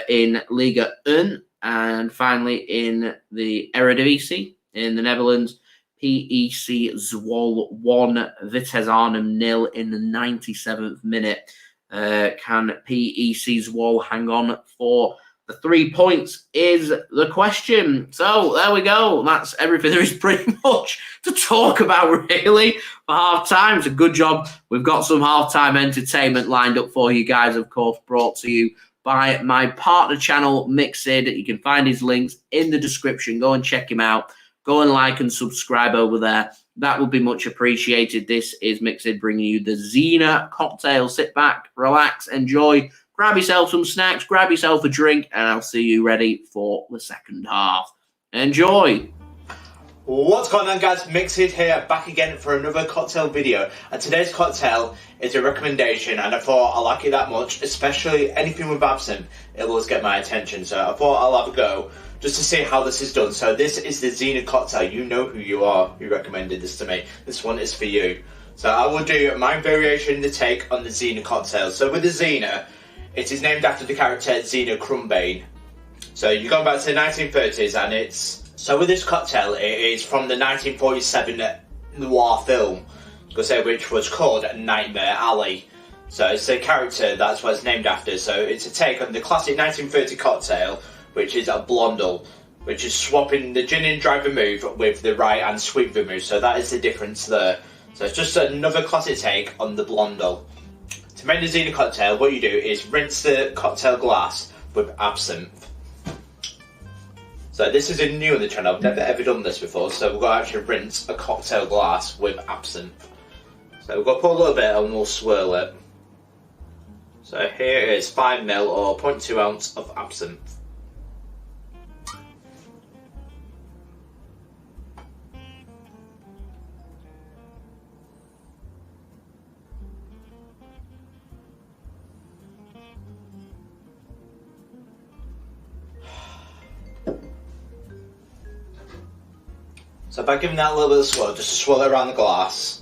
Speaker 1: in Liga 1. And finally, in the Eredivisie in the Netherlands, PEC Zwolle 1, Vitesse Arnhem 0 in the 97th minute. Can PEC Zwolle hang on for the 3 points is the question. So there we go. That's everything there is pretty much to talk about, really, for half-time. It's a good job. We've got some half-time entertainment lined up for you guys, of course, brought to you by my partner channel, Mixed. You can find his links in the description. Go and check him out. Go and like and subscribe over there. That would be much appreciated. This is Mixed bringing you the Xena cocktail. Sit back, relax, enjoy. Grab yourself some snacks, grab yourself a drink, and I'll see you ready for the second half. Enjoy.
Speaker 2: What's going on, guys? Mixed here, back again for another cocktail video. And today's cocktail is a recommendation, and I thought I like it that much, especially anything with absinthe. It'll always get my attention, so I thought I'll have a go just to see how this is done. So this is the Xena cocktail. You know who you are, who recommended this to me. This one is for you. So I will do my variation, the take on the Xena cocktail. So with the Xena, it is named after the character Xena Crumbane. So you're going back to the 1930s, and it's... So with this cocktail, it is from the 1947 noir film, which was called Nightmare Alley. So it's a character, that's what it's named after. So it's a take on the classic 1930 cocktail, which is a blondel, which is swapping the gin and dry vermouth with the rye and sweet vermouth. So that is the difference there. So it's just another classic take on the blondel. To make the Xena cocktail, what you do is rinse the cocktail glass with absinthe. So this is a new on the channel, I've never ever done this before, so we're going to actually rinse a cocktail glass with absinthe. So we're going to put a little bit and we'll swirl it. So here is 5 ml or 0.2 ounce of absinthe. So by giving that a little bit of swirl, just to swirl it around the glass,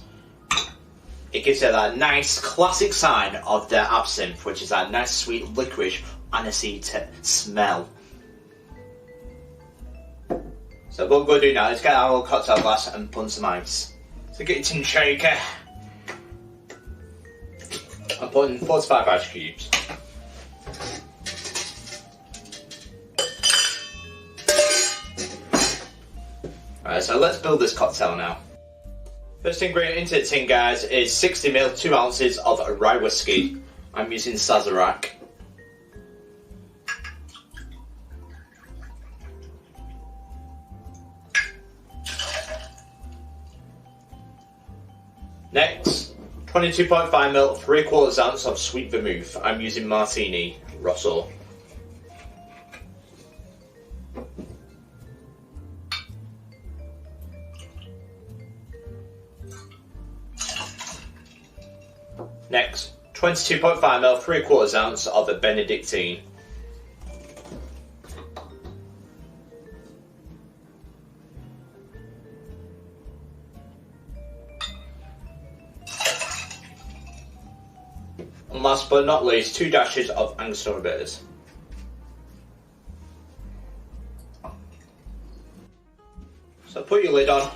Speaker 2: it gives it that nice classic sign of the absinthe, which is that nice sweet licorice aniseed smell. So what we're going to do now is get our cocktail glass and put some ice. So get your tin shaker. I'm putting 4 to 5 ice cubes. Alright, so let's build this cocktail now. First ingredient into the tin, guys, is 60ml, 2 ounces of rye whiskey. I'm using Sazerac. Next, 22.5ml, 3/4 ounce of sweet vermouth. I'm using Martini Rosso. Next, 22.5ml, 3/4 ounce of a Benedictine. And last but not least, 2 dashes of Angostura bitters. So put your lid on.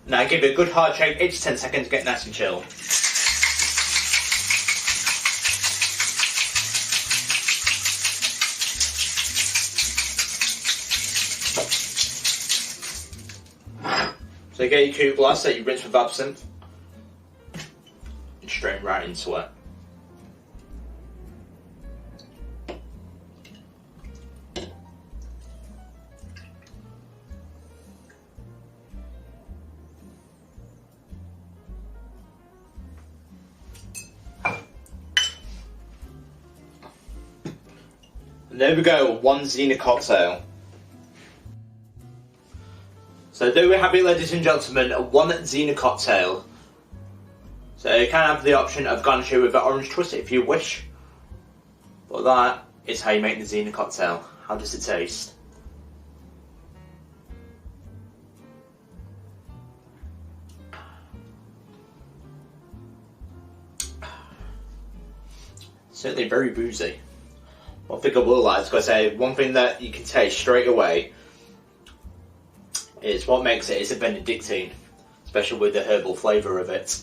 Speaker 2: Now give it a good hard shake, 8 to 10 seconds to get nice and chill. So get your coupe glass that you rinse with absinthe and strain right into it. And there we go, 1 Zena cocktail. So there we have it, ladies and gentlemen, 1 Zena cocktail. So you can have the option of garnishing with an orange twist if you wish. But that is how you make the Zena cocktail. How does it taste? Certainly very boozy. One thing I will like is, say, one thing that you can taste straight away is what makes it is a Benedictine, especially with the herbal flavour of it.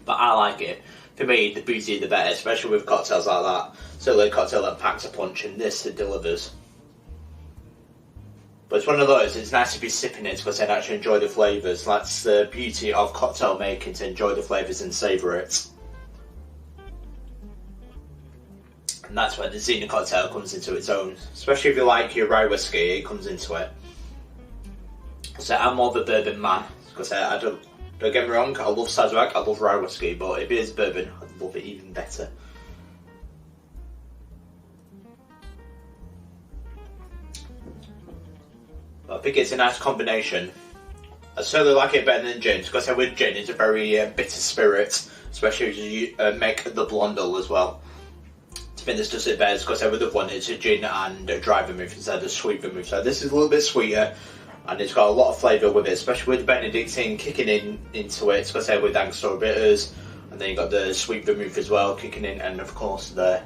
Speaker 2: But I like it. For me, the boozier the better, especially with cocktails like that. So a cocktail that packs a punch, and this it delivers. But it's one of those, it's nice to be sipping it because I actually enjoy the flavours. That's the beauty of cocktail making, to enjoy the flavours and savour it. And that's where the Zena cocktail comes into its own. Especially if you like your rye whiskey, it comes into it. So I'm more of a bourbon man. Because I don't get me wrong, I love Sazerac, I love rye whiskey, but if it is bourbon, I love it even better. But I think it's a nice combination. I certainly like it better than gin, because with gin it's a very bitter spirit, especially if you make the blondel as well. I think this does it better, because with the one it's a gin and a dry vermouth instead of sweet vermouth. So this is a little bit sweeter, and it's got a lot of flavour with it, especially with the Benedictine kicking into it, because with Angostura bitters, and then you've got the sweet vermouth as well kicking in, and of course the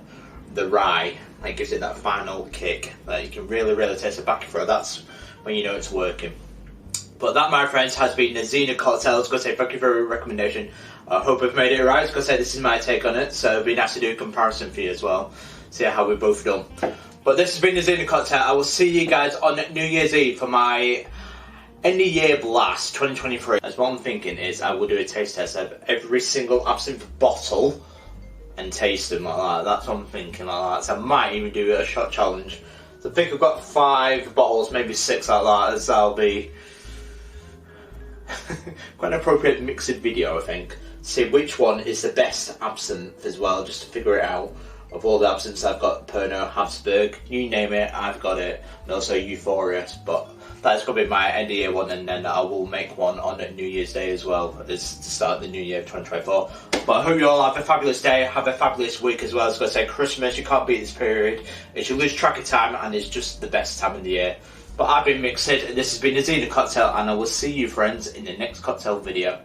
Speaker 2: rye. It gives it that final kick that you can really taste the back of it. That's when you know it's working. But that, my friends, has been the Zena cocktail. I was going to say thank you for your recommendation. I hope I've made it right. I was going to say this is my take on it, so it'd be nice to do a comparison for you as well. See how we've both done. But this has been the Zena cocktail. I will see you guys on New Year's Eve for my end of year blast 2023. As what I'm thinking is I will do a taste test of every single absinthe bottle and taste them like that. That's what I'm thinking like that. So I might even do a shot challenge. So I think I've got 5 bottles, maybe 6 like that, as that'll be quite an appropriate mixed video, I think. See which one is the best absinthe as well, just to figure it out. Of all the absinthes I've got, Pernod, Habsburg, you name it, I've got it. And also Euphoria, but that's going to be my end of year one, and then I will make one on New Year's Day as well, as to start the new year of 2024. But I hope you all have a fabulous day, have a fabulous week as well. I was going to say, Christmas, you can't beat this period. It's you lose track of time, and it's just the best time of the year. But I've been Mixed, and this has been a Zena Cocktail, and I will see you friends in the next cocktail video.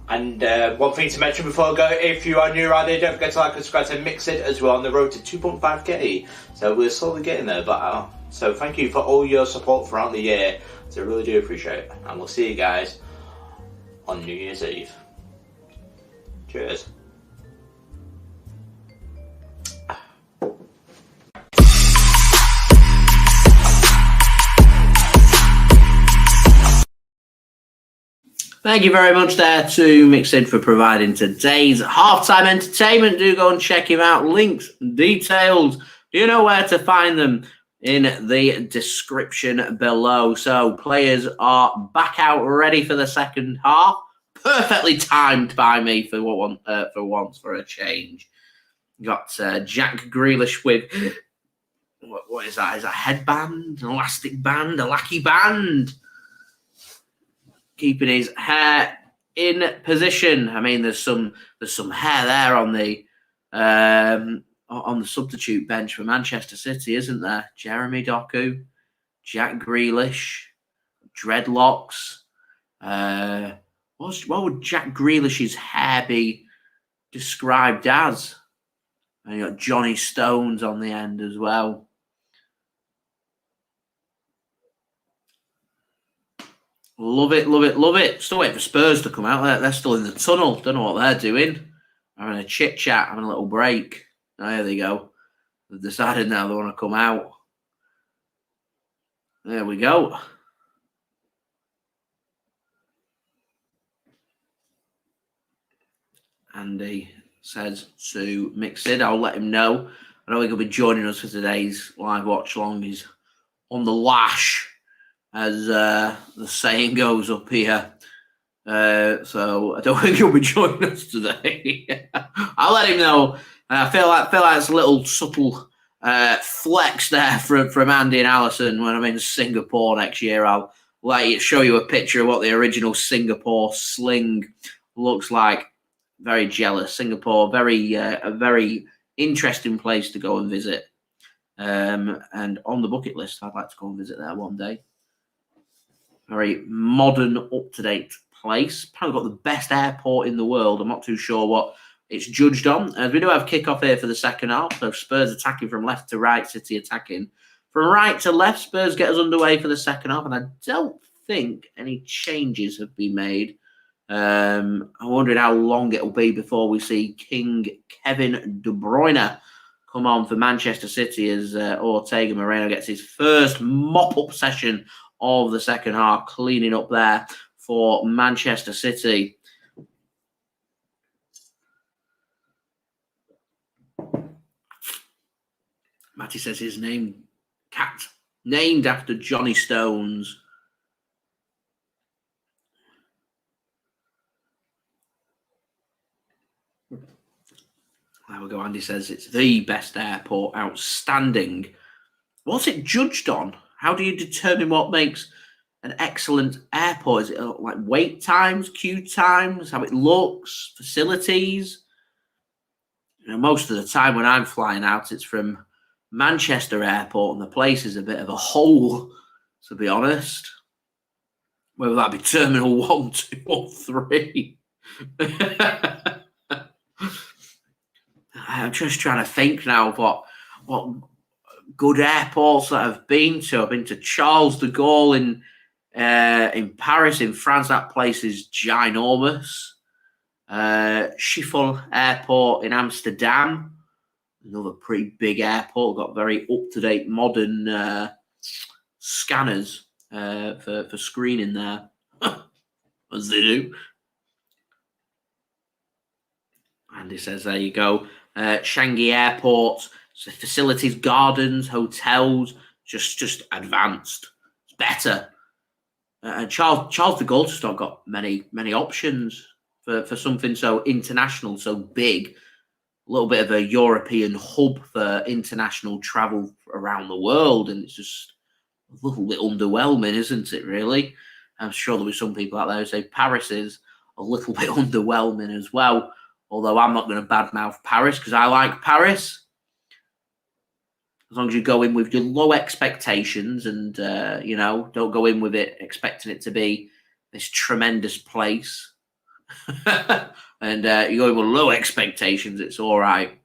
Speaker 2: And one thing to mention before I go, if you are new around here, don't forget to like and subscribe to Mixed, as we're on the road to 2.5k. So we're slowly getting there, but so thank you for all your support throughout the year. So I really do appreciate it. And we'll see you guys on New Year's Eve. Cheers.
Speaker 1: Thank you very much there to Mixed for providing today's halftime entertainment. Do go and check him out. Links, details. Do you know where to find them? In the description below. So players are back out ready for the second half. Perfectly timed by me for once for a change. Got Jack Grealish with what is that? Is that a headband, an elastic band, a lackey band? Keeping his hair in position. I mean, there's some hair there on the substitute bench for Manchester City, isn't there? Jeremy Doku, Jack Grealish, dreadlocks. What would Jack Grealish's hair be described as? And you got Johnny Stones on the end as well. Love it, love it, love it. Still waiting for Spurs to come out. They're still in the tunnel. Don't know what they're doing. Having a chit chat, having a little break. Oh, there they go. They've decided now they want to come out. There we go. Andy says to Mixed. I'll let him know. I know he'll be joining us for today's live watch along. He's on the lash, as the saying goes up here. So I don't think he'll be joining us today. I'll let him know. I feel like it's a little subtle flex there from Andy and Allison. When I'm in Singapore next year, I'll show you a picture of what the original Singapore sling looks like. Very jealous. Singapore, a very interesting place to go and visit. And on the bucket list, I'd like to go and visit there one day. Very modern, up-to-date place. Probably got the best airport in the world. I'm not too sure what it's judged on. As we do have kickoff here for the second half. So Spurs attacking from left to right, City attacking from right to left. Spurs get us underway for the second half. And I don't think any changes have been made. I'm wondering how long it'll be before we see King Kevin De Bruyne come on for Manchester City as Ortega-Moreno gets his first mop-up session of the second half, cleaning up there for Manchester City. Matty says his name, cat, named after Johnny Stones. There we go. Andy says it's the best airport. Outstanding. What's it judged on? How do you determine what makes an excellent airport? Is it like wait times, queue times, how it looks, facilities? You know, most of the time when I'm flying out, it's from Manchester Airport, and the place is a bit of a hole, to be honest. Whether that be Terminal 1, 2, or 3. I'm just trying to think now of what good airports that I've been to. I've been to Charles de Gaulle in Paris, in France. That place is ginormous. Schiphol Airport in Amsterdam, another pretty big airport. Got very up-to-date modern scanners for screening there, as they do. Andy says, there you go. Changi Airport, so facilities, gardens, hotels, just advanced. It's better. And Charles de Gaulle just not got many options for something so international, so big. A little bit of a European hub for international travel around the world, and it's just a little bit underwhelming, isn't it, really? I'm sure there'll be some people out there who say Paris is a little bit underwhelming as well. Although I'm not going to badmouth Paris because I like Paris. As long as you go in with your low expectations and, don't go in with it expecting it to be this tremendous place. And you go in with low expectations, it's all right.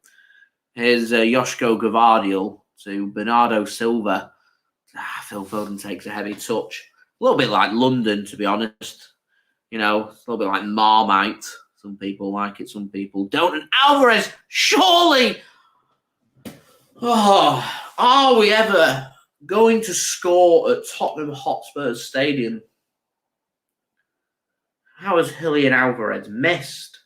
Speaker 1: Here's Josko Gvardiol to Bernardo Silva. Phil Foden takes a heavy touch. A little bit like London, to be honest. A little bit like Marmite. Some people like it, some people don't. And Alvarez, surely! Oh, are we ever going to score at Tottenham Hotspur Stadium? How has Julian Alvarez missed?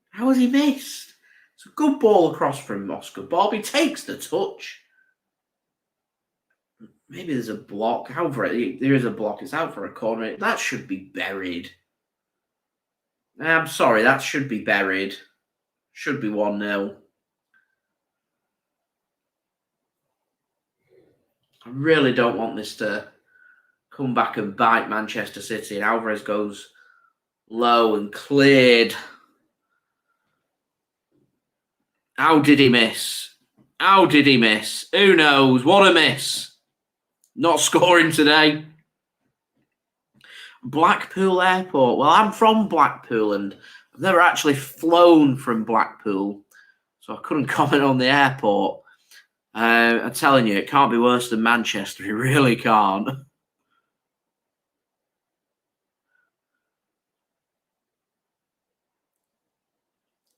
Speaker 1: How has he missed? It's a good ball across from Oscar Bob. He takes the touch. Maybe there's a block. Alvarez, there is a block. It's out for a corner. That should be buried. I'm sorry, that should be buried. Should be 1-0. I really don't want this to come back and bite Manchester City. And Alvarez goes low and cleared. How did he miss? How did he miss? Who knows? What a miss. Not scoring today. Blackpool Airport. Well, I'm from Blackpool and I've never actually flown from Blackpool, so I couldn't comment on the airport. I'm telling you, it can't be worse than Manchester. It really can't.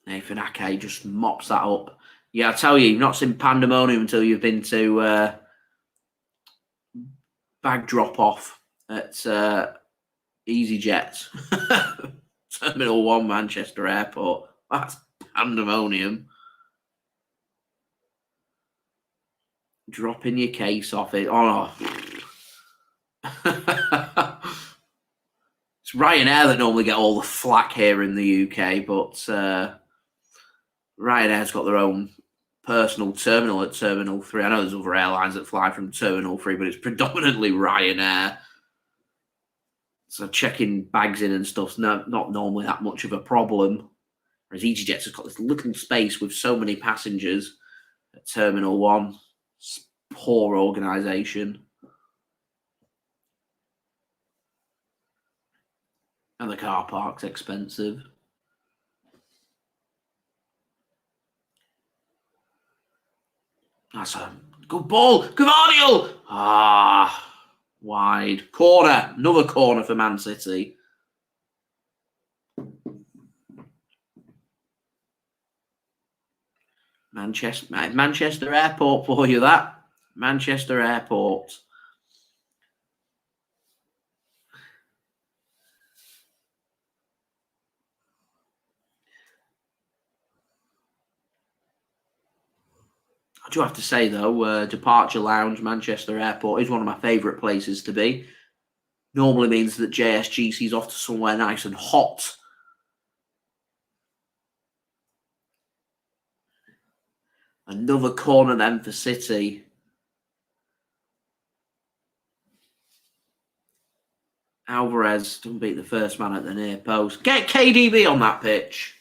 Speaker 1: Nathan Ake just mops that up. Yeah, I tell you, you've not seen pandemonium until you've been to bag drop-off at EasyJet. Terminal 1, Manchester Airport. That's pandemonium. Dropping your case off it. Oh, no. It's Ryanair that normally get all the flack here in the UK, but Ryanair's got their own personal terminal at Terminal 3. I know there's other airlines that fly from Terminal 3, but it's predominantly Ryanair. So checking bags in and stuff's not normally that much of a problem. Whereas EasyJet's has got this little space with so many passengers at Terminal 1. It's poor organisation. And the car park's expensive. That's a good ball. Gvardiol! Wide. Corner. Another corner for Man City. Manchester Airport for you, that. Manchester Airport. I do have to say, though, Departure Lounge, Manchester Airport, is one of my favourite places to be. Normally means that JSGC's off to somewhere nice and hot. Another corner then for City. Alvarez doesn't beat the first man at the near post. Get KDB on that pitch.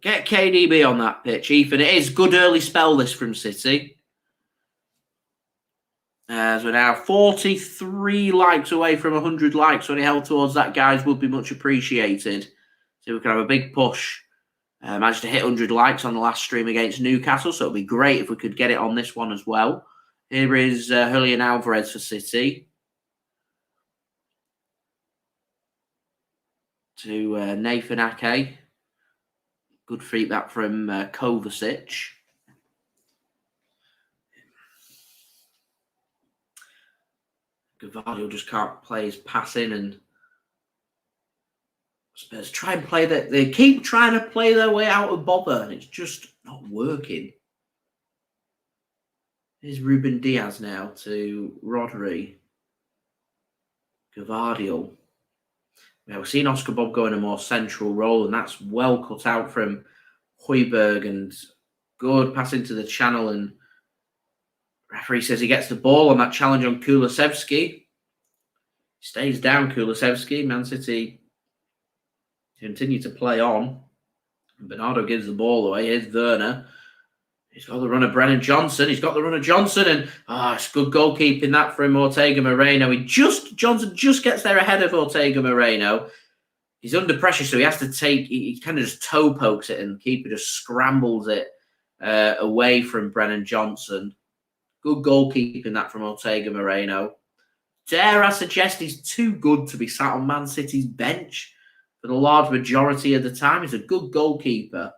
Speaker 1: Get KDB on that pitch, Ethan. It is good early spell, this, from City. As we're now 43 likes away from 100 likes. So any help towards that, guys, would be much appreciated. So we can have a big push. Managed to hit 100 likes on the last stream against Newcastle, so it'd be great if we could get it on this one as well. Here is Julian Alvarez for City. To Nathan Ake. Good feed that from Kovacic. Gvardiol just can't play his pass in, and Spurs try and play that. They keep trying to play their way out of bother, and it's just not working. Here's Ruben Dias now to Rodri. Gvardiol. Yeah, we've seen Oscar Bob go in a more central role, and that's well cut out from Hojbjerg, and good pass into the channel, and referee says he gets the ball on that challenge on Kulusevski. Stays down, Kulusevski. Man City continue to play on. Bernardo gives the ball away. Here's Werner. He's got the run of Brennan Johnson. And it's good goalkeeping that from Ortega-Moreno. Johnson just gets there ahead of Ortega-Moreno. He's under pressure, so he has to he kind of just toe pokes it, and the keeper just scrambles it away from Brennan Johnson. Good goalkeeping that from Ortega-Moreno. Dare I suggest he's too good to be sat on Man City's bench for the large majority of the time. He's a good goalkeeper.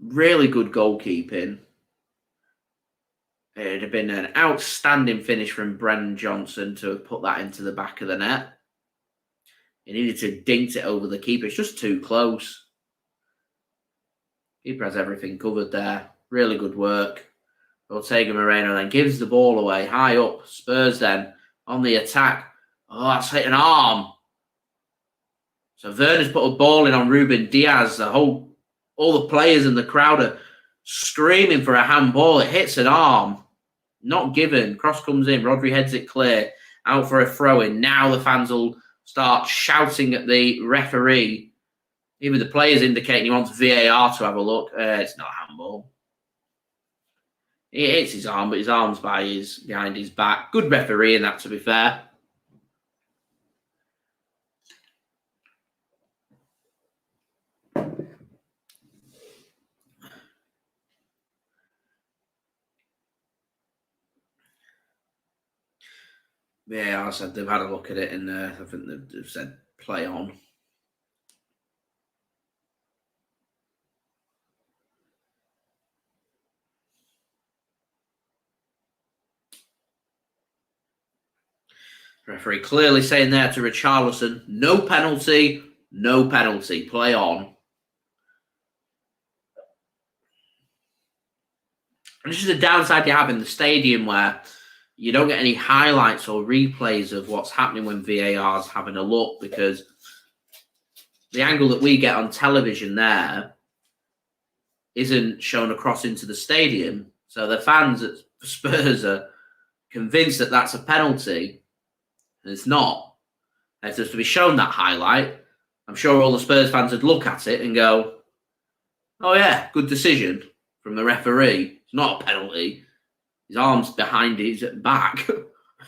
Speaker 1: Really good goalkeeping. It'd have been an outstanding finish from Brennan Johnson to have put that into the back of the net. He needed to dink it over the keeper. It's just too close. Keeper has everything covered there. Really good work. Ortega-Moreno then gives the ball away high up. Spurs then on the attack. Oh, that's hit an arm. So Werner's put a ball in on Ruben Dias. All the players in the crowd are screaming for a handball. It hits an arm. Not given. Cross comes in. Rodri heads it clear. Out for a throw-in. Now the fans will start shouting at the referee. Even the players indicating he wants VAR to have a look. It's not a handball. He hits his arm, but his arm's behind his back. Good refereeing that, to be fair. Yeah, I said they've had a look at it, and I think they've said play on. Referee clearly saying there to Richarlison, no penalty, play on. And this is the downside you have in the stadium, where you don't get any highlights or replays of what's happening when VAR's having a look, because the angle that we get on television there isn't shown across into the stadium. So the fans at Spurs are convinced that that's a penalty. And it's not. If there's to be shown that highlight, I'm sure all the Spurs fans would look at it and go, oh yeah, good decision from the referee. It's not a penalty. His arm's behind his back.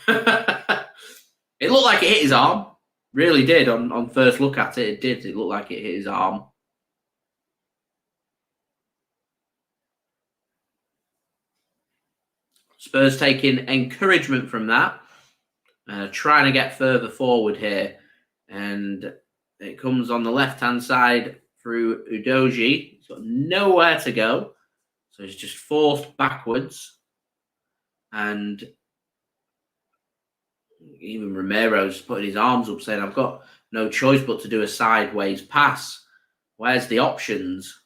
Speaker 1: It looked like it hit his arm. Really did. On first look at it, it did. It looked like it hit his arm. Spurs taking encouragement from that. Trying to get further forward here. And it comes on the left-hand side through Udogie. He's got nowhere to go. So he's just forced backwards. And even Romero's putting his arms up saying, I've got no choice but to do a sideways pass. Where's the options?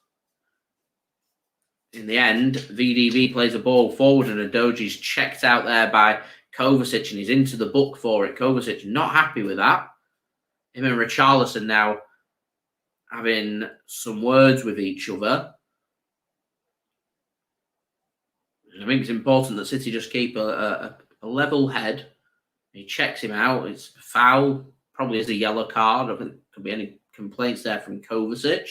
Speaker 1: In the end, VDV plays a ball forward and Udogie's checked out there by Kovacic, and he's into the book for it. Kovacic not happy with that. Him and Richarlison now having some words with each other. I think it's important that City just keep a level head. He checks him out. It's a foul. Probably is a yellow card. I don't think there could be any complaints there from Kovacic.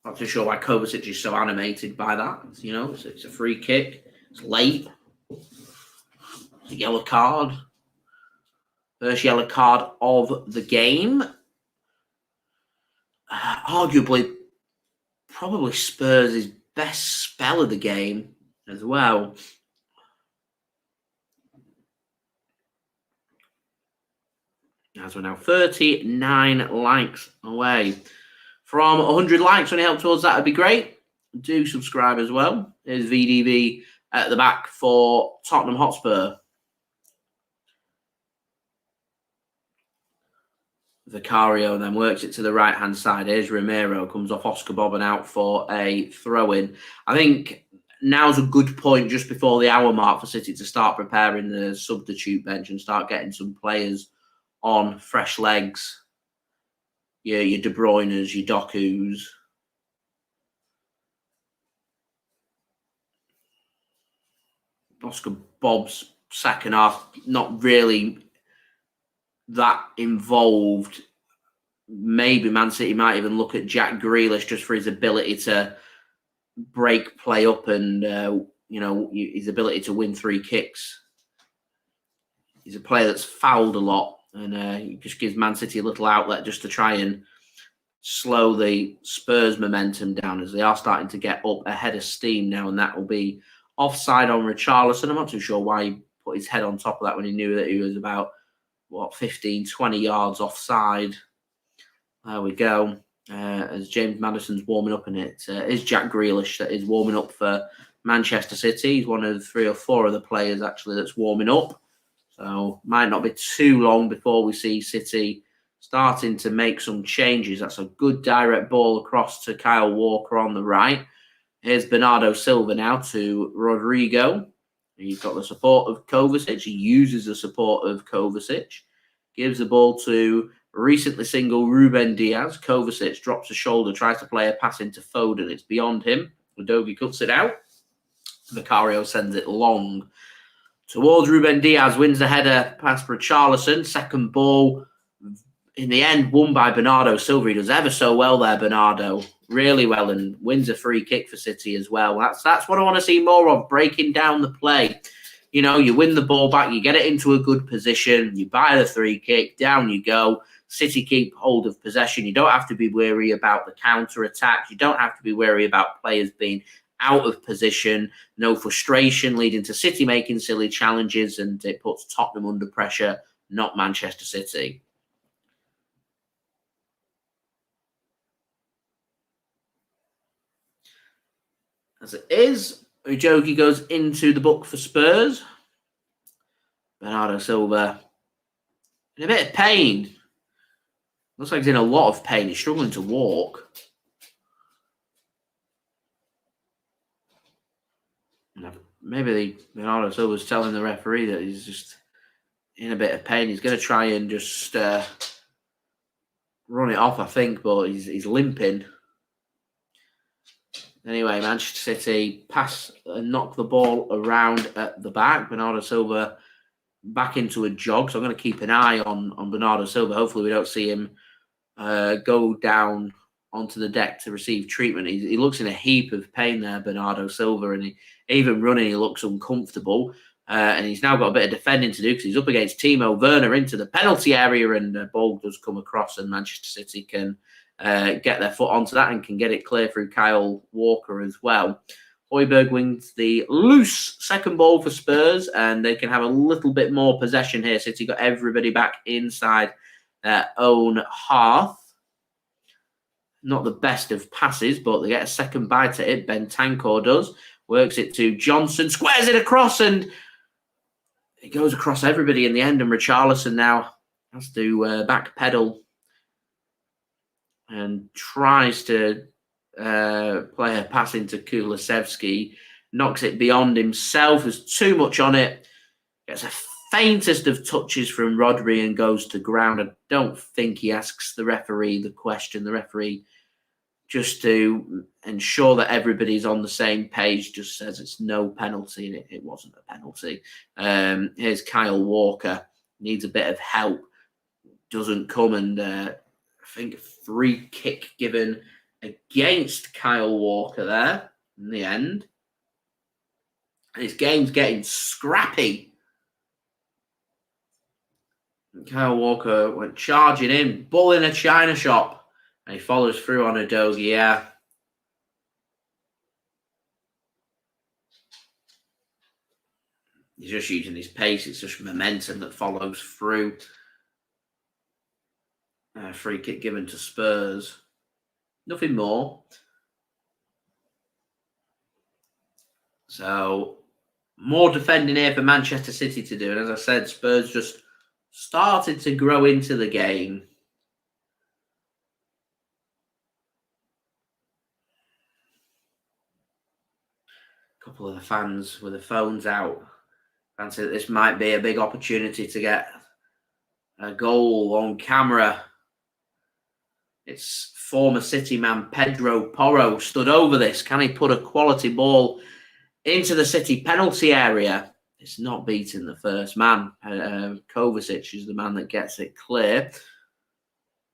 Speaker 1: Not too sure why Kovacic is so animated by that. You know, it's a free kick. It's late. It's a yellow card. First yellow card of the game. Arguably, probably Spurs' best spell of the game as well. As we're now 39 likes away from 100 likes. When you help towards that, would be great. Do subscribe as well. There's VDV at the back for Tottenham Hotspur. Vicario then works it to the right-hand side. Here's Romero, comes off Oscar Bobbin out for a throw-in. I think now's a good point just before the hour mark for City to start preparing the substitute bench and start getting some players on fresh legs. Your De Bruyne's, your Doku's. Oscar Bobb's second half, not really that involved. Maybe Man City might even look at Jack Grealish just for his ability to break play up and, his ability to win 3 kicks. He's a player that's fouled a lot, and he just gives Man City a little outlet just to try and slow the Spurs momentum down, as they are starting to get up ahead of steam now, and that will be offside on Richarlison. I'm not too sure why he put his head on top of that when he knew that he was about, 15, 20 yards offside. There we go. As James Maddison's warming up, and it is Jack Grealish that is warming up for Manchester City. He's one of 3 or 4 of the players actually that's warming up. So might not be too long before we see City starting to make some changes. That's a good direct ball across to Kyle Walker on the right. Here's Bernardo Silva now to Rodrigo. He's got the support of Kovacic. He uses the support of Kovacic. Gives the ball to recently single Ruben Dias. Kovacic drops a shoulder, tries to play a pass into Foden. It's beyond him. Udogie cuts it out. Vicario sends it long towards Ruben Dias. Wins the header past Richarlison. Second ball, in the end, won by Bernardo Silva. He does ever so well there, Bernardo. Really well, and wins a free kick for City as well. That's what I want to see more of, breaking down the play. You win the ball back, you get it into a good position, you buy the free kick, down you go. City keep hold of possession. You don't have to be wary about the counter-attack. You don't have to be wary about players being out of position. No frustration leading to City making silly challenges, and it puts Tottenham under pressure, not Manchester City. As it is, Udogie goes into the book for Spurs. Bernardo Silva in a bit of pain. Looks like he's in a lot of pain. He's struggling to walk. Maybe Bernardo Silva's telling the referee that he's just in a bit of pain. He's going to try and just run it off, I think, but he's limping. Anyway, Manchester City pass and knock the ball around at the back. Bernardo Silva back into a jog, so I'm going to keep an eye on Bernardo Silva. Hopefully we don't see him go down onto the deck to receive treatment. He looks in a heap of pain there, Bernardo Silva, and even running, he looks uncomfortable. And he's now got a bit of defending to do because he's up against Timo Werner into the penalty area, and the ball does come across, and Manchester City can get their foot onto that and can get it clear through Kyle Walker as well. Hojbjerg wins the loose second ball for Spurs, and they can have a little bit more possession here. City got everybody back inside their own half. Not the best of passes, but they get a second bite at it. Bentancur does. Works it to Johnson. Squares it across, and it goes across everybody in the end. And Richarlison now has to backpedal and tries to play a pass into Kulusevski. Knocks it beyond himself. There's too much on it. Gets a faintest of touches from Rodri and goes to ground. I don't think he asks the referee the question. The referee, just to ensure that everybody's on the same page, just says it's no penalty, and it wasn't a penalty. Here's Kyle Walker. Needs a bit of help. Doesn't come, and I think a free kick given against Kyle Walker there in the end. And his game's getting scrappy. And Kyle Walker went charging in, bull in a china shop, and he follows through on Udogie. Yeah. He's just using his pace. It's just momentum that follows through. Free kick given to Spurs. Nothing more. So, more defending here for Manchester City to do. And as I said, Spurs just started to grow into the game. A couple of the fans with the phones out fancy that this might be a big opportunity to get a goal on camera. It's former City man Pedro Porro stood over this. Can he put a quality ball into the City penalty area? It's not beating the first man. Kovacic is the man that gets it clear.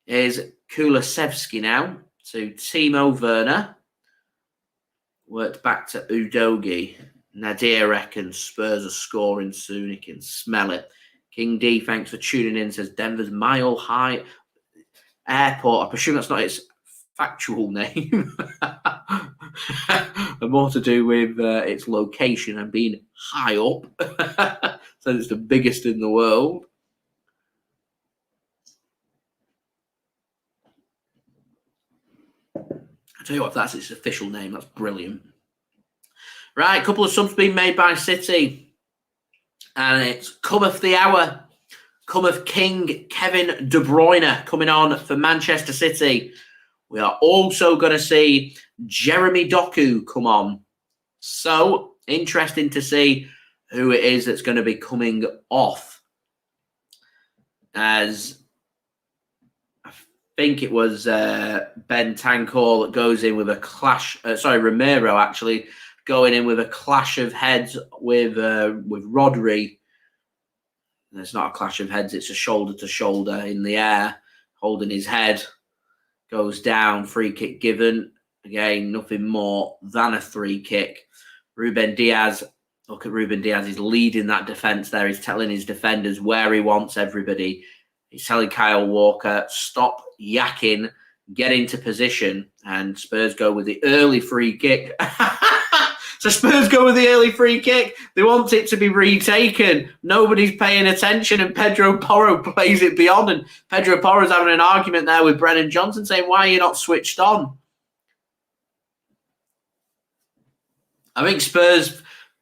Speaker 1: Is Kulusevski now to Timo Werner. Worked back to Udogie. Nadir reckons Spurs are scoring soon. He can smell it. King D, thanks for tuning in. Says Denver's Mile High Airport. I presume that's not its factual name. And more to do with its location and being high up. So it's the biggest in the world. I tell you what, if that's its official name, that's brilliant. Right, a couple of subs being made by City. And it's cometh the hour. Cometh King Kevin De Bruyne coming on for Manchester City. We are also going to see Jeremy Doku come on. So, interesting to see who it is that's going to be coming off. As I think it was Bentancur that goes in with a clash. Romero actually going in with a clash of heads with Rodri. And it's not a clash of heads, it's a shoulder to shoulder in the air, holding his head. Goes down, free kick given. Again, nothing more than a free kick. Ruben Dias, look at Ruben Dias, he's leading that defence there. He's telling his defenders where he wants everybody. He's telling Kyle Walker, stop yakking, get into position. And Spurs go with the early free kick. So Spurs go with the early free kick. They want it to be retaken. Nobody's paying attention, and Pedro Porro plays it beyond. And Pedro Porro's having an argument there with Brennan Johnson, saying, why are you not switched on? I think Spurs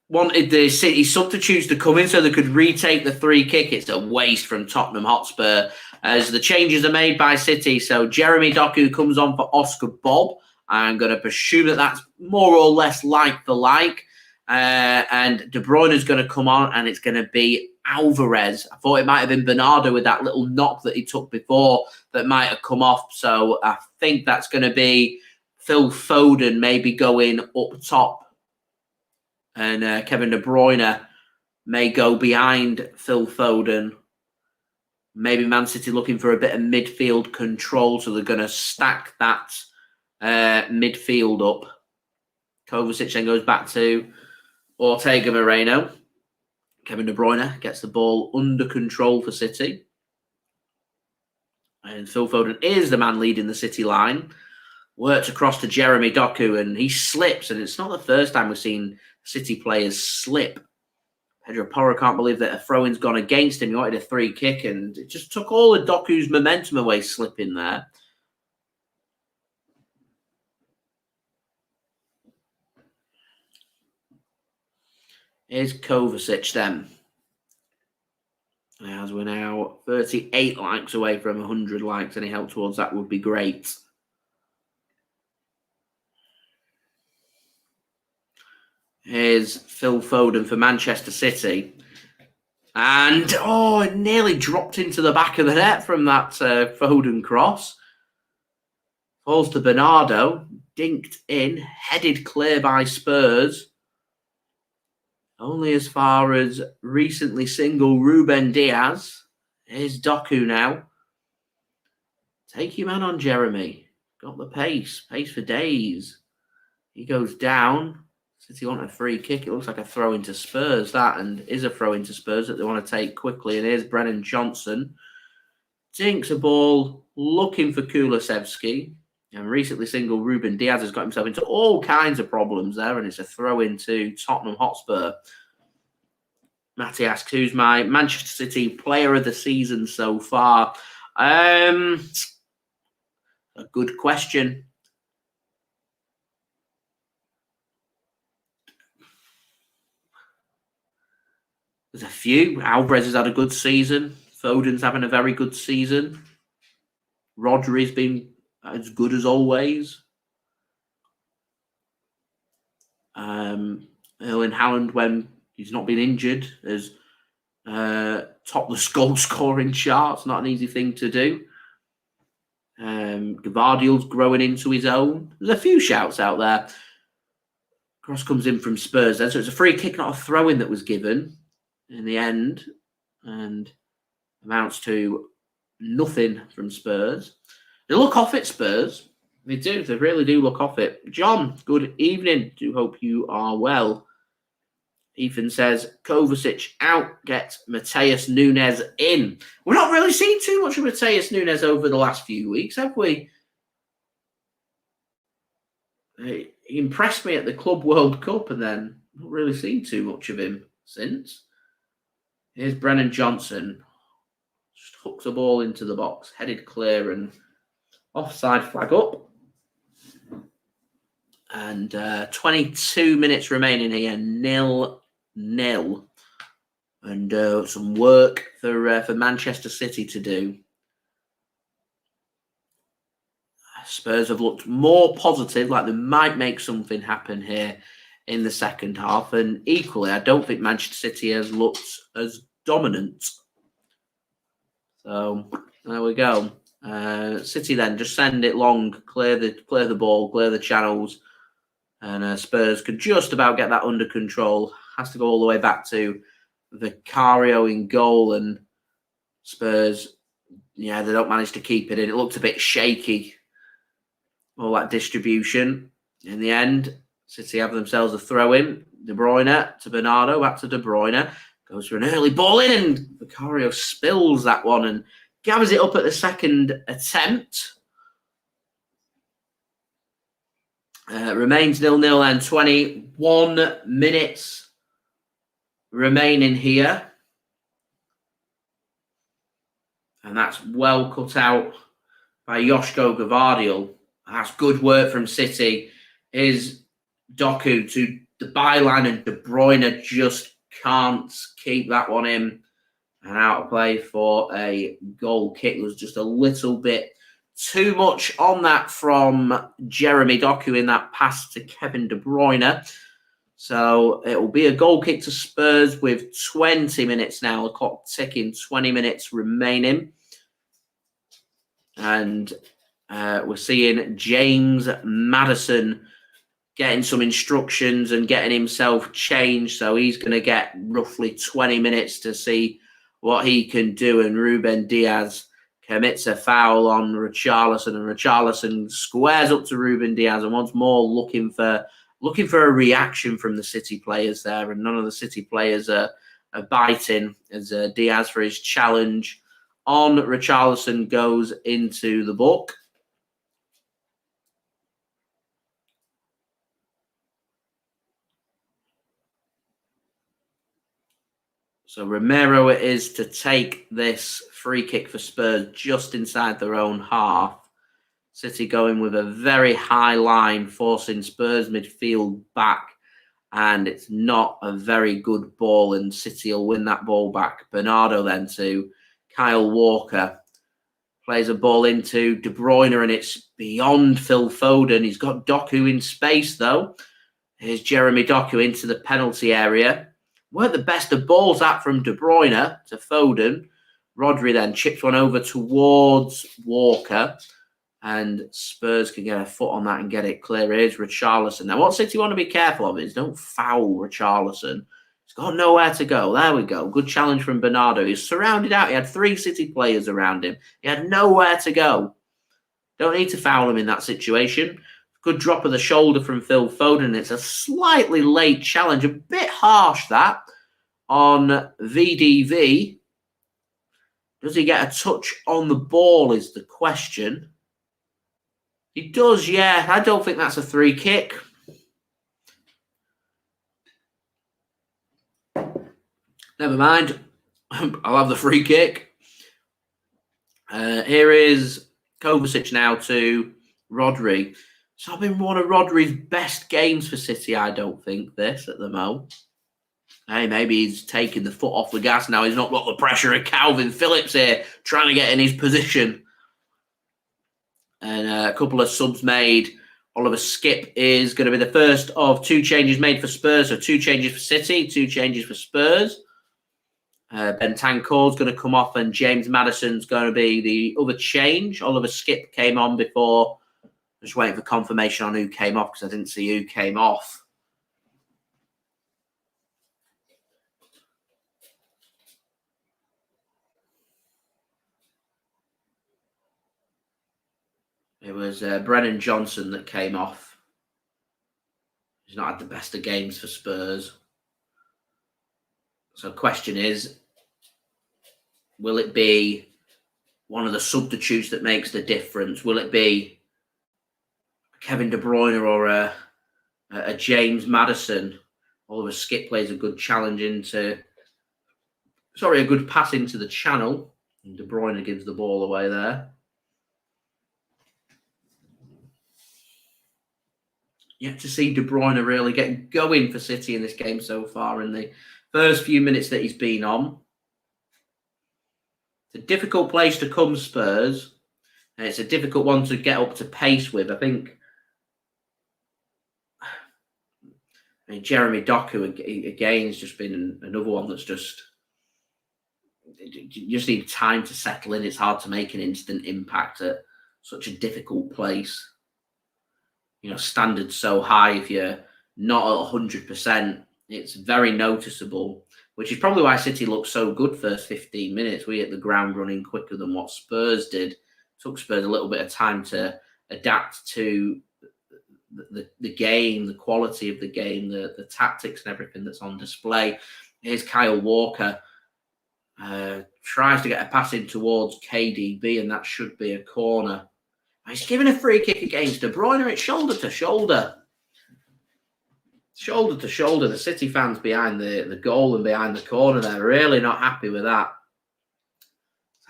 Speaker 1: wanted the City substitutes to come in so they could retake the free kick. It's a waste from Tottenham Hotspur as the changes are made by City. So Jeremy Doku comes on for Oscar Bob. I'm going to presume that that's more or less like for like. And De Bruyne is going to come on, and it's going to be Alvarez. I thought it might have been Bernardo with that little knock that he took before that might have come off. So I think that's going to be Phil Foden maybe going up top. And Kevin De Bruyne may go behind Phil Foden. Maybe Man City looking for a bit of midfield control, so they're going to stack that midfield up. Kovacic then goes back to Ortega-Moreno. Kevin De Bruyne gets the ball under control for City. And Phil Foden is the man leading the City line. Works across to Jeremy Doku, and he slips. And it's not the first time we've seen City players slip. Pedro Porro can't believe that a throw-in's gone against him. He wanted a free kick, and it just took all of Doku's momentum away slipping there. Here's Kovacic then. As we're now 38 likes away from 100 likes, any help towards that would be great. Here's Phil Foden for Manchester City. And, it nearly dropped into the back of the net from that Foden cross. Falls to Bernardo, dinked in, headed clear by Spurs. Only as far as recently single Ruben Dias. Here's Doku now. Take your man on, Jeremy. Got the pace. Pace for days. He goes down. City want a free kick. It looks like a throw into Spurs, that, and is a throw into Spurs that they want to take quickly. And here's Brennan Johnson. Dinks a ball, looking for Kulusevski. And recently single Ruben Dias has got himself into all kinds of problems there, and it's a throw into Tottenham Hotspur. Matty asks, who's my Manchester City player of the season so far? A good question. There's a few. Alvarez has had a good season. Foden's having a very good season. Rodri's been as good as always. Erling Haaland, when he's not been injured, has topped the goal-scoring charts. Not an easy thing to do. Gvardiol's growing into his own. There's a few shouts out there. Cross comes in from Spurs then. So it's a free kick, not a throw-in that was given. in the end, and amounts to nothing from Spurs. They look off it, Spurs. They do. They really do look off it. John, good evening. Do hope you are well. Ethan says, Kovacic out, get Matheus Nunes in. We're not really seeing too much of Matheus Nunes over the last few weeks, have we? He impressed me at the Club World Cup and then not really seen too much of him since. Here's Brennan Johnson. Just hooks the ball into the box, headed clear and offside flag up. And 22 minutes remaining here, 0-0. And some work for Manchester City to do. Spurs have looked more positive, like they might make something happen here in the second half. And equally, I don't think Manchester City has looked as dominant. So there we go. City then just send it long, clear the ball, clear the channels, and Spurs could just about get that under control. Has to go all the way back to Vicario in goal, and Spurs, yeah, they don't manage to keep it in. It looked a bit shaky, all that distribution. In the end, City have themselves a throw-in. De Bruyne to Bernardo, back to De Bruyne. Goes for an early ball in, and Vicario spills that one and gathers it up at the second attempt. Remains 0-0 and 21 minutes remaining here. And that's well cut out by Josko Gvardiol. That's good work from City. Is Doku to the byline, and De Bruyne just can't keep that one in. And out of play for a goal kick. It was just a little bit too much on that from Jeremy Doku in that pass to Kevin De Bruyne. So it will be a goal kick to Spurs with 20 minutes now. The clock ticking, 20 minutes remaining. And we're seeing James Maddison getting some instructions and getting himself changed. So he's going to get roughly 20 minutes to see what he can do. And Ruben Dias commits a foul on Richarlison, and Richarlison squares up to Ruben Dias, and once more looking for a reaction from the City players there, and none of the City players are biting as Dias, for his challenge on Richarlison, goes into the book. So Romero it is to take this free kick for Spurs just inside their own half. City going with a very high line, forcing Spurs midfield back. And it's not a very good ball, and City will win that ball back. Bernardo then to Kyle Walker. Plays a ball into De Bruyne, and it's beyond Phil Foden. He's got Doku in space, though. Here's Jeremy Doku into the penalty area. Weren't the best of balls that from De Bruyne to Foden. Rodri then chips one over towards Walker, and Spurs can get a foot on that and get it clear. Here's Richarlison. Now, what City want to be careful of is don't foul Richarlison. He's got nowhere to go. There we go. Good challenge from Bernardo. He's surrounded out. He had 3 City players around him. He had nowhere to go. Don't need to foul him in that situation. Good drop of the shoulder from Phil Foden. It's a slightly late challenge. A bit harsh, that, on VDV. Does he get a touch on the ball is the question. He does, yeah. I don't think that's a free kick. Never mind. I'll have the free kick. Here is Kovacic now to Rodri. It's not been one of Rodri's best games for City, I don't think, this at the moment. Hey, maybe he's taking the foot off the gas now. He's not got the pressure of Kalvin Phillips here, trying to get in his position. And a couple of subs made. Oliver Skipp is going to be the first of 2 changes made for Spurs. So 2 changes for City, 2 changes for Spurs. Bentancur is going to come off, and James Maddison's going to be the other change. Oliver Skipp came on before. Just waiting for confirmation on who came off because I didn't see who came off. It was Brennan Johnson that came off. He's not had the best of games for Spurs. So the question is, will it be one of the substitutes that makes the difference? Will it be Kevin De Bruyne or a James Maddison? Oliver Skip plays a good challenge a good pass into the channel. And De Bruyne gives the ball away there. Yet to see De Bruyne really get going for City in this game so far in the first few minutes that he's been on. It's a difficult place to come, Spurs. And it's a difficult one to get up to pace with. I mean, Jeremy Doku, again, has just been another one that's just... You just need time to settle in. It's hard to make an instant impact at such a difficult place. Standards so high, if you're not at 100%, it's very noticeable, which is probably why City looked so good first 15 minutes. We hit the ground running quicker than what Spurs did. It took Spurs a little bit of time to adapt to the game, the quality of the game, the tactics and everything that's on display. Here's Kyle Walker. Tries to get a pass in towards KDB, and that should be a corner. He's given a free kick against De Bruyne. It's shoulder to shoulder. Shoulder to shoulder. The City fans behind the goal and behind the corner, they're really not happy with that.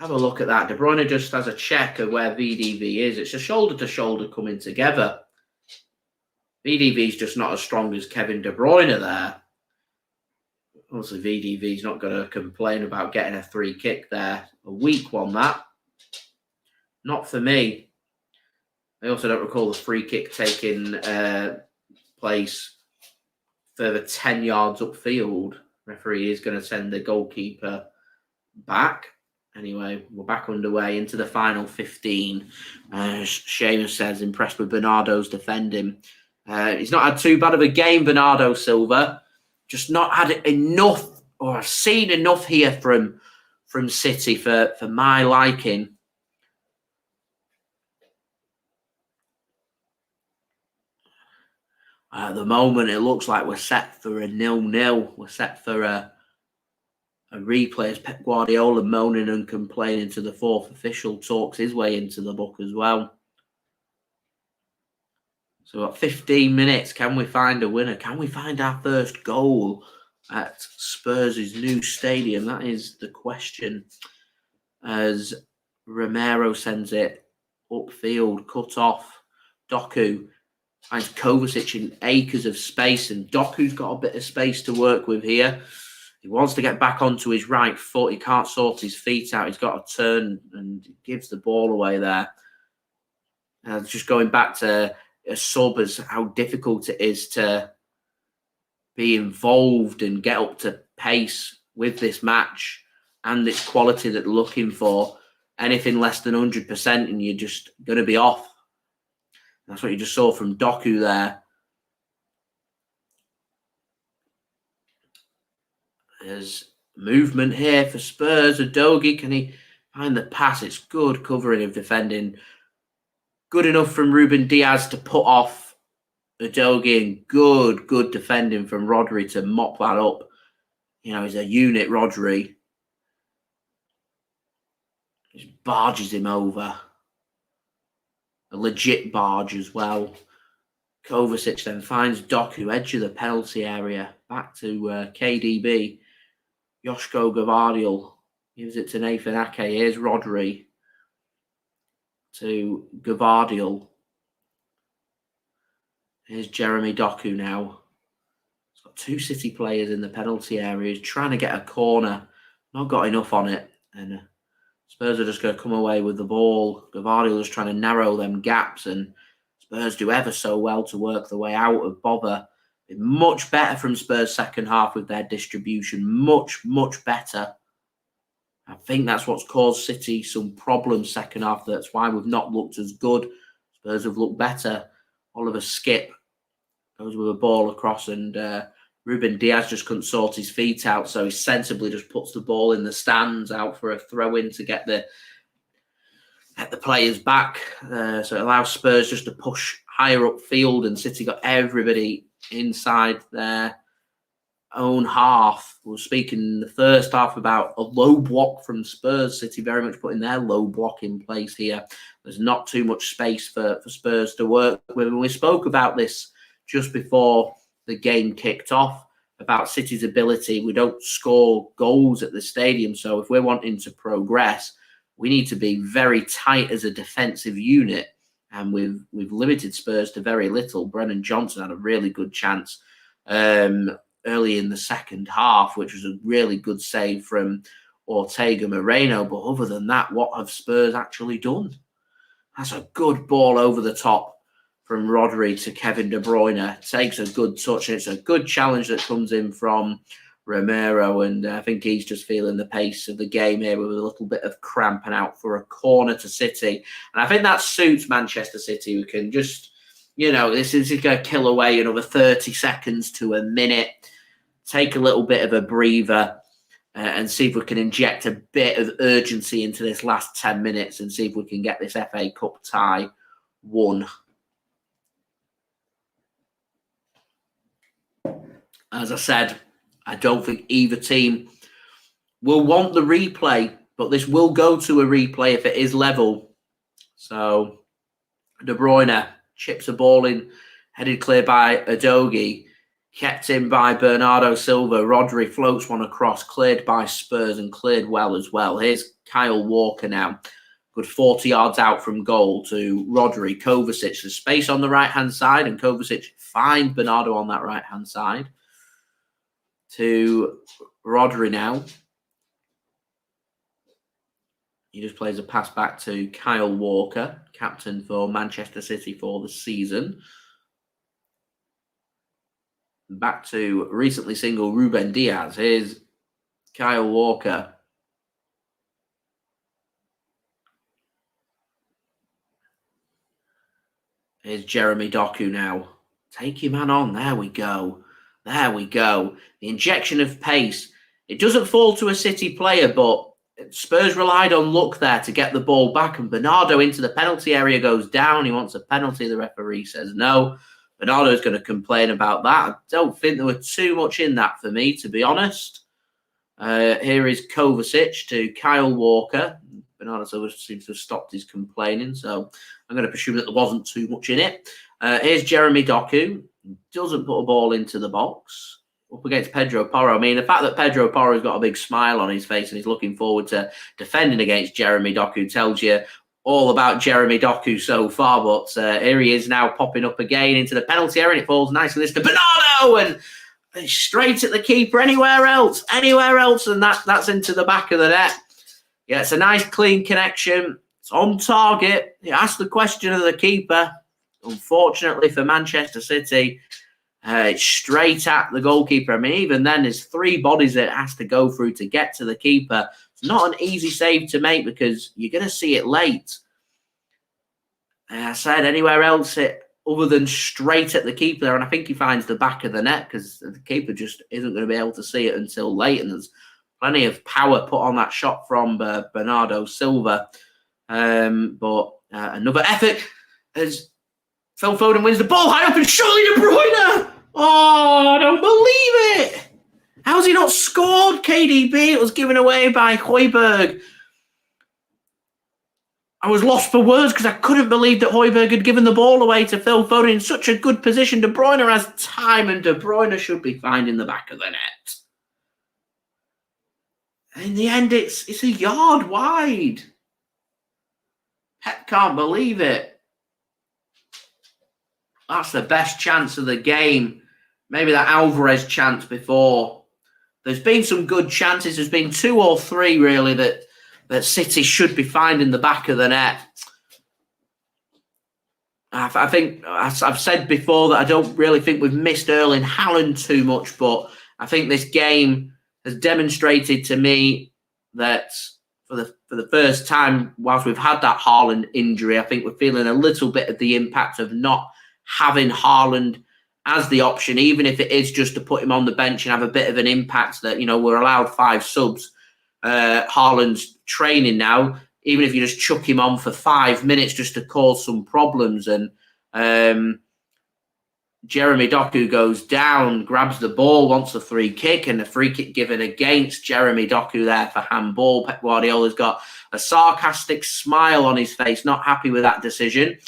Speaker 1: Let's have a look at that. De Bruyne just has a check of where VDV is. It's a shoulder to shoulder coming together. VDV's just not as strong as Kevin De Bruyne there. Obviously, VDV's not going to complain about getting a free kick there. A weak one, that. Not for me. I also don't recall the free kick taking place further 10 yards upfield. Referee is going to send the goalkeeper back. Anyway, we're back underway into the final 15. Seamus says, impressed with Bernardo's defending. He's not had too bad of a game, Bernardo Silva. Just not had enough, or I've seen enough here from City for my liking. At the moment, it looks like we're set for a 0-0. We're set for a replay as Pep Guardiola moaning and complaining to the fourth official talks his way into the book as well. So at 15 minutes, can we find a winner? Can we find our first goal at Spurs' new stadium? That is the question. As Romero sends it upfield, cut off. Doku finds Kovacic in acres of space, and Doku's got a bit of space to work with here. He wants to get back onto his right foot. He can't sort his feet out. He's got to turn and gives the ball away there. Just going back to a sub as how difficult it is to be involved and get up to pace with this match and its quality that they're looking for. Anything less than 100% and you're just going to be off. That's what you just saw from Doku there. There's movement here for Spurs. Udogie, can he find the pass? It's good covering of defending. Good enough from Ruben Dias to put off Udogie, and good defending from Rodri to mop that up. He's a unit, Rodri. Just barges him over. A legit barge as well. Kovacic then finds Doku, edge of the penalty area. Back to KDB. Josko Gvardiol gives it to Nathan Ake. Here's Rodri to Gvardiol. Here's Jeremy Doku now. He's got two City players in the penalty area. He's trying to get a corner. Not got enough on it. And Spurs are just going to come away with the ball. Gvardiol is trying to narrow them gaps, and Spurs do ever so well to work the way out of bother. Much better from Spurs' second half with their distribution. Much better. I think that's what's caused City some problems second half. That's why we've not looked as good. Spurs have looked better. Oliver Skip goes with a ball across, and Ruben Dias just couldn't sort his feet out, so he sensibly just puts the ball in the stands out for a throw-in to get the get the players back. So it allows Spurs just to push higher upfield, and City got everybody inside their own half. We were speaking in the first half about a low block from Spurs. City very much putting their low block in place here. There's not too much space for Spurs to work with. And we spoke about this just before the game kicked off, about City's ability. We don't score goals at the stadium. So if we're wanting to progress, we need to be very tight as a defensive unit. And we've limited Spurs to very little. Brennan Johnson had a really good chance early in the second half, which was a really good save from Ortega-Moreno. But other than that, what have Spurs actually done? That's a good ball over the top from Rodri to Kevin De Bruyne. Takes a good touch. It's a good challenge that comes in from Romero, and I think he's just feeling the pace of the game here with a little bit of cramping out for a corner to City. And I think that suits Manchester City. We can just, this is going to kill away another 30 seconds to a minute, take a little bit of a breather, and see if we can inject a bit of urgency into this last 10 minutes and see if we can get this FA Cup tie won. As I said, I don't think either team will want the replay, but this will go to a replay if it is level. So De Bruyne chips a ball in, headed clear by Udogie, kept in by Bernardo Silva. Rodri floats one across, cleared by Spurs and cleared well as well. Here's Kyle Walker now. Good 40 yards out from goal to Rodri. Kovacic, there's space on the right-hand side, and Kovacic finds Bernardo on that right-hand side. To Rodri now. He just plays a pass back to Kyle Walker, captain for Manchester City for the season. Back to recently single Ruben Dias. Here's Kyle Walker. Here's Jeremy Doku now. Take your man on. There we go. There we go. The injection of pace. It doesn't fall to a City player, but Spurs relied on luck there to get the ball back, and Bernardo into the penalty area goes down. He wants a penalty. The referee says no. Bernardo's going to complain about that. I don't think there was too much in that for me, to be honest. Here is Kovacic to Kyle Walker. Bernardo Silva seems to have stopped his complaining, so I'm going to presume that there wasn't too much in it. Here's Jeremy Doku. Doesn't put a ball into the box. Up against Pedro Porro. I mean, the fact that Pedro Porro's got a big smile on his face and he's looking forward to defending against Jeremy Doku tells you all about Jeremy Doku so far. But here he is now popping up again into the penalty area, and it falls nicely to Bernardo, and straight at the keeper. Anywhere else, and that's into the back of the net. Yeah, it's a nice clean connection. It's on target. He asked the question of the keeper. Unfortunately for Manchester City, it's straight at the goalkeeper. I mean, even then, there's three bodies that it has to go through to get to the keeper. It's not an easy save to make because you're going to see it late. I said anywhere else other than straight at the keeper there, and I think he finds the back of the net because the keeper just isn't going to be able to see it until late, and there's plenty of power put on that shot from Bernardo Silva. But another effort as Phil Foden wins the ball high up, and surely De Bruyne! Oh, I don't believe it! How's he not scored, KDB? It was given away by Hojbjerg. I was lost for words because I couldn't believe that Hojbjerg had given the ball away to Phil Foden in such a good position. De Bruyne has time, and De Bruyne should be finding the back of the net. In the end, it's a yard wide. Pep can't believe it. That's the best chance of the game. Maybe that Alvarez chance before. There's been some good chances. There's been two or three, really, that City should be finding the back of the net. I think, as I've said before, that I don't really think we've missed Erling Haaland too much, but I think this game has demonstrated to me that for the first time, whilst we've had that Haaland injury, I think we're feeling a little bit of the impact of not having Haaland as the option, even if it is just to put him on the bench and have a bit of an impact that, we're allowed 5 subs. Haaland's training now. even if you just chuck him on for 5 minutes just to cause some problems. And Jeremy Doku goes down, grabs the ball, wants a free kick, and a free kick given against Jeremy Doku there for handball. Pep Guardiola's got a sarcastic smile on his face, not happy with that decision.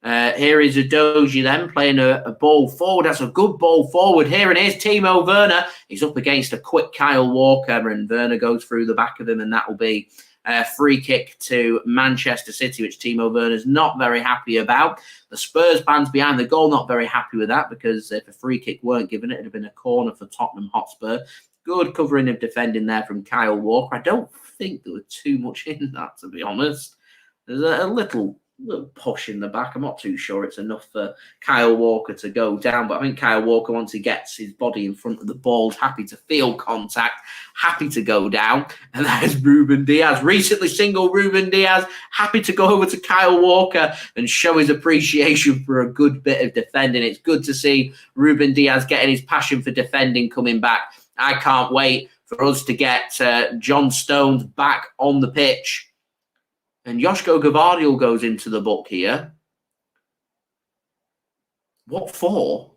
Speaker 1: Here is Udogie then playing a ball forward. That's a good ball forward here. And here's Timo Werner. He's up against a quick Kyle Walker, and Werner goes through the back of him, and that will be a free kick to Manchester City, which Timo Werner's not very happy about. The Spurs fans behind the goal not very happy with that, because if a free kick weren't given, it would have been a corner for Tottenham Hotspur. Good covering of defending there from Kyle Walker. I don't think there was too much in that, to be honest. There's a little push in the back. I'm not too sure it's enough for Kyle Walker to go down, but I think Kyle Walker, once he gets his body in front of the ball, is happy to feel contact, happy to go down. And that is Ruben Dias, recently single Ruben Dias, happy to go over to Kyle Walker and show his appreciation for a good bit of defending. It's good to see Ruben Dias getting his passion for defending coming back. I can't wait for us to get John Stones back on the pitch. And Josko Gvardiol goes into the book here. What for?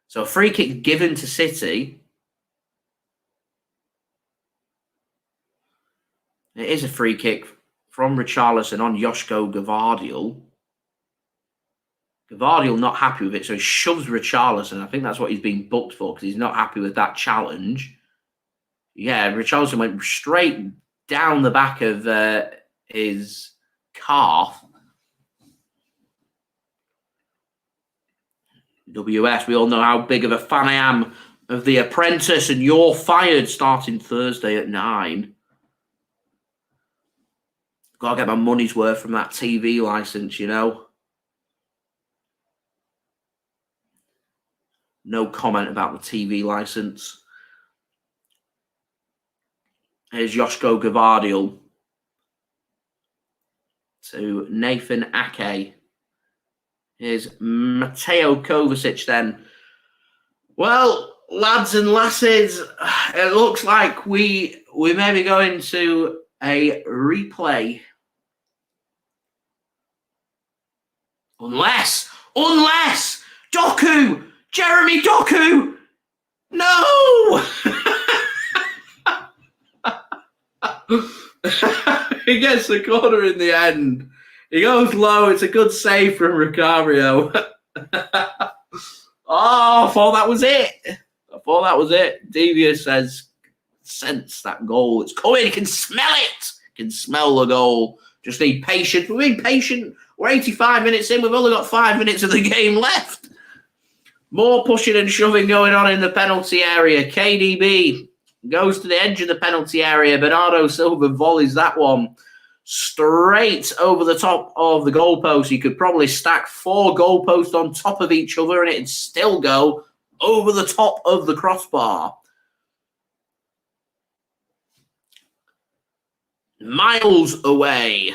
Speaker 1: So a free kick given to City. It is a free kick from Richarlison on Josko Gvardiol. Gvardiol not happy with it, so he shoves Richarlison. I think that's what he's been booked for, because he's not happy with that challenge. Yeah, Richarlison went straight down the back of his calf. WS, we all know how big of a fan I am of The Apprentice, and You're Fired starting Thursday at 9. Got to get my money's worth from that TV license, you know. No comment about the TV license. Here's Josko Gvardiol to Nathan Ake. Here's Mateo Kovacic then. Well, lads and lasses, it looks like we may be going to a replay. Unless Doku, Jeremy Doku, no! He gets the corner in the end. He goes low. It's a good save from Ricario. I thought that was it. Devious says, sense that goal. It's coming. He can smell it. He can smell the goal. Just need patience. We're being patient. We're 85 minutes in. We've only got 5 minutes of the game left. More pushing and shoving going on in the penalty area. KDB goes to the edge of the penalty area. Bernardo Silva volleys that one straight over the top of the goalpost. You could probably stack 4 goalposts on top of each other and it'd still go over the top of the crossbar. Miles away,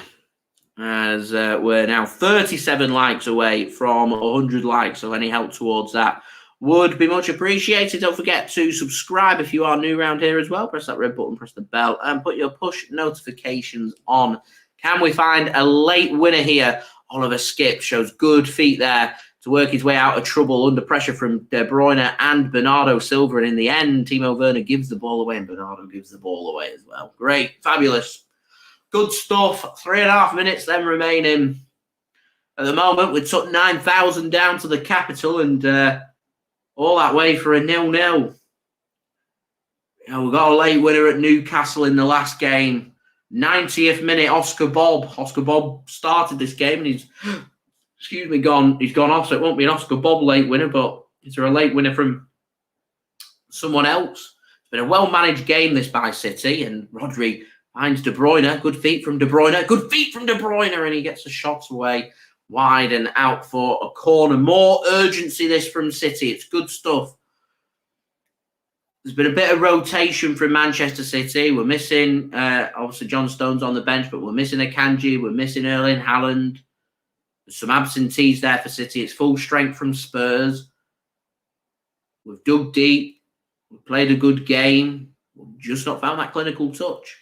Speaker 1: as we're now 37 likes away from 100 likes. So any help towards that would be much appreciated. Don't forget to subscribe if you are new around here as well. Press that red button, press the bell, and put your push notifications on. Can we find a late winner here? Oliver Skip shows good feet there to work his way out of trouble under pressure from De Bruyne and Bernardo Silva. And in the end, Timo Werner gives the ball away and Bernardo gives the ball away as well. Great, fabulous. Good stuff. 3.5 minutes then remaining. At the moment, we took 9,000 down to the capital and all that way for a 0-0. You know, we got a late winner at Newcastle in the last game. 90th minute, Oscar Bob. Oscar Bob started this game and he's gone off, so it won't be an Oscar Bob late winner, but is there a late winner from someone else? It's been a well-managed game, this, by City, and Rodri finds De Bruyne. Good feet from De Bruyne, and he gets the shots away wide and out for a corner. More urgency, this, from City. It's good stuff. There's been a bit of rotation from Manchester City. We're missing, obviously, John Stones on the bench, but we're missing Akanji. We're missing Erling Haaland. There's some absentees there for City. It's full strength from Spurs. We've dug deep. We've played a good game. We've just not found that clinical touch.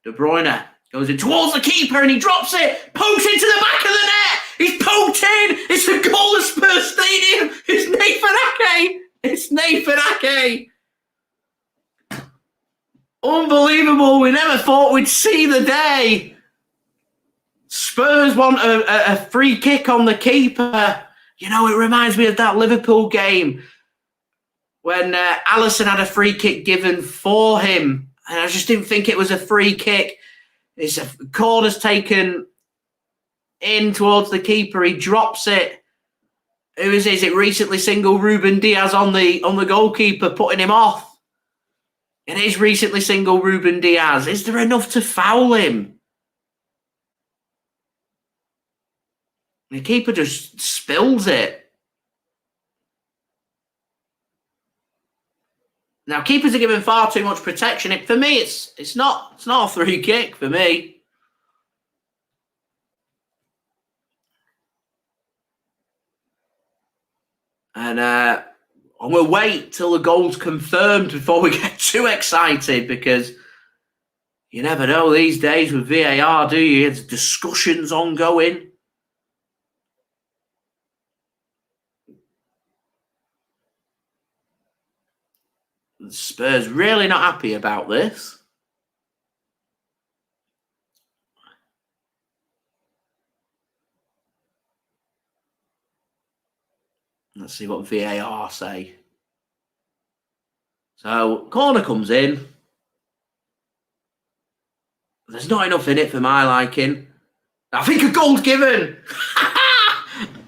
Speaker 1: De Bruyne goes in towards the keeper and he drops it. Pokes into the back of the net. He's poked in. It's a goal of Spurs Stadium. It's Nathan Ake. It's Nathan Ake. Unbelievable. We never thought we'd see the day. Spurs want a free kick on the keeper. You know, it reminds me of that Liverpool game when Alisson had a free kick given for him. And I just didn't think it was a free kick. It's a corner's taken in towards the keeper. He drops it. Who is it? Recently singled Ruben Dias on the goalkeeper, putting him off. It is recently singled Ruben Dias. Is there enough to foul him? The keeper just spills it. Now, keepers are given far too much protection. For me, it's not a free kick for me. And I'm going to wait till the goal's confirmed before we get too excited, because you never know these days with VAR, do you? It's discussions ongoing. The Spurs really not happy about this. Let's see what VAR say. So, corner comes in. There's not enough in it for my liking. I think a goal's given.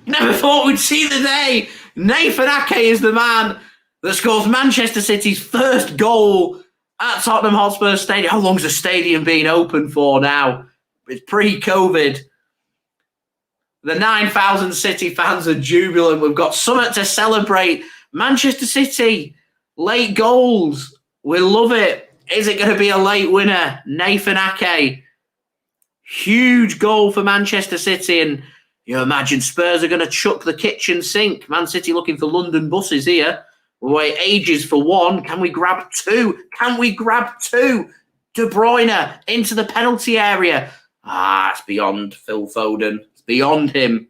Speaker 1: Never thought we'd see the day. Nathan Ake is the man that scores Manchester City's first goal at Tottenham Hotspur Stadium. How long's the stadium been open for now? It's pre-COVID. The 9,000 City fans are jubilant. We've got something to celebrate. Manchester City, late goals. We love it. Is it going to be a late winner? Nathan Ake. Huge goal for Manchester City. And you imagine Spurs are going to chuck the kitchen sink. Man City looking for London buses here. We'll wait ages for one. Can we grab two? Can we grab two? De Bruyne into the penalty area. It's beyond Phil Foden. It's beyond him.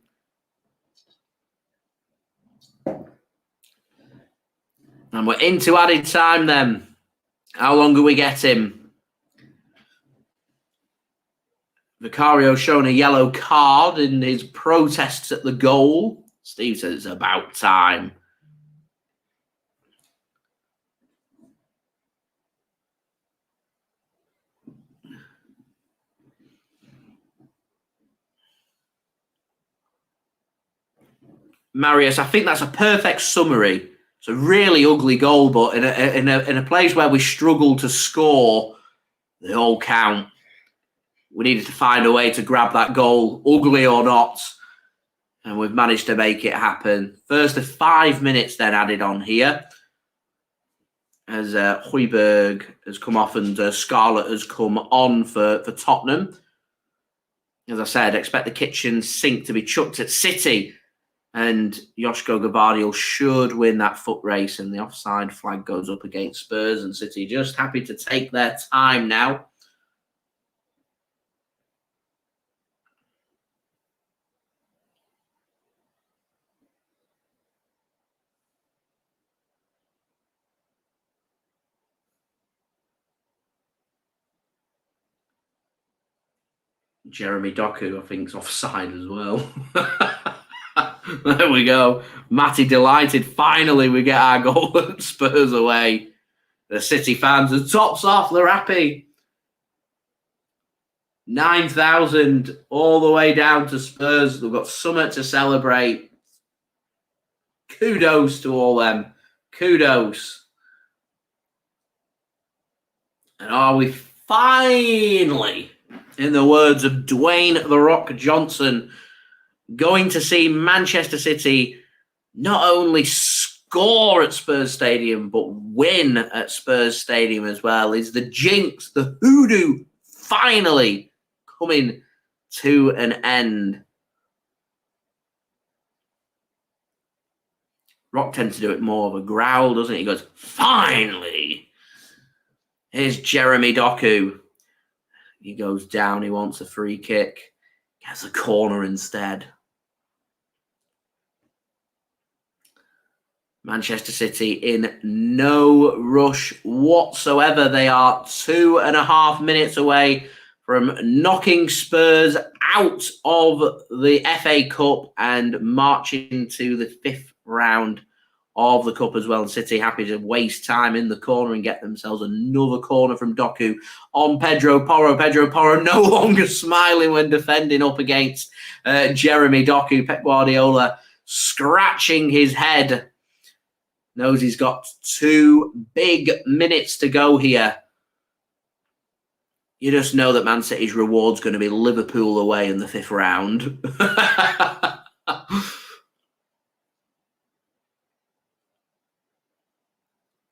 Speaker 1: And we're into added time then. How long do we get him? Vicario shown a yellow card in his protests at the goal. Steve says it's about time. Marius, I think that's a perfect summary. It's a really ugly goal, but in a place where we struggle to score, they all count. We needed to find a way to grab that goal, ugly or not, and we've managed to make it happen. First of 5 minutes then added on here, as Hojbjerg has come off and Scarlett has come on for Tottenham. As I said, expect the kitchen sink to be chucked at City. And Josko Gvardiol should win that foot race, and the offside flag goes up against Spurs, and City just happy to take their time now. Jeremy Doku, I think, is offside as well. There we go. Matty delighted. Finally, we get our goal at Spurs away. The City fans are tops off. They're happy. 9,000 all the way down to Spurs. They've got something to celebrate. Kudos to all them. Kudos. And are we finally, in the words of Dwayne "The Rock" Johnson, going to see Manchester City not only score at Spurs Stadium, but win at Spurs Stadium as well? Is the jinx, the hoodoo, finally coming to an end? Rock tends to do it more of a growl, doesn't he? He goes, finally. Here's Jeremy Doku. He goes down. He wants a free kick. Gets a corner instead. Manchester City in no rush whatsoever. They are 2.5 minutes away from knocking Spurs out of the FA Cup and marching to the 5th round of the Cup as well. And City happy to waste time in the corner and get themselves another corner from Doku on Pedro Porro. Pedro Porro no longer smiling when defending up against Jeremy Doku. Pep Guardiola scratching his head. Knows he's got 2 big minutes to go here. You just know that Man City's reward's going to be Liverpool away in the 5th round.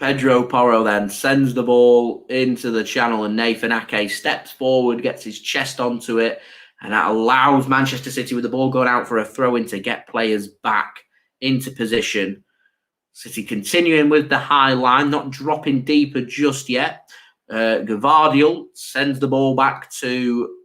Speaker 1: Pedro Porro then sends the ball into the channel and Nathan Ake steps forward, gets his chest onto it, and that allows Manchester City, with the ball going out for a throw-in, to get players back into position. City continuing with the high line, not dropping deeper just yet. Gvardiol sends the ball back to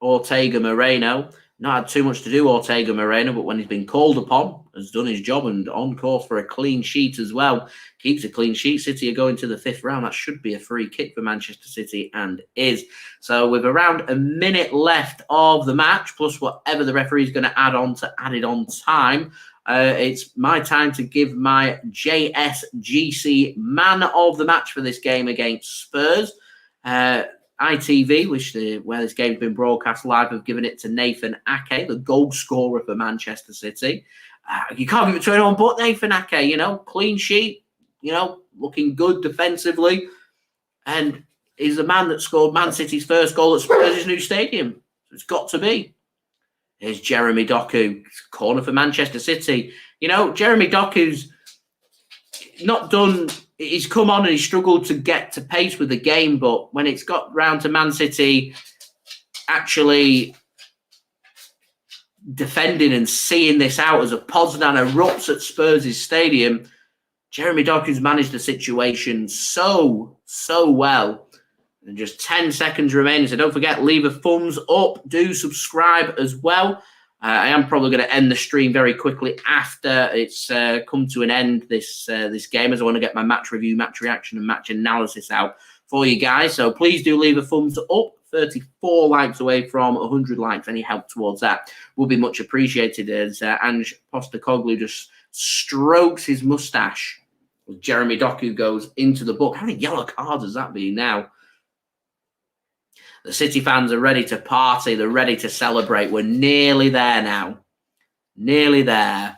Speaker 1: Ortega-Moreno. Not had too much to do, Ortega-Moreno, but when he's been called upon, has done his job and on course for a clean sheet as well. Keeps a clean sheet. City are going to the 5th round. That should be a free kick for Manchester City and is. So with around a minute left of the match, plus whatever the referee is going to add on to add it on time, it's my time to give my JSGC man of the match for this game against Spurs. ITV, where this game's been broadcast live, have given it to Nathan Ake, the goal scorer for Manchester City. You can't give it to anyone but Nathan Ake, clean sheet, looking good defensively. And he's the man that scored Man City's first goal at Spurs' new stadium. So it's got to be. Here's Jeremy Doku, corner for Manchester City. Jeremy Doku's not done. He's come on and he's struggled to get to pace with the game, but when it's got round to Man City actually defending and seeing this out as a Poznan erupts at Spurs' stadium, Jeremy Doku's managed the situation so well. And just 10 seconds remaining. So don't forget, leave a thumbs up. Do subscribe as well. I am probably going to end the stream very quickly after it's come to an end, this game, as I want to get my match review, match reaction, and match analysis out for you guys. So please do leave a thumbs up. 34 likes away from 100 likes. Any help towards that will be much appreciated, as Ange Postecoglou just strokes his moustache as Jeremy Doku goes into the book. How many yellow cards has that been now? The City fans are ready to party. They're ready to celebrate. We're nearly there now. Nearly there.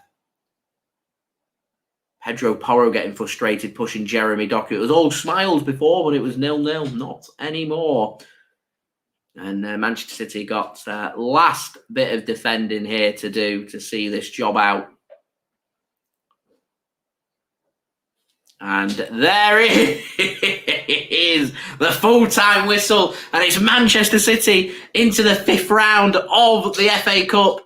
Speaker 1: Pedro Porro getting frustrated, pushing Jeremy Doku. It was all smiles before, but it was 0-0. Not anymore. And Manchester City got last bit of defending here to do to see this job out. And there it is, the full-time whistle, and it's Manchester City into the 5th round of the FA Cup.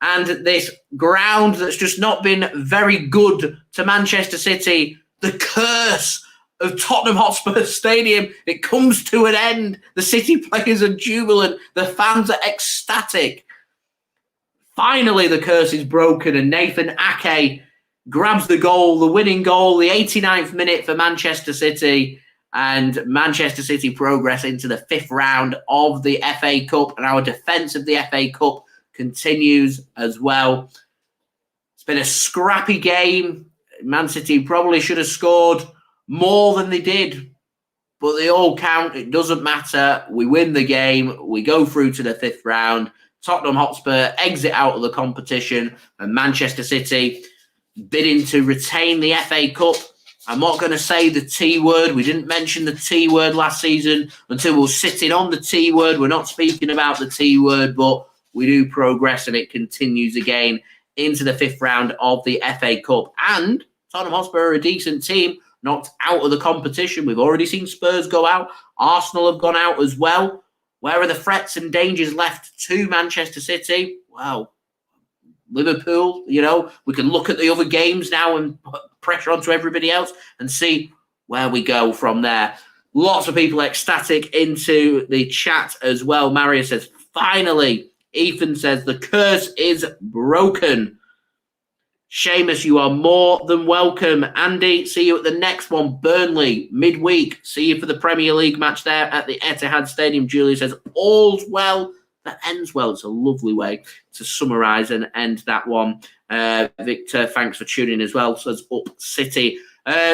Speaker 1: And this ground that's just not been very good to Manchester City, the curse of Tottenham Hotspur Stadium, it comes to an end. The City players are jubilant, the fans are ecstatic. Finally, the curse is broken, and Nathan Ake grabs the goal, the winning goal, the 89th minute for Manchester City, and Manchester City progress into the 5th round of the FA Cup, and our defence of the FA Cup continues as well. It's been a scrappy game. Man City probably should have scored more than they did, but they all count. It doesn't matter. We win the game. We go through to the 5th round. Tottenham Hotspur exit out of the competition, and Manchester City bidding to retain the FA Cup. I'm not going to say the T word. We didn't mention the T word last season until we were sitting on the T word. We're not speaking about the T word, but we do progress, and it continues again into the 5th round of the FA Cup. And Tottenham Hotspur are a decent team, knocked out of the competition. We've already seen Spurs go out. Arsenal have gone out as well. Where are the threats and dangers left to Manchester City? Well, Liverpool, we can look at the other games now and put pressure onto everybody else and see where we go from there. Lots of people ecstatic into the chat as well. Mario says, finally. Ethan says, the curse is broken. Seamus, you are more than welcome. Andy, see you at the next one. Burnley, midweek. See you for the Premier League match there at the Etihad Stadium. Julia says, all's well that ends well. It's a lovely way to summarise and end that one. Victor, thanks for tuning in as well. Says Up City.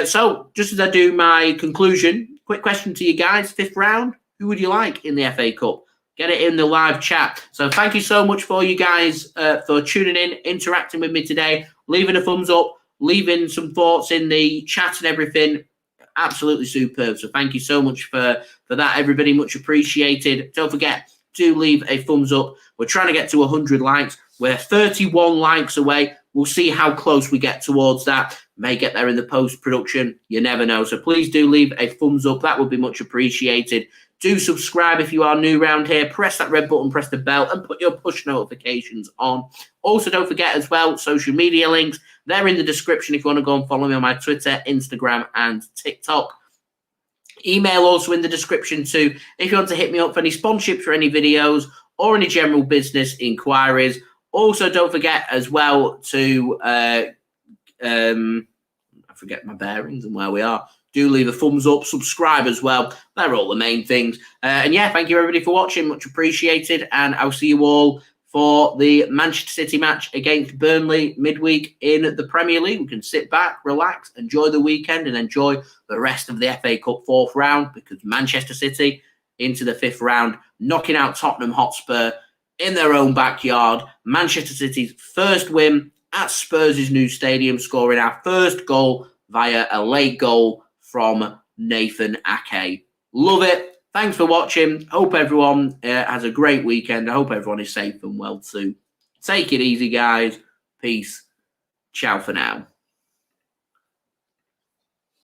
Speaker 1: So, just as I do my conclusion, quick question to you guys. 5th round, who would you like in the FA Cup? Get it in the live chat. So thank you so much for you guys for tuning in, interacting with me today, leaving a thumbs up, leaving some thoughts in the chat and everything. Absolutely superb. So thank you so much for that, everybody. Much appreciated. Don't forget to leave a thumbs up. We're trying to get to 100 likes. We're 31 likes away. We'll see how close we get towards that. May get there in the post-production. You never know. So please do leave a thumbs up. That would be much appreciated. Do subscribe if you are new around here. Press that red button, press the bell, and put your push notifications on. Also, don't forget as well, social media links. They're in the description if you want to go and follow me on my Twitter, Instagram, and TikTok. Email also in the description too if you want to hit me up for any sponsorships for any videos or any general business inquiries. Also, don't forget as well to, I forget my bearings and where we are. Do leave a thumbs up, subscribe as well. They're all the main things. And yeah, thank you everybody for watching. Much appreciated. And I'll see you all for the Manchester City match against Burnley midweek in the Premier League. We can sit back, relax, enjoy the weekend and enjoy the rest of the FA Cup 4th round because Manchester City into the 5th round, knocking out Tottenham Hotspur in their own backyard. Manchester City's first win at Spurs' new stadium, scoring our first goal via a late goal from Nathan Ake. Love it. Thanks for watching. Hope everyone has a great weekend. I hope everyone is safe and well too. Take it easy, guys. Peace. Ciao for now.